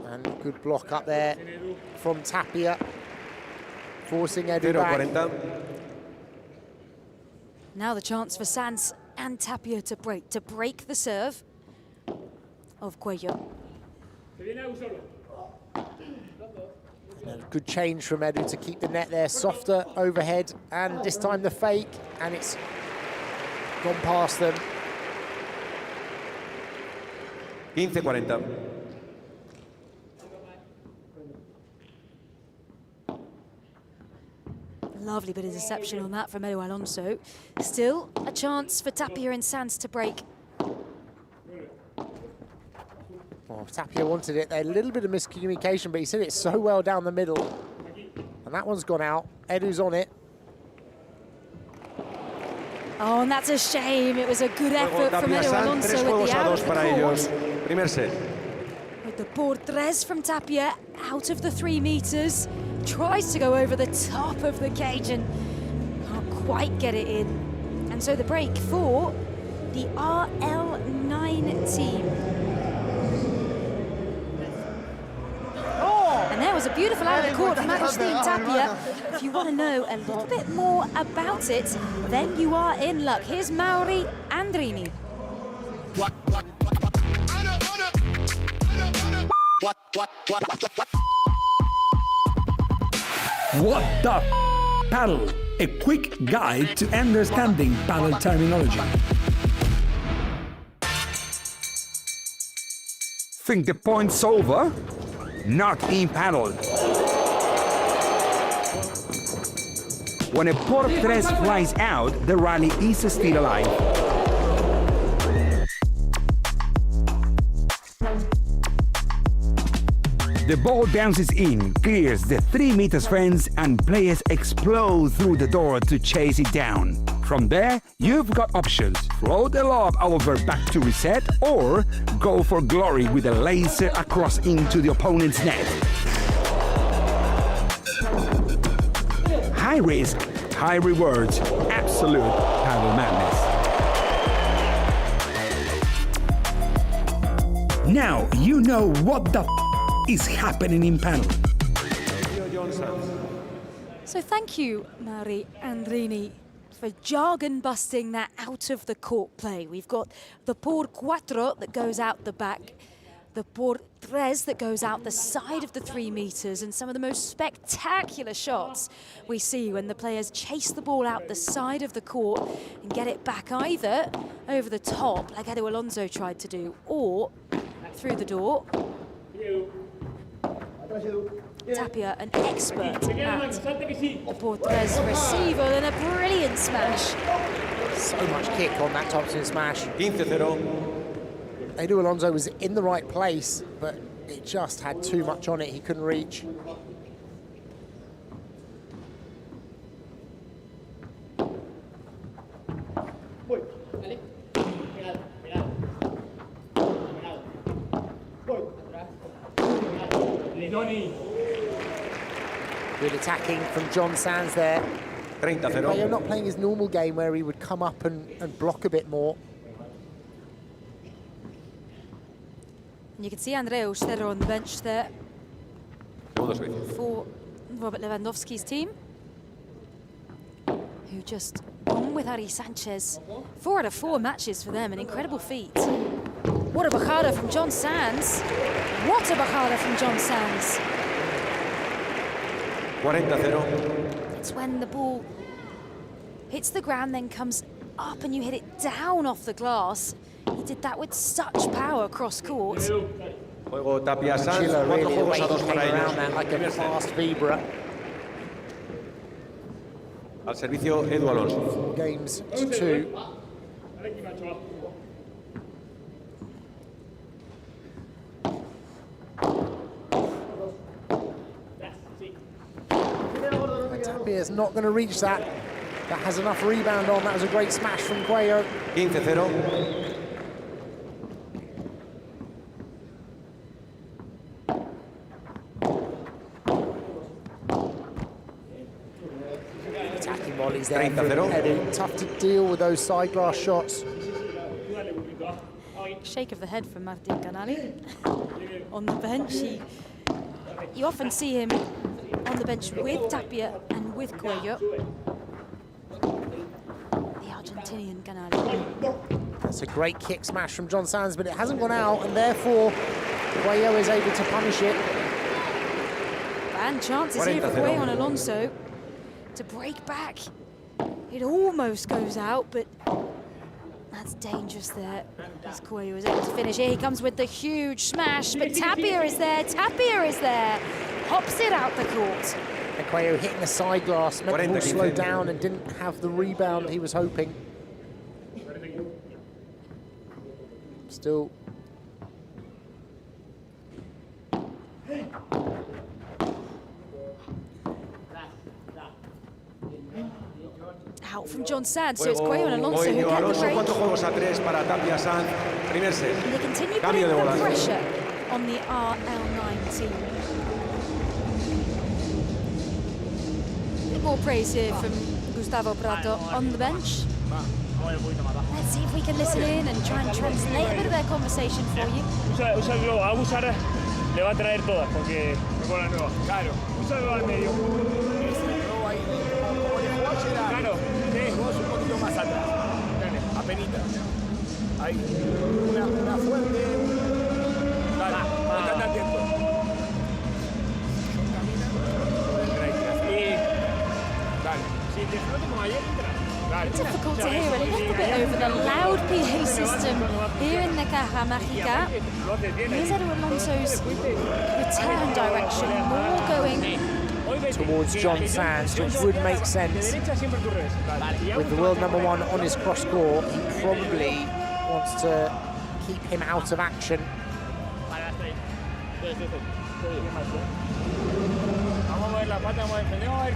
And good block up there from Tapia, forcing Edu back. 0-40. Now the chance for Sands and Tapia to break the serve of Cuello. And a good change from Edu to keep the net there, softer overhead, and this time the fake, and it's gone past them. 15-40. Lovely bit of deception on that from Edo Alonso. Still a chance for Tapia and Sands to break. Oh, Tapia wanted it there. A little bit of miscommunication, but he said it so well down the middle. And that one's gone out. Edu's on it. Oh, and that's a shame. It was a good effort from Edo Alonso at the out of the court. Primer set. With the por tres from Tapia out of the 3 meters. Tries to go over the top of the cage and can't quite get it in. And so the break for the RL9 team. And there was a beautiful out of the court from Agustin Tapia. If you want to know a little bit more about it, then you are in luck. Here's Mauri Andrini. What the paddle? A quick guide to understanding paddle terminology. Think the point's over? Not in paddle. When a por tres flies out, the rally is still alive. The ball bounces in, clears the 3 meters fence, and players explode through the door to chase it down. From there, you've got options. Float the lob over back to reset, or go for glory with a laser across into the opponent's net. High risk, high rewards, absolute Padel Madness. Now you know what the is happening in padel. So thank you, Mari and Rini, for jargon busting that out of the court play. We've got the por cuatro that goes out the back, the por tres that goes out the side of the 3 meters, and some of the most spectacular shots we see when the players chase the ball out the side of the court and get it back either over the top, like Edu Alonso tried to do, or through the door. Tapia, an expert at the por tres receiver, and a brilliant smash. So much kick on that topspin smash. 15-0. Edu Alonso was in the right place, but it just had too much on it. He couldn't reach. Good attacking from John Sands there. 30-0. Not playing his normal game where he would come up and block a bit more. And you can see Andrea Usterro on the bench there for Robert Lewandowski's team, who just won with Ari Sanchez. 4 out of 4 matches for them, an incredible feat. What a bajada from John Sands. What a bajada from John Sands. 40-0. It's when the ball hits the ground, then comes up and you hit it down off the glass. He did that with such power across court. Juego Tapia Sanz, Chilla 4 really juegos a 2 came para around ellos. that like a fast Vibra. Al servicio Edu Alonso. 4 games to 2. Tapia is not going to reach that. That has enough rebound on. That was a great smash from Cuello. 15-0. Attacking volleys there. 30-0. Edu. Tough to deal with those side glass shots. Shake of the head from Martin Canali on the bench. You often see him on the bench with Tapia and with Cuello. The Argentinian Canali. That's a great kick smash from John Sands, but it hasn't gone out, and therefore Cuello is able to punish it. And chances here for Cuello and Alonso to break back. It almost goes out, but that's dangerous there, as Cuello is able to finish. Here he comes with the huge smash, but Tapia is there, Tapia is there. Hops it out the court. And Cuello hitting the side glass, meant the ball slow down and didn't have the rebound he was hoping. Still. Out from John Sands, so it's Cuello and Alonso who get the Alonso, break. 4 juegos a 3 para Tapia Sanz. Primer set. And they continue Cambio putting de the bolas. pressure on the RL9 team. More praise here from Gustavo Prato on the bench. Let's see if we can listen in and try and translate a bit of their conversation for you. Usa el globo, a abusar le va a traer todas porque con la nueva. Claro, usa el globo al medio. Claro, sí. Vos un poquito más atrás. Dale, apenita. Ahí. Una fuerte. Dale, estate atento. Difficult to hear a little bit over the loud PA system here in the Caja Mágica. Here's Edu Alonso's return direction, more going towards John Sands, which would make sense. With the world #1 on his cross court, he probably wants to keep him out of action.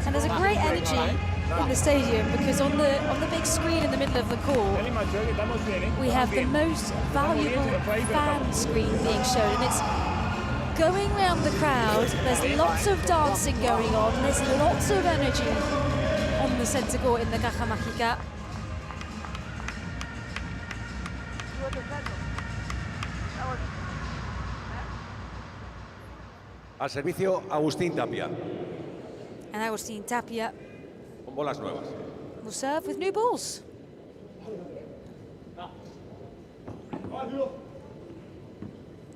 And there's a great energy in the stadium because on the big screen in the middle of the court, we have the most valuable fan screen being shown, and it's going around the crowd. There's lots of dancing going on. There's lots of energy on the centre court in the Caja Mágica. Al servicio, Agustín Tapia. And Agustín Tapia Con bolas nuevas. will serve with new balls.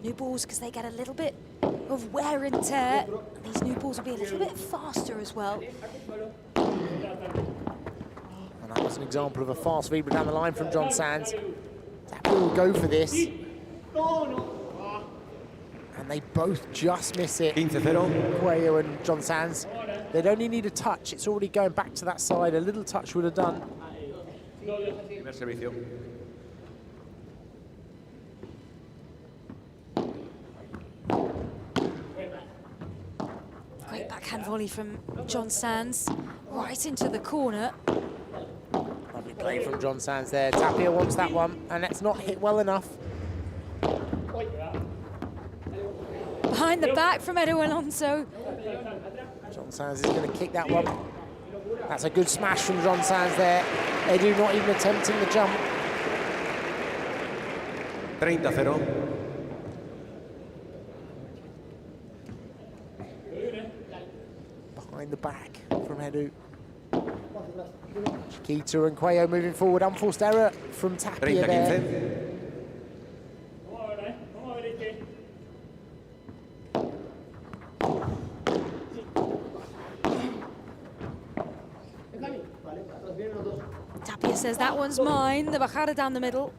New balls because they get a little bit of wear and tear. These new balls will be a little bit faster as well. And that was an example of a fast Vibra down the line from John Sands. Tapia will go for this. And they both just miss it. 15-0. Cuello and John Sands. They'd only need a touch. It's already going back to that side. A little touch would have done. Primer servicio. Great backhand volley from John Sands, right into the corner. Lovely play from John Sands there. Tapia wants that one, and it's not hit well enough. Behind the back from Edu Alonso. John Sands is going to kick that one. That's a good smash from John Sands there. Edu not even attempting the jump. 30-0. Behind the back from Edu. Chiquita and Cuello moving forward. Unforced error from Tapia there. 30-15. Tapia says that one's mine. The bajada down the middle.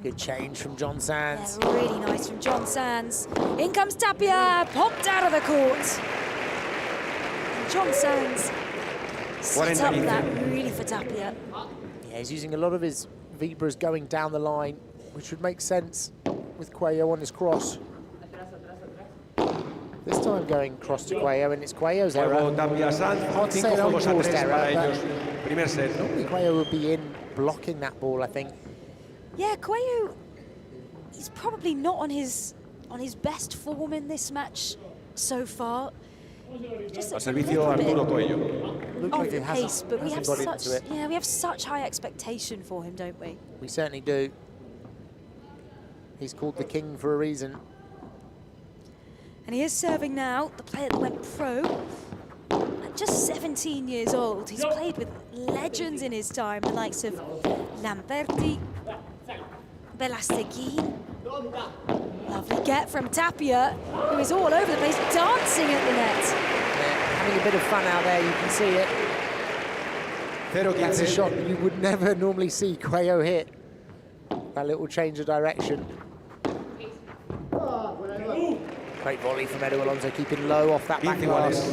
Good change from John Sands. Yeah, really nice from John Sands. In comes Tapia, popped out of the court. And John Sands set up that really for Tapia. Yeah, he's using a lot of his Vibras going down the line, which would make sense with Cuello on his cross. This time going cross to Cuello, and it's Cuello's error. Hard to say an unforced error, but normally Cuello would be in blocking that ball, I think. Yeah, Cuello, he's probably not on his best form in this match so far. Just Al servicio, Arturo Cuello. on the pace, but we have such high expectation for him, don't we? We certainly do. He's called the king for a reason. And he is serving now, the player that went pro. At just 17 years old, he's played with legends in his time, the likes of Lamberti, Belasteguin. Lovely get from Tapia, who is all over the place, dancing at the net. Yeah, having a bit of fun out there, you can see it. That's a shot you would never normally see Cuello hit. That little change of direction. Great volley from Edu Alonso, keeping low off that back glass.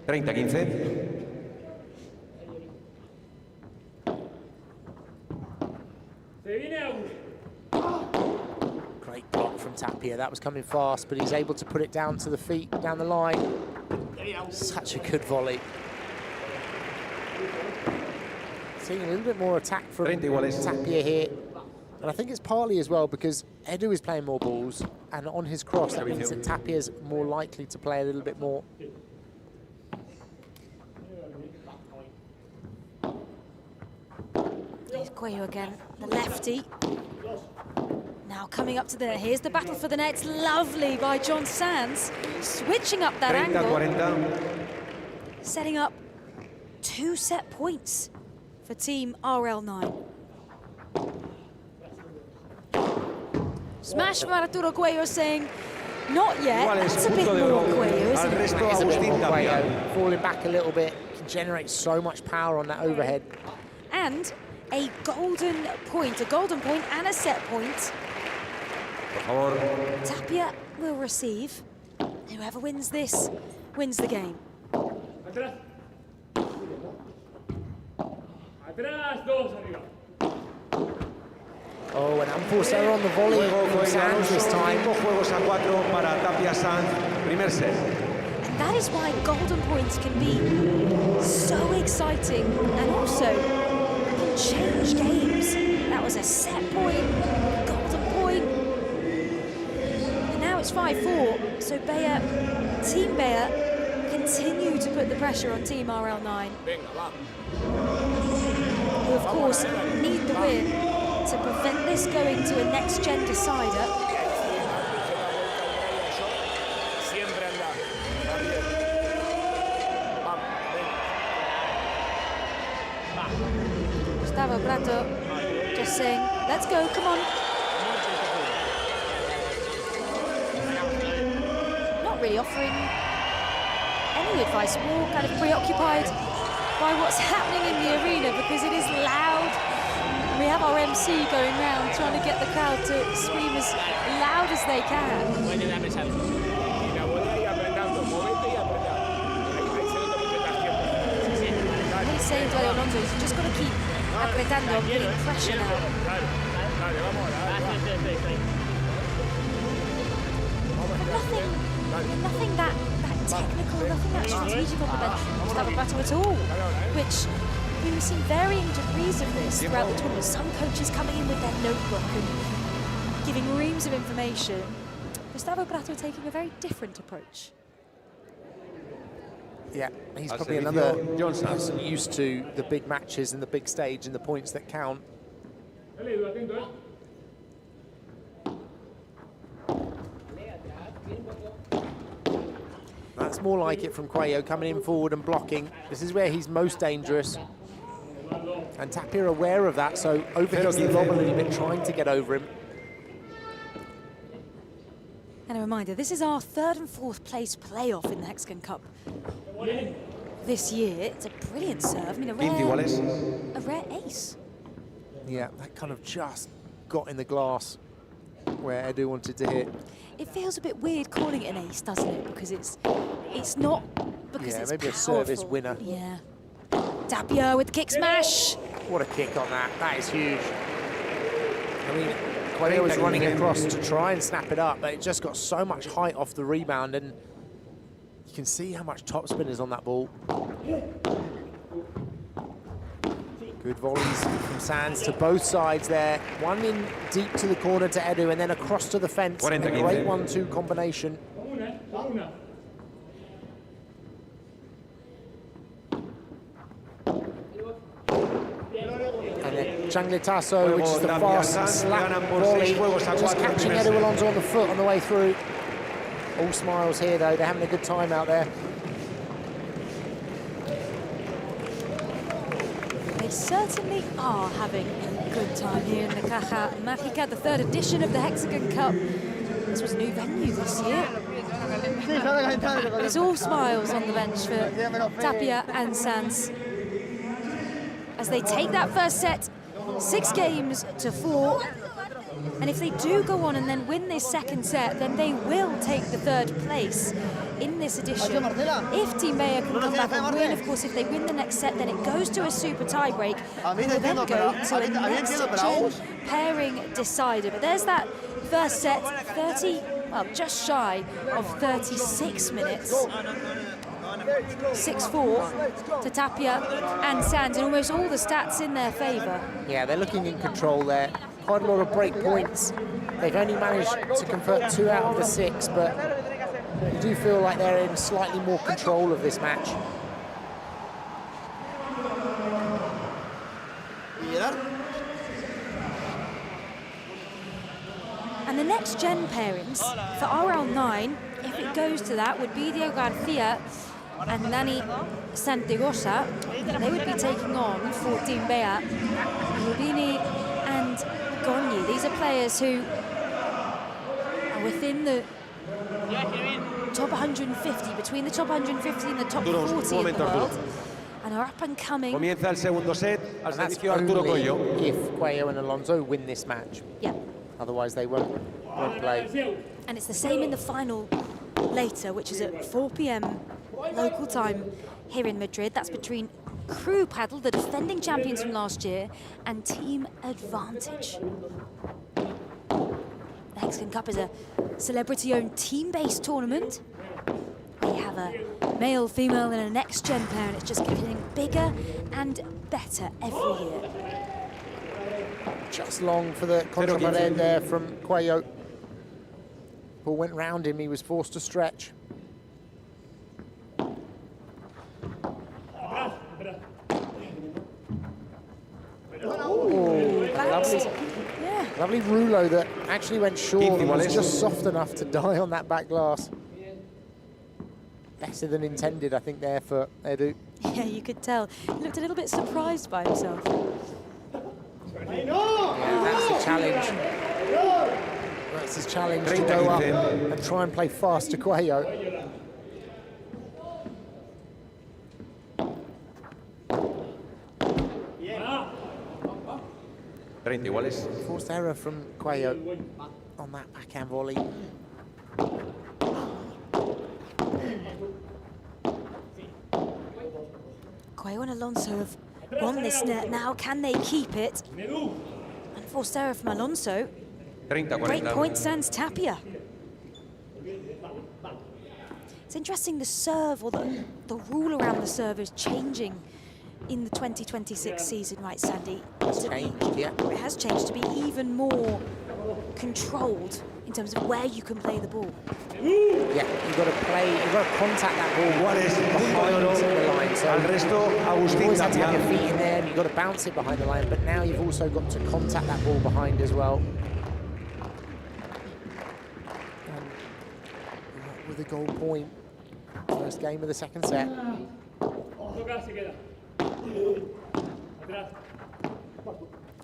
Great block from Tapia. That was coming fast, but he's able to put it down to the feet, down the line. Such a good volley. Seeing a little bit more attack from Tapia here. And I think it's partly as well because Edu is playing more balls, and on his cross, that means that Tapia's more likely to play a little bit more. Here's Cuello again, the lefty. Now coming up to the, here's the battle for the net. Lovely by John Sands, switching up that angle. Setting up 2 set points for Team RL9. Smash from Arturo Cuello saying, not yet. That's a bit more Cuello, isn't it? That is a bit more Cuello. Falling back a little bit, can generate so much power on that overhead. And a golden point and a set point. Tapia will receive. Whoever wins this wins the game. Oh, an unforced error on the volley from Sands this time. And that is why golden points can be so exciting and also can change games. That was a set point, golden point. And now it's 5-4, so Team Bayer continue to put the pressure on Team RL9. Who, of course, need the win to prevent this going to a next-gen decider. Gustavo Prato just saying, let's go, come on. Not really offering any advice, more kind of preoccupied by what's happening in the arena because it is loud. We have our MC going round trying to get the crowd to scream as loud as they can. He's saying to Alonso, he's just got to keep apretando, getting pressure now. Nothing that technical, nothing that strategic on the bench from Gustavo Prato at all, which we've seen varying degrees of this throughout the tournament. Some coaches coming in with their notebook and giving reams of information. Gustavo Prato taking a very different approach. Yeah, he's probably another person used to the big matches and the big stage and the points that count. That's more like it from Cuello, coming in forward and blocking. This is where he's most dangerous. And Tapia aware of that, so overhits the lob a little bit, trying to get over him. And a reminder, this is our 3rd and 4th place playoff in the Hexagon Cup this year. It's a brilliant serve. I mean, a rare ace. Yeah, that kind of just got in the glass where Edu wanted to hit. It feels a bit weird calling it an ace, doesn't it? Because it's not because it's maybe powerful. A service winner. Yeah. Tapia with the kick smash. What a kick on that. That is huge. I mean, Cuello was running across to try and snap it up, but it just got so much height off the rebound, and you can see how much topspin is on that ball. Good volleys from Sands to both sides there. One in deep to the corner to Edu, and then across to the fence. A great 1-2 combination. And then Changletazo, which is the fast slap volley, just catching Edu Alonso on the foot on the way through. All smiles here, though. They're having a good time out there. They certainly are having a good time here in the Caja Mágica, the 3rd edition of the Hexagon Cup. This was a new venue this year. There's all smiles on the bench for Tapia and Sanz as they take that first set, 6-4. And if they do go on and then win this second set, then they will take the 3rd place in this edition. If Team Bayer can come back and win, of course, if they win the next set, then it goes to a super tiebreak. It will then go to a next-gen pairing decider. But there's that first set, just shy of 36 minutes. 6-4 to Tapia and Sands, and almost all the stats in their favour. Yeah, they're looking in control there. Quite a lot of break points. They've only managed to convert 2 out of the 6, but I do feel like they're in slightly more control of this match. And the next gen pairings for RL9, if it goes to that, would be Diego Garcia and Nani Santigosa. They would be taking on 14 Bea, Rubini and Gonyi. These are players who are within the top 150, between the top 150 and the top 40 in the world, and are up and coming. Comienza el segundo set al servicio Only Arturo Coello. if Cuello and Alonso win this match. Yeah. Otherwise they won't play. And it's the same in the final later, which is at 4 p.m. local time here in Madrid. That's between Crew Paddle, the defending champions from last year, and Team Advantage. The Hexagon Cup is a celebrity-owned team-based tournament. We have a male, female, and a next-gen pair, and it's just getting bigger and better every year. Just long for the contraband end there from Cuello. Ball went round him, he was forced to stretch. Lovely rouleau that actually went short and was just soft enough to die on that back glass. Better than intended, I think, there for Edu. Yeah, you could tell. He looked a little bit surprised by himself. Yeah, that's the challenge. That's his challenge, to go up and try and play fast to Cuello. Forced error from Cuello on that backhand volley. Cuello and Alonso have won this net now. Can they keep it? And forced error from Alonso. Great point stands Tapia. It's interesting, the serve, or the rule around the serve is changing in the 2026 season, right, Sandy? It's changed, yeah. It has changed to be even more controlled in terms of where you can play the ball. Yeah, you've got to contact that ball behind the line. So you always have to have your feet in there, and you've got to bounce it behind the line, but now you've also got to contact that ball behind as well. With a goal point, first game of the second set.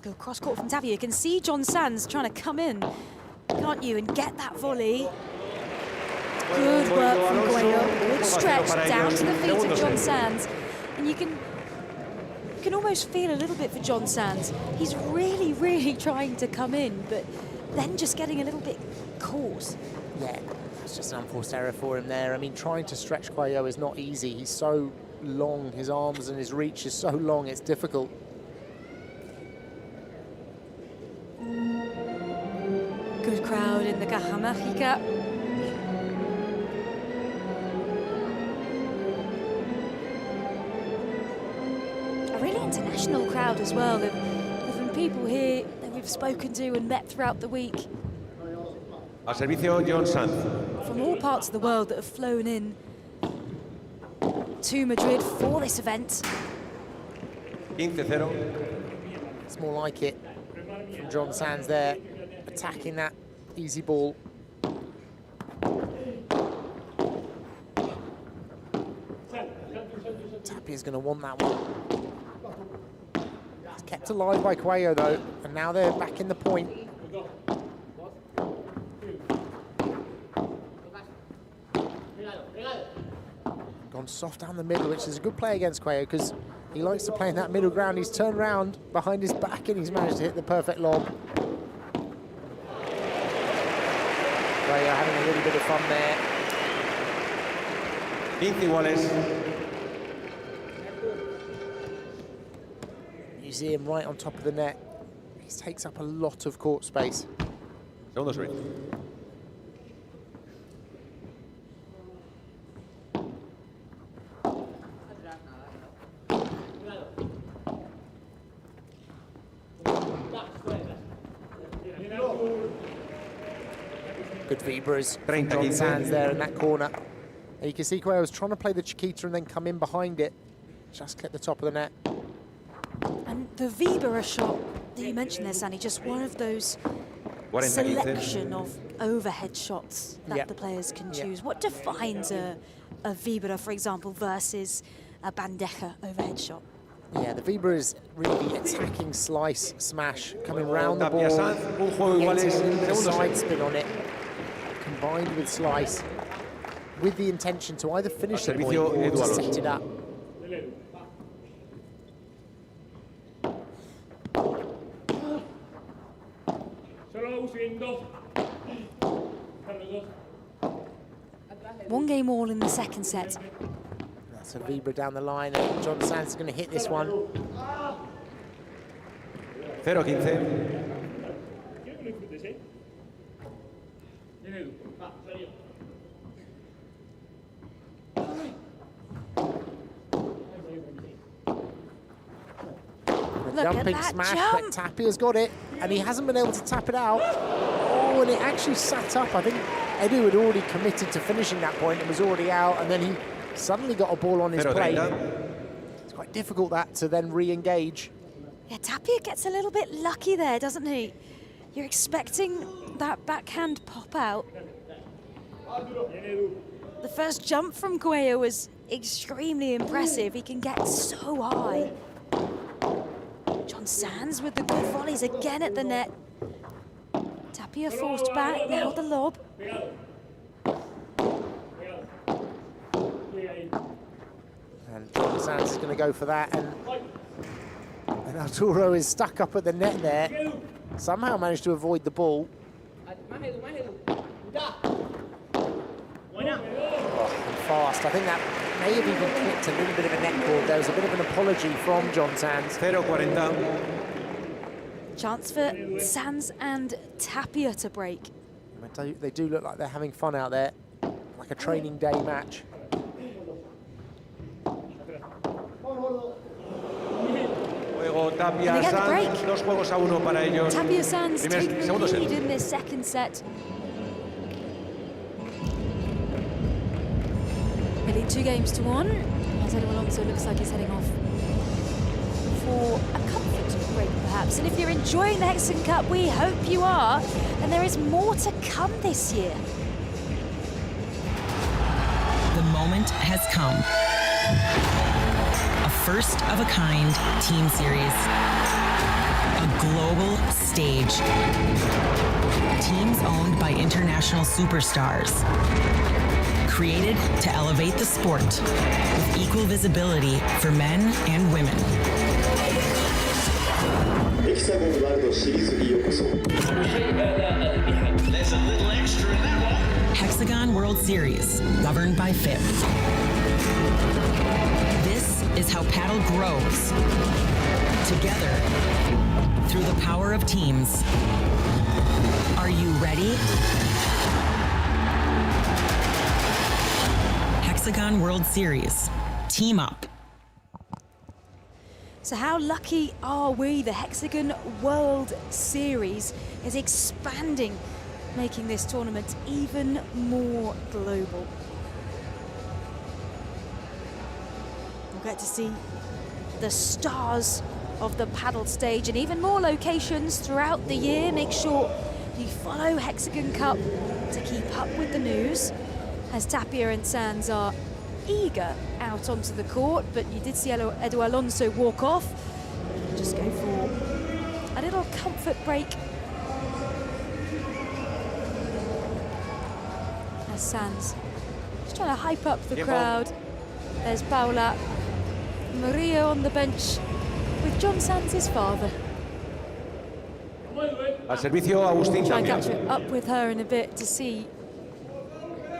Good cross court from Tapia. You can see John Sands trying to come in, can't you, and get that volley. Good work from Agüero. Good stretch down to the feet of John Sands. And you can almost feel a little bit for John Sands. He's really, really trying to come in, but then just getting a little bit caught. Yeah, it's just an unforced error for him there. I mean, trying to stretch Cuello is not easy. He's so long, his arms and his reach is so long, it's difficult. Good crowd in the Caja Mágica. A really international crowd as well. There have been people here that we've spoken to and met throughout the week. Al servicio, John Sanz. From all parts of the world that have flown in to Madrid for this event. 15-0. It's more like it from John Sands there, attacking that easy ball. Tapia's going to want that one. It's kept alive by Cuello though, and now they're back in the point. Gone soft down the middle, which is a good play against Cuello because he likes to play in that middle ground. He's turned around behind his back and he's managed to hit the perfect lob. Cuello having a little bit of fun there. 15 iguales. You see him right on top of the net. He takes up a lot of court space. Segundo servicio. Good vibras from John Sands there in that corner. And you can see Cuello was trying to play the Chiquita and then come in behind it. Just clip the top of the net. And the Vibra shot that you mentioned there, Sandy, just one of those selection of overhead shots that the players can choose. What defines a Vibra, for example, versus a bandeja overhead shot? Yeah, the Vibra is really the attacking slice smash, coming round the ball, getting a little bit of side spin on it, combined with slice, with the intention to either finish the point or to set it up. One game all in the second set. That's a Vibra down the line, and John Sands is going to hit this one. 0-15. Jumping smash, but Tapia's got it, and he hasn't been able to tap it out. Oh, and it actually sat up. I think Edu had already committed to finishing that point and was already out, and then he suddenly got a ball on his plate. It's quite difficult that to then re-engage. Yeah, Tapia gets a little bit lucky there, doesn't he? You're expecting that backhand pop out. The first jump from Cuello was extremely impressive. He can get so high. John Sands with the good volleys again at the net. Tapia forced back, now the lob. And John Sands is going to go for that, and Arturo is stuck up at the net there. Somehow managed to avoid the ball. And fast. I think that may have even clipped a little bit of a net cord. There was a bit of an apology from John Sands. 0-40. Chance for Sands and Tapia to break. They do look like they're having fun out there, like a training day match. Juego Tapia Sands, 2-1 para ellos. Tapia Sands taking the segundo lead set. in this second set. Really 2-1. Sergio Alonso looks like he's heading off for a comfort break, perhaps. And if you're enjoying the Hexagon Cup, we hope you are. And there is more to come this year. The moment has come. A first-of-a-kind team series. A global stage. Teams owned by international superstars. Created to elevate the sport with equal visibility for men and women. Hexagon World Series にようこそ。There's a little extra in that one. Hexagon World Series, governed by FIP. This is how paddle grows. Together, through the power of teams. Are you ready? Hexagon World Series. Team up. So how lucky are we? The Hexagon World Series is expanding, making this tournament even more global. We'll get to see the stars of the paddle stage in even more locations throughout the year. Make sure you follow Hexagon Cup to keep up with the news, as Tapia and Sands are eager out onto the court, but you did see Edu Alonso walk off. Just go for a little comfort break. As Sands just trying to hype up the crowd. There's Paula Murillo on the bench with John Sands' father. Al servicio Agustín Try and también. catch up with her in a bit to see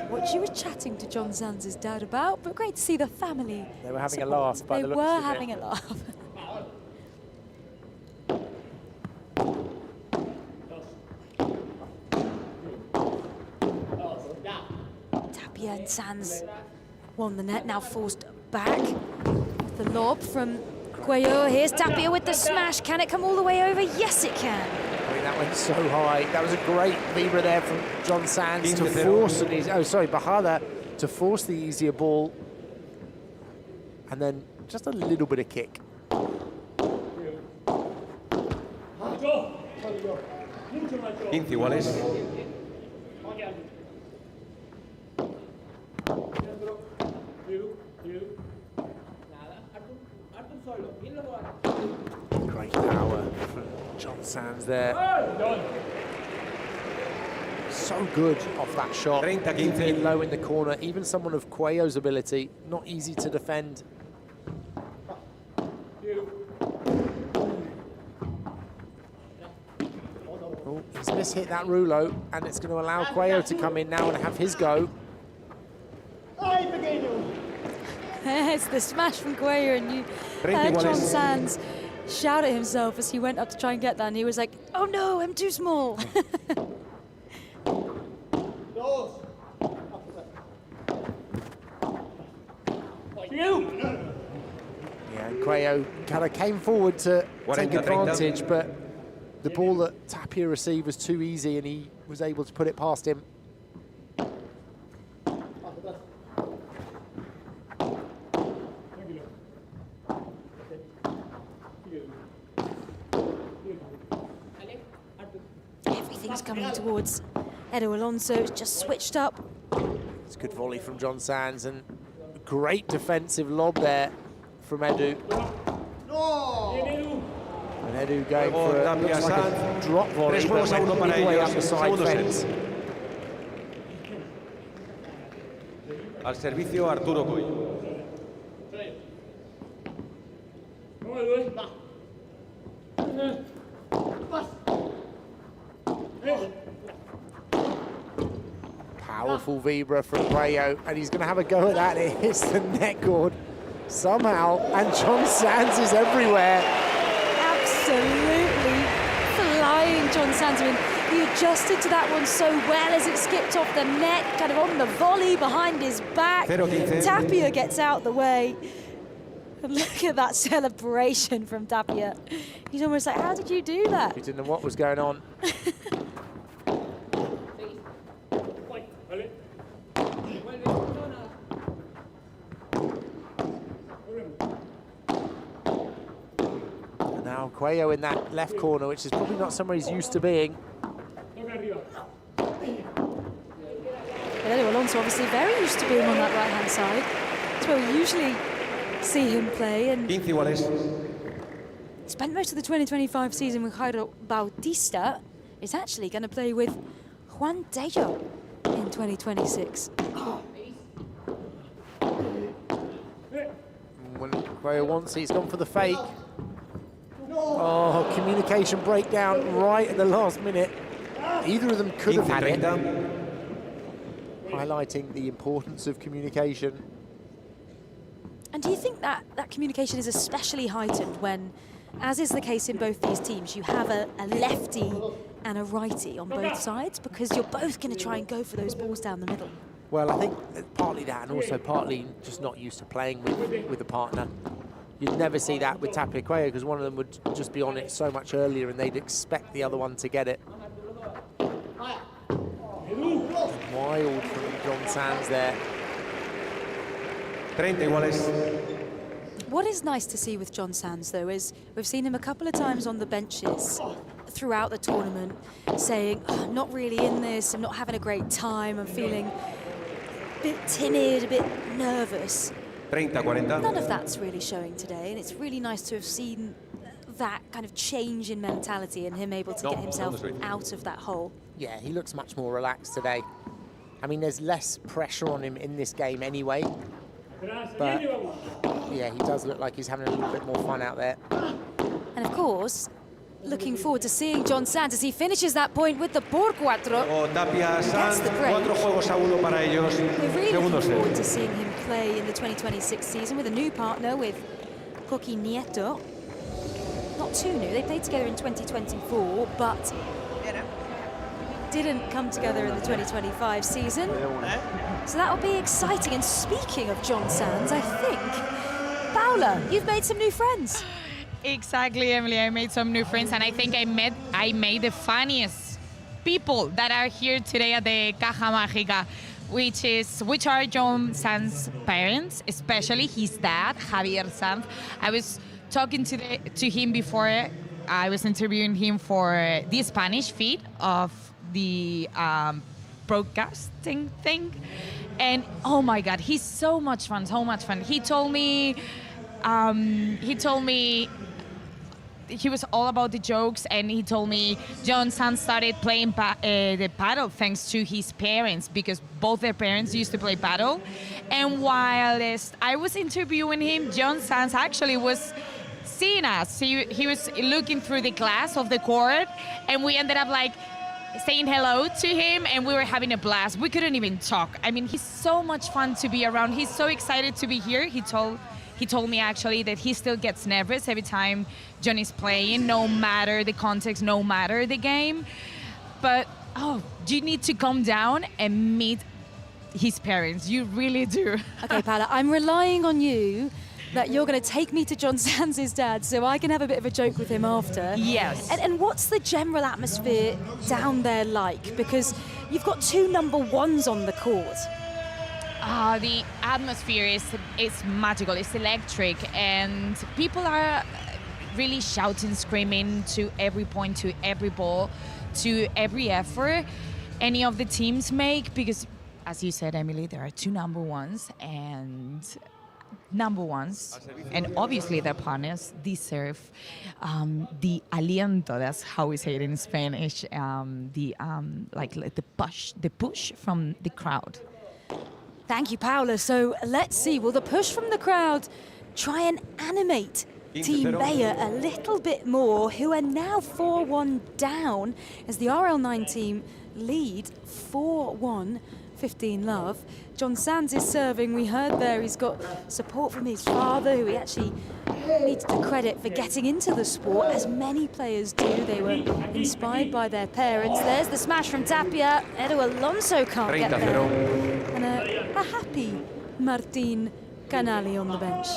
what she was chatting to John Sands' dad about, but great to see the family. They were having a laugh by the looks of it. They were having a laugh. Tapia and Sands won the net, now forced back. The lob from Cuello. Here's Tapia with the smash. Can it come all the way over? Yes, it can. I mean, that went so high. That was a great lever there from John Sands to force an easy, Bajada to force the easier ball. And then just a little bit of kick. 15 iguales. Great power from John Sands there. So good off that shot. 30-15. Low in the corner. Even someone of Cuello's ability, not easy to defend. Oh, he's mishit that Rulo, and it's going to allow Cuello to come in now and have his go. It's the smash from Cuello, and you heard John Sands shout at himself as he went up to try and get that, and he was like, oh no, I'm too small. Yeah, and Cuello kind of came forward to take advantage, but the ball that Tapia received was too easy, and he was able to put it past him. He's coming towards Edu Alonso. It's just switched up. It's a good volley from John Sands and great defensive lob there from Edu. And Edu going for looks like a drop volley, but went midway up the side fence. Al servicio Arturo Coy. Powerful Vibra from Cuello, and he's going to have a go at that. It hits the net cord somehow, and John Sands is everywhere. Absolutely flying, John Sands. I mean, he adjusted to that one so well as it skipped off the net, kind of on the volley behind his back. Tapia gets out the way. And look at that celebration from Tapia. He's almost like, how did you do that? He didn't know what was going on. And now Cuello in that left corner, which is probably not somewhere he's used to being. Edu Alonso obviously very used to being on that right-hand side. That's where we usually see him play. And spent most of the 2025 season with Jairo Bautista. Is actually going to play with Juan Tello in 2026. When Cuello wants it, he's gone for the fake. Oh, communication breakdown right at the last minute. Either of them could have had it. Highlighting the importance of communication. And do you think that that communication is especially heightened when, as is the case in both these teams, you have a lefty and a righty on both sides, because you're both going to try and go for those balls down the middle? Well, I think partly that, and also partly just not used to playing with a partner. You'd never see that with Tapia Cuello, because one of them would just be on it so much earlier and they'd expect the other one to get it. Wild from John Sands there. 30 iguales. What is nice to see with John Sands, though, is we've seen him a couple of times on the benches throughout the tournament saying, oh, I'm not really in this, I'm not having a great time, I'm feeling a bit timid, a bit nervous. 30-40. None of that's really showing today, and it's really nice to have seen that kind of change in mentality and him able to get himself out of that hole. Yeah, he looks much more relaxed today. I mean, there's less pressure on him in this game anyway. But yeah, he does look like he's having a little bit more fun out there. And of course, looking forward to seeing John Sands as he finishes that point with the por cuatro. Tapia Sanz, 4 juegos a 1 para ellos. We're really looking forward to seeing him play in the 2026 season with a new partner, with Coqui Nieto. Not too new, they played together in 2024, but didn't come together in the 2025 season. So that will be exciting. And speaking of John Sands, I think, Paula, you've made some new friends. Exactly, Emily. I made some new friends, and I think I made the funniest people that are here today at the Caja Mágica, which are John Sands' parents, especially his dad, Javier Sanz. I was talking to him before I was interviewing him for the Spanish feed of the broadcasting thing, and oh my God, he's so much fun, so much fun. He told me he was all about the jokes, and he told me John Sands started playing the paddle thanks to his parents, because both their parents used to play paddle. And whilst I was interviewing him, John Sands actually was seeing us. He was looking through the glass of the court, and we ended up like saying hello to him, and we were having a blast. We couldn't even talk. I mean, he's so much fun to be around. He's so excited to be here. He told me actually that he still gets nervous every time John is playing, no matter the context, no matter the game. But you need to calm down and meet his parents. You really do. Okay, Paula, I'm relying on you that you're going to take me to John Sands' dad so I can have a bit of a joke with him after. Yes. And what's the general atmosphere down there like? Because you've got 2 number 1s on the court. The atmosphere is magical, it's electric, and people are really shouting, screaming to every point, to every ball, to every effort any of the teams make, because, as you said, Emily, there are two number ones, and obviously their partners deserve the aliento. That's how we say it in Spanish. The push from the crowd. Thank you, Paula. So let's see, will the push from the crowd try and animate Team Bayer a little bit more, who are now 4-1 down as the RL9 team lead 4-1, 15 love. John Sands is serving. We heard there he's got support from his father, who he actually needs the credit for getting into the sport, as many players do. They were inspired by their parents. There's the smash from Tapia. Edu Alonso can't get there. And a happy Martin Canali on the bench.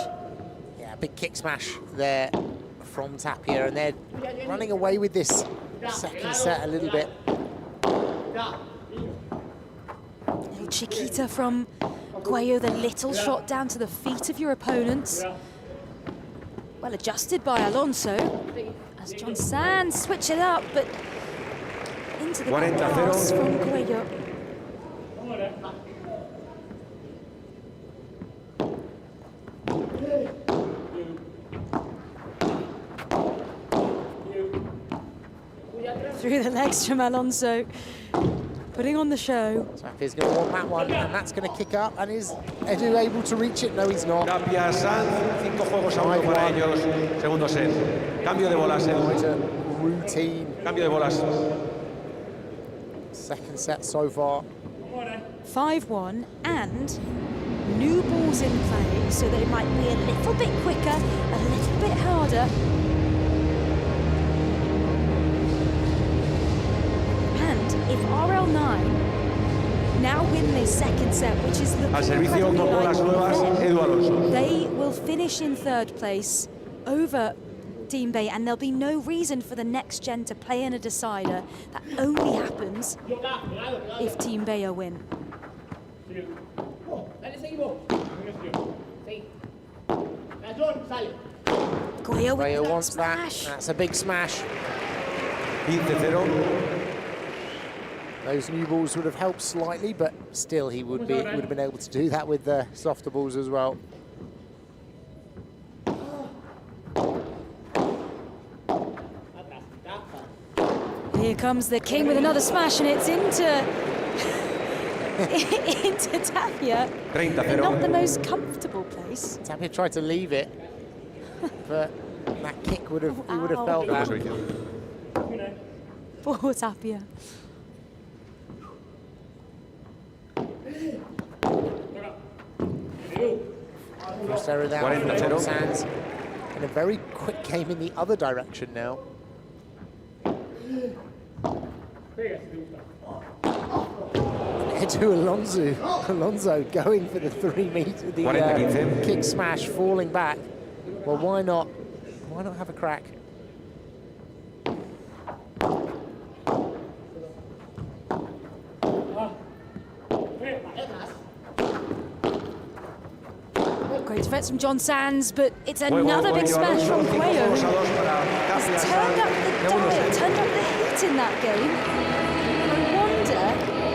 Yeah, big kick smash there from Tapia, and they're running away with this second set a little bit. Little Chiquita from Agüero, the little shot down to the feet of your opponents. Well adjusted by Alonso, as John Sands switch it up, but into the back pass from Agüero. Through the legs from Alonso, putting on the show. Tapia's going to want that one, and that's going to kick up. And is Edu able to reach it? No, he's not. Tapia, Sanz, 5 juegos a 1 para ellos. Segundo set. Cambio de bolas, Edu. Routine. Cambio de bolas. Second set so far. 5-1, and new balls in play, so that it might be a little bit quicker, a little bit harder. If RL9 now win this second set, which is looking incredibly likely, they will finish in third place over Team Bay, and there'll be no reason for the next gen to play in a decider. That only happens if Team Bayer win. Agüero wants that. That's a big smash. 15-0. Those new balls would have helped slightly, but still he would have been able to do that with the softer balls as well. Here comes the king with another smash, and it's into Tapia. Not the most comfortable place. Tapia tried to leave it, but that kick he would have felt that. Poor Tapia. Sarah down from John Sands. And a very quick game in the other direction now. Edu Alonso going for the 3 meter, the kick smash, falling back. Well, why not have a crack? Great defense from John Sands, but it's another big smash from Agüero. He's turned up the diet, turned up the heat in that game.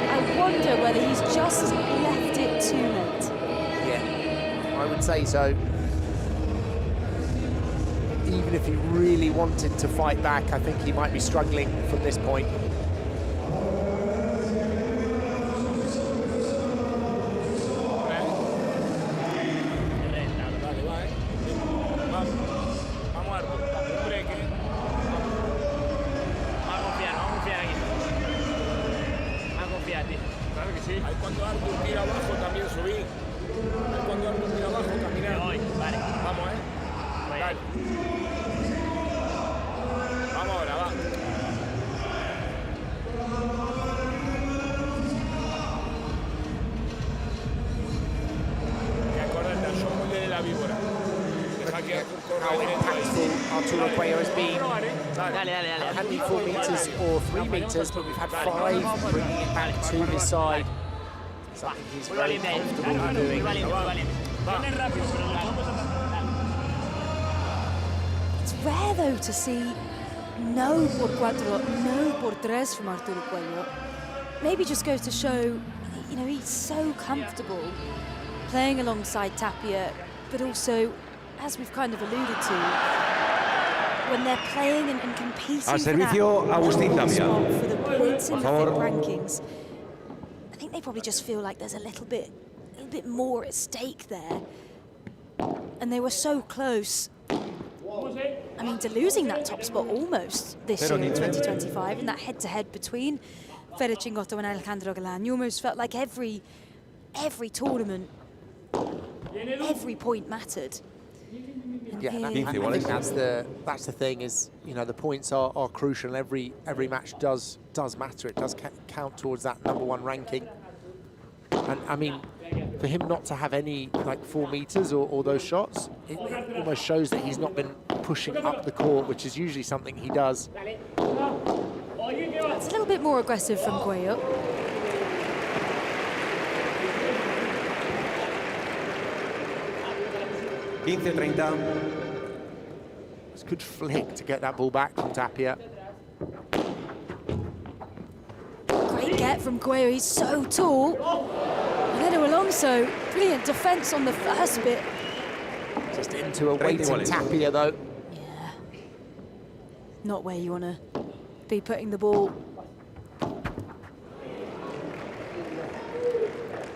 I wonder whether he's just left it too late. Yeah, I would say so. Even if he really wanted to fight back, I think he might be struggling from this point. But we've had 5 bringing it back to his side. Something he's very comfortable doing. It's rare, though, to see no por cuatro, no por tres from Arturo Cuello. Maybe just goes to show, you know, he's so comfortable playing alongside Tapia, but also, as we've kind of alluded to, when they're playing and competing for servicio, Agustín Tapia. spot for the points in the Por FIP favor. rankings, I think they probably just feel like there's a little bit more at stake there. And they were so close, I mean, to losing that top spot almost this year in 2025, in that head-to-head between Fede Chingotto and Alejandro Galán. You almost felt like every tournament, every point mattered. And Yeah, here- I think that's the thing is, you know, the points are crucial. Every match does matter. It does count towards that #1 ranking. And I mean, for him not to have any like 4 meters or those shots, it almost shows that he's not been pushing up the court, which is usually something he does. It's a little bit more aggressive from Cuello. It's a good flick to get that ball back from Tapia. Great get from Cuello, he's so tall. Aguero Alonso, brilliant defense on the first bit. Just into a waiting Tapia though. Not where you want to be putting the ball.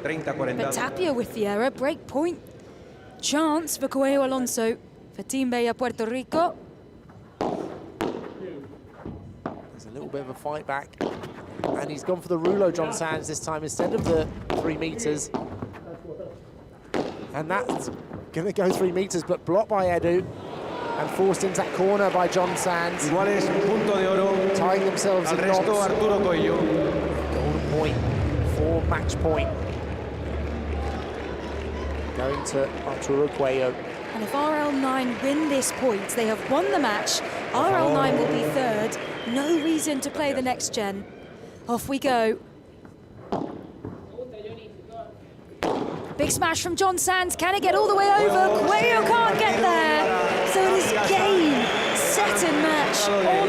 30-40. But Tapia with the error, break point. Chance for Cuello Alonso for Team Bella Puerto Rico. There's a little bit of a fight back. And he's gone for the Rulo John Sands this time instead of the 3 meters. And that's going to go 3 meters, but blocked by Edu. And forced into that corner by John Sands. Iguales, punto de oro. Tying themselves Al in resto, knots. Arturo Cuello. Golden point for match point. Going to Arturo Cuello. And if RL9 win this point, they have won the match. RL9 will be third. No reason to play the next gen. Off we go. Big smash from John Sands. Can it get all the way over? Cuello can't get there. So it is game, set and match on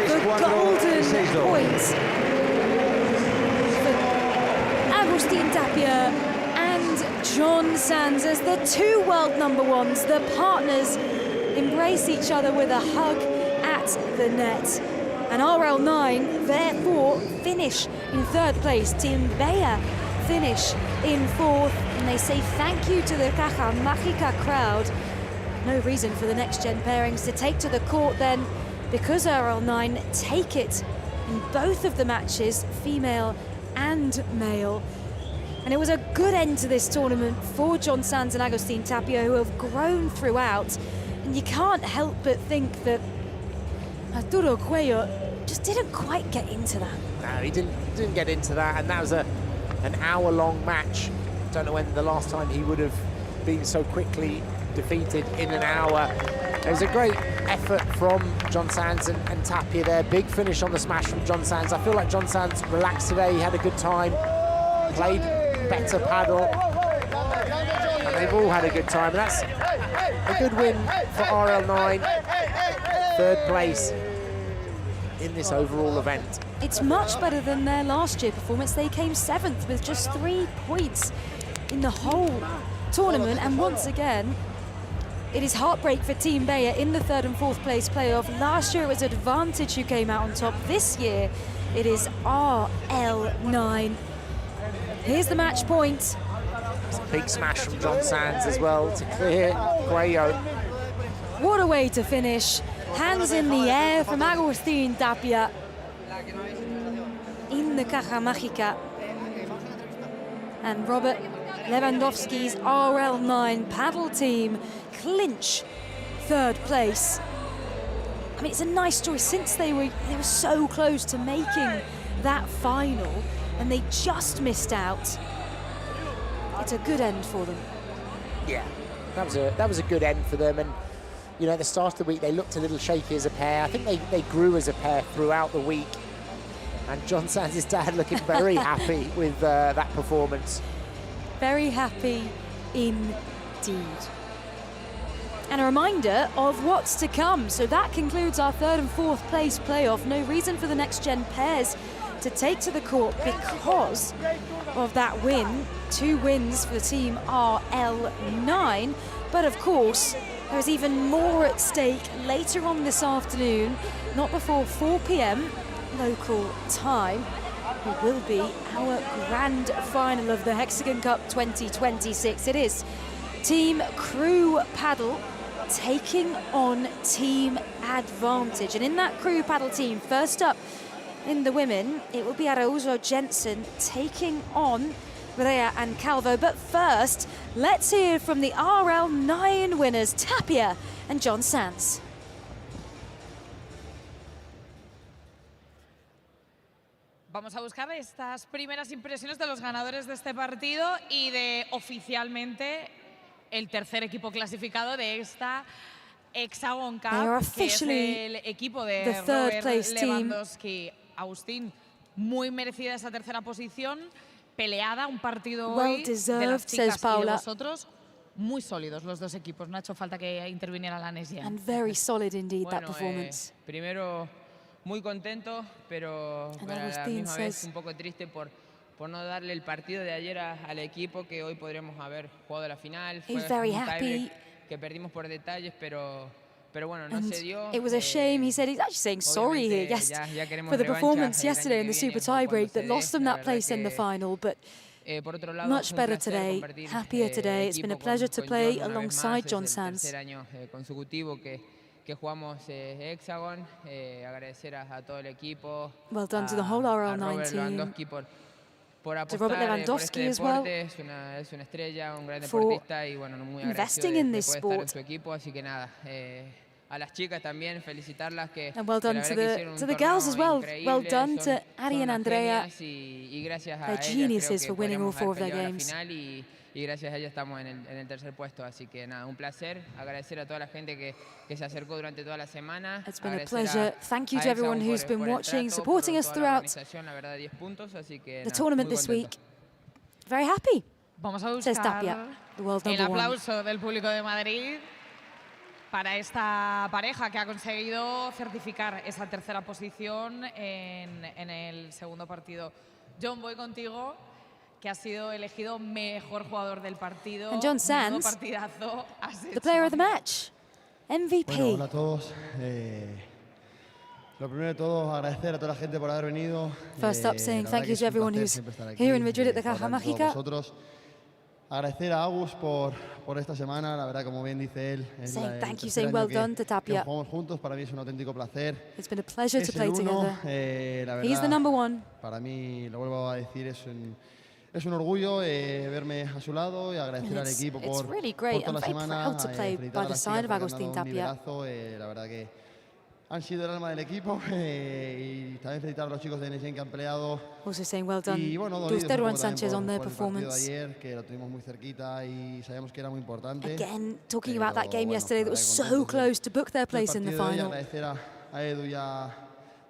the golden points for Agustín Tapia and John Sands as the 2 world #1s, the partners, embrace each other with a hug at the net. And RL9, therefore, finish in 3rd place. Team Bella finish in 4th. And they say thank you to the Caja Mágica crowd. No reason for the next-gen pairings to take to the court then, because RL9 take it in both of the matches, female and male. And it was a good end to this tournament for John Sands and Agustín Tapia, who have grown throughout. And you can't help but think that Arturo Cuello just didn't quite get into that. No, he didn't get into that, and that was an hour-long match. Don't know when the last time he would have been so quickly defeated in an hour. It was a great effort from John Sands and Tapia there. Big finish on the smash from John Sands. I feel like John Sands relaxed today. He had a good time, played better paddle, and they've all had a good time. And that's a good win for RL9, 3rd place in this overall event. It's much better than their last year performance. They came 7th with just 3 points in the whole tournament. And once again, it is heartbreak for Team Bella in the 3rd and 4th place playoff. Last year it was Advantage who came out on top. This year it is RL9. Here's the match point. It's a big smash from John Sands as well to clear Cuello. What a way to finish. Hands in the air from Agustín Tapia in the Caja Mágica. And Robert Lewandowski's RL9 paddle team clinch 3rd place. I mean, it's a nice story since they were so close to making that final and they just missed out. It's a good end for them. Yeah, that was a good end for them. And you know, at the start of the week, they looked a little shaky as a pair. I think they grew as a pair throughout the week. And John Sands' dad looking very happy with that performance. Very happy indeed. and a reminder of what's to come. So that concludes our 3rd and 4th place playoff. No reason for the next gen pairs to take to the court because of that win. 2 wins for Team RL9. But of course, there's even more at stake later on this afternoon, not before 4 p.m. local time. It will be our grand final of the Hexagon Cup 2026. It is Team Crew Paddle taking on Team Advantage. And in that Crew Paddle team, first up in the women, it will be Araujo Jensen taking on Brea and Calvo. But first, let's hear from the RL9 winners, Tapia and John Sands. Vamos a buscar estas primeras impresiones de los ganadores de este partido y de oficialmente el tercer equipo clasificado de esta Hexagon Cup, que es el equipo de Robert Lewandowski. Agustín, muy merecida esa tercera posición, peleada, un partido hoy de las chicas y de vosotros. Muy sólidos los dos equipos, no ha hecho falta que interviniera la Nesia. And very solid indeed, that performance. Primero, muy contento, pero a la misma vez un poco triste por no darle el partido de ayer al equipo, que hoy podríamos haber jugado la final. Fue un tiebreak que perdimos por detalles, pero bueno, no se dio. It was a shame. He said he's actually saying sorry here, yes, for the performance yesterday in the super tiebreak that lost them that place in the final, but much better today, happier today. It's been a pleasure to play alongside John Sands. Tercer año consecutivo que jugamos Hexagon, agradecer a todo el equipo. Well done to the whole RL9 team. Por apostar to Robert Lewandowski as well. Es una estrella, un gran deportista y bueno, muy agradecido de poder estar en su equipo, así que nada, a las chicas también felicitarlas que and well done to the girls as well. Well done to Ari and Andrea. Y gracias a They're geniuses for winning all 4 of their games. Y gracias a ella estamos en el tercer puesto, así que nada, un placer, agradecer a toda la gente que se acercó durante toda la semana. It's been a pleasure. Thank you to everyone who's been watching, supporting us throughout the tournament this week. Very happy. Vamos a says Tapia, the world number el aplauso del público de Madrid para esta pareja que ha conseguido certificar esa tercera posición en el segundo partido. John, voy contigo, que ha sido elegido mejor jugador del partido. And John Sands, partidazo, the player of the match, MVP. Bueno, hola a todos. Lo primero de todo, agradecer a toda la gente por haber venido. First up, saying thank you to everyone who's here in Madrid at the Caja Mágica. Agradecer a Agus por esta semana, la verdad, como bien dice él. Saying thank you, saying well done to Tapia. Jugamos juntos, para mí es un auténtico placer. It's been a pleasure to play together. La verdad, he's the number 1. Para mí, lo vuelvo a decir, es un orgullo verme a su lado y agradecer al equipo por toda la semana. By the side of Agustín Tapia. La verdad que han sido el alma del equipo y también felicitar a los chicos de NGN que han peleado. Also saying well done y bueno, to Esteban Sánchez on their por performance. El partido de ayer, que lo tuvimos muy cerquita y sabíamos que era muy importante. Again, talking about that game yesterday that was so close to book their place in the final. Agradecer a Edu y a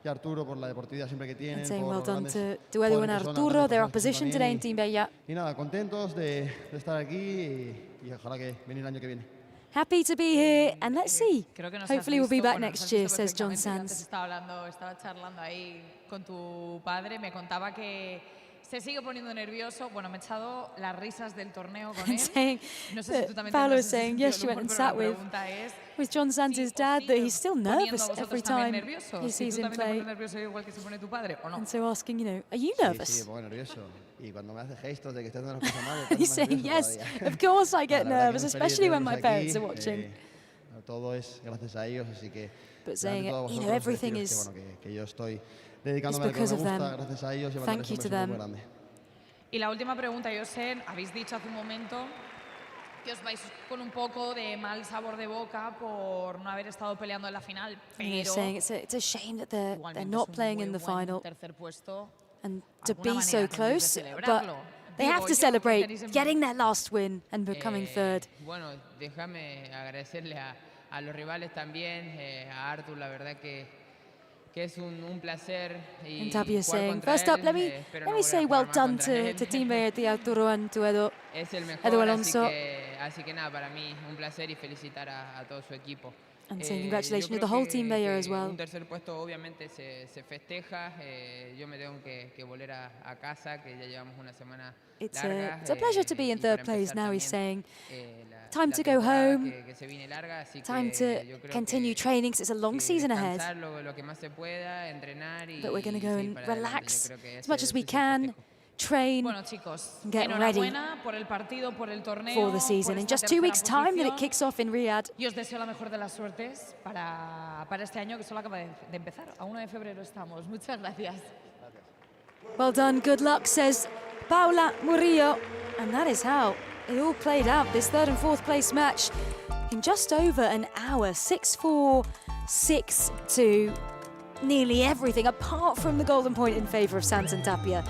Arturo por la deportividad siempre que tienen. And saying well done to Edu and Arturo, their opposition today in Team Bella. Y nada, contentos de estar aquí y ojalá que venga el año que viene. Happy to be here, and let's see. Hopefully we'll be back next year, says John Sands. Estaba charlando ahí con tu padre, me contaba que se sigue poniendo nervioso. Bueno, me he echado las risas del torneo con él. No sé si tú también Paolo is saying, yes, she went and sat with John Sands' dad, that he's still nervous every time he sees him play. And so asking, are you nervous? Sí, me pongo nervioso. Y cuando me hace gestos de que estás dando las cosas mal, he's saying, yes, of course I get nervous, especially when my parents are watching. Todo es gracias a ellos, así que but saying, everything is que yo estoy dedicándome a lo que me gusta, gracias a ellos. Thank you to them. Y la última pregunta, José, habéis dicho hace un momento que os vais con un poco de mal sabor de boca por no haber estado peleando en la final, pero saying it's a shame that they're not playing in the final tercer puesto, and to be so close, but they have to celebrate getting their last win and becoming third. Bueno, déjame agradecerle a los rivales también, a Artur, la verdad que que es un placer y And Tapia jugar saying, contra first él, up, let me say well done to Team Bea, to Arturo and to Edo Alonso. Así que nada, para mí un placer y felicitar a todo su equipo. And saying congratulations to the whole team Bea as well. Un tercer puesto obviamente se festeja. Yo me tengo que volver a casa, que ya llevamos una semana larga. It's a pleasure to be in third place now, he's saying. Time to go home, time to continue training because it's a long season ahead. But we're going to go and relax as much as we can, train, and get ready for the season. In just 2 weeks' time that it kicks off in Riyadh. Y os deseo la mejor de las suertes para este año que solo acaba de empezar. A 1 de febrero estamos. Muchas gracias. Well done, good luck, says Paula Murillo. And that is how it all played out, this third and fourth place match in just over an hour. 6-4, 6-2, nearly everything apart from the golden point in favour of Sanz and Tapia.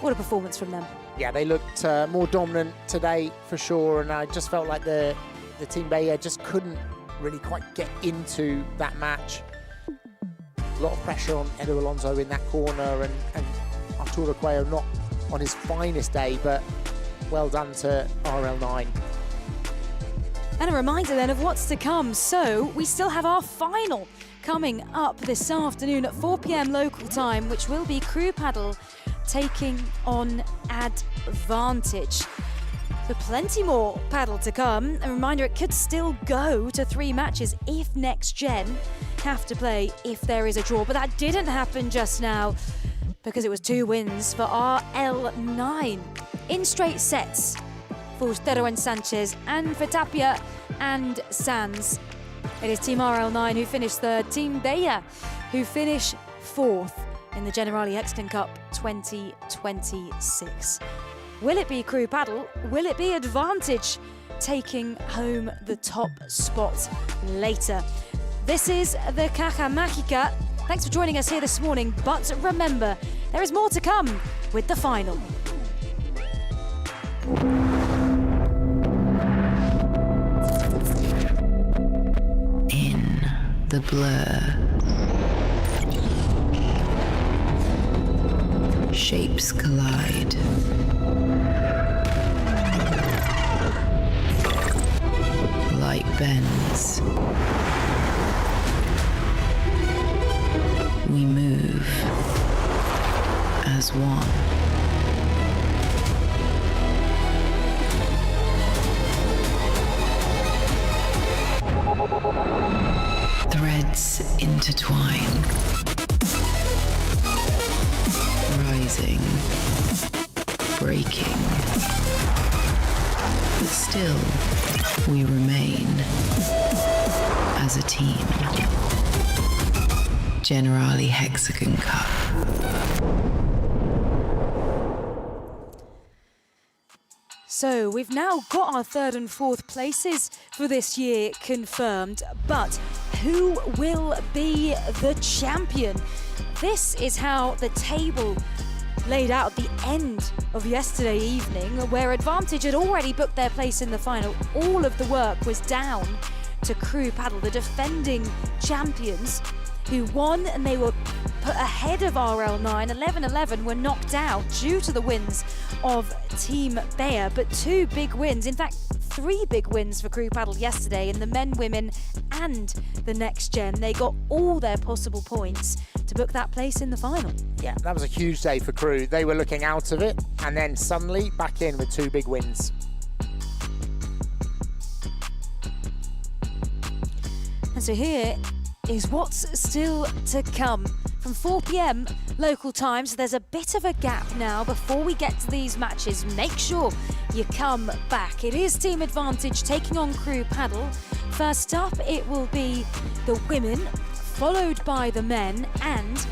What a performance from them. Yeah, they looked more dominant today for sure, and I just felt like the Team Bea just couldn't really quite get into that match. A lot of pressure on Edo Alonso in that corner, and Arturo Cuello not on his finest day, but well done to RL9. And a reminder then of what's to come. So we still have our final coming up this afternoon at 4 p.m. local time, which will be crew paddle taking on Advantage. So plenty more paddle to come. A reminder, it could still go to 3 matches if Next Gen have to play if there is a draw. But that didn't happen just now because it was 2 wins for RL9 in straight sets for Ustero and Sanchez, and for Tapia and Sanz. It is Team RL9 who finished third, Team Bea who finish fourth in the Generali Hexagon Cup 2026. Will it be crew paddle? Will it be Advantage taking home the top spot later? This is the Caja Mágica. Thanks for joining us here this morning, but remember, there is more to come with the final. In the blur, shapes collide. Light bends. We move as one. Threads intertwine, rising, breaking, but still we remain as a team. Generali Hexagon Cup. So we've now got our third and fourth places for this year confirmed, but who will be the champion? This is how the table laid out at the end of yesterday evening, where Advantage had already booked their place in the final. All of the work was down to crew paddle, the defending champions, who won, and they were put ahead of RL9. 11-11 were knocked out due to the wins of Team Bea, but 2 big wins, in fact 3 big wins for crew paddle yesterday in the men, women and the Next Gen. They got all their possible points to book that place in the final. Yeah, that was a huge day for crew. They were looking out of it and then suddenly back in with 2 big wins. And so here is what's still to come. From 4 p.m. local time, so there's a bit of a gap now before we get to these matches. Make sure you come back. It is Team Advantage taking on crew paddle. First up, it will be the women, followed by the men, and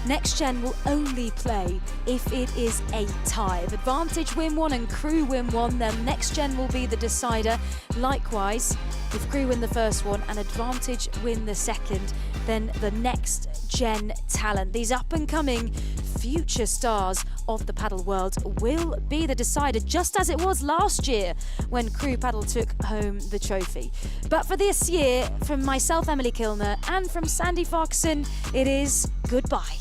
Next Gen will only play if it is a tie. If Advantage win 1 and crew win 1, then Next Gen will be the decider. Likewise, if crew win the first one and Advantage win the second, then the Next Gen talent. These up-and-coming future stars of the paddle world will be the decider, just as it was last year when Crew Paddle took home the trophy. But for this year, from myself, Emily Kilner, and from Sandy Farquharson, it is goodbye.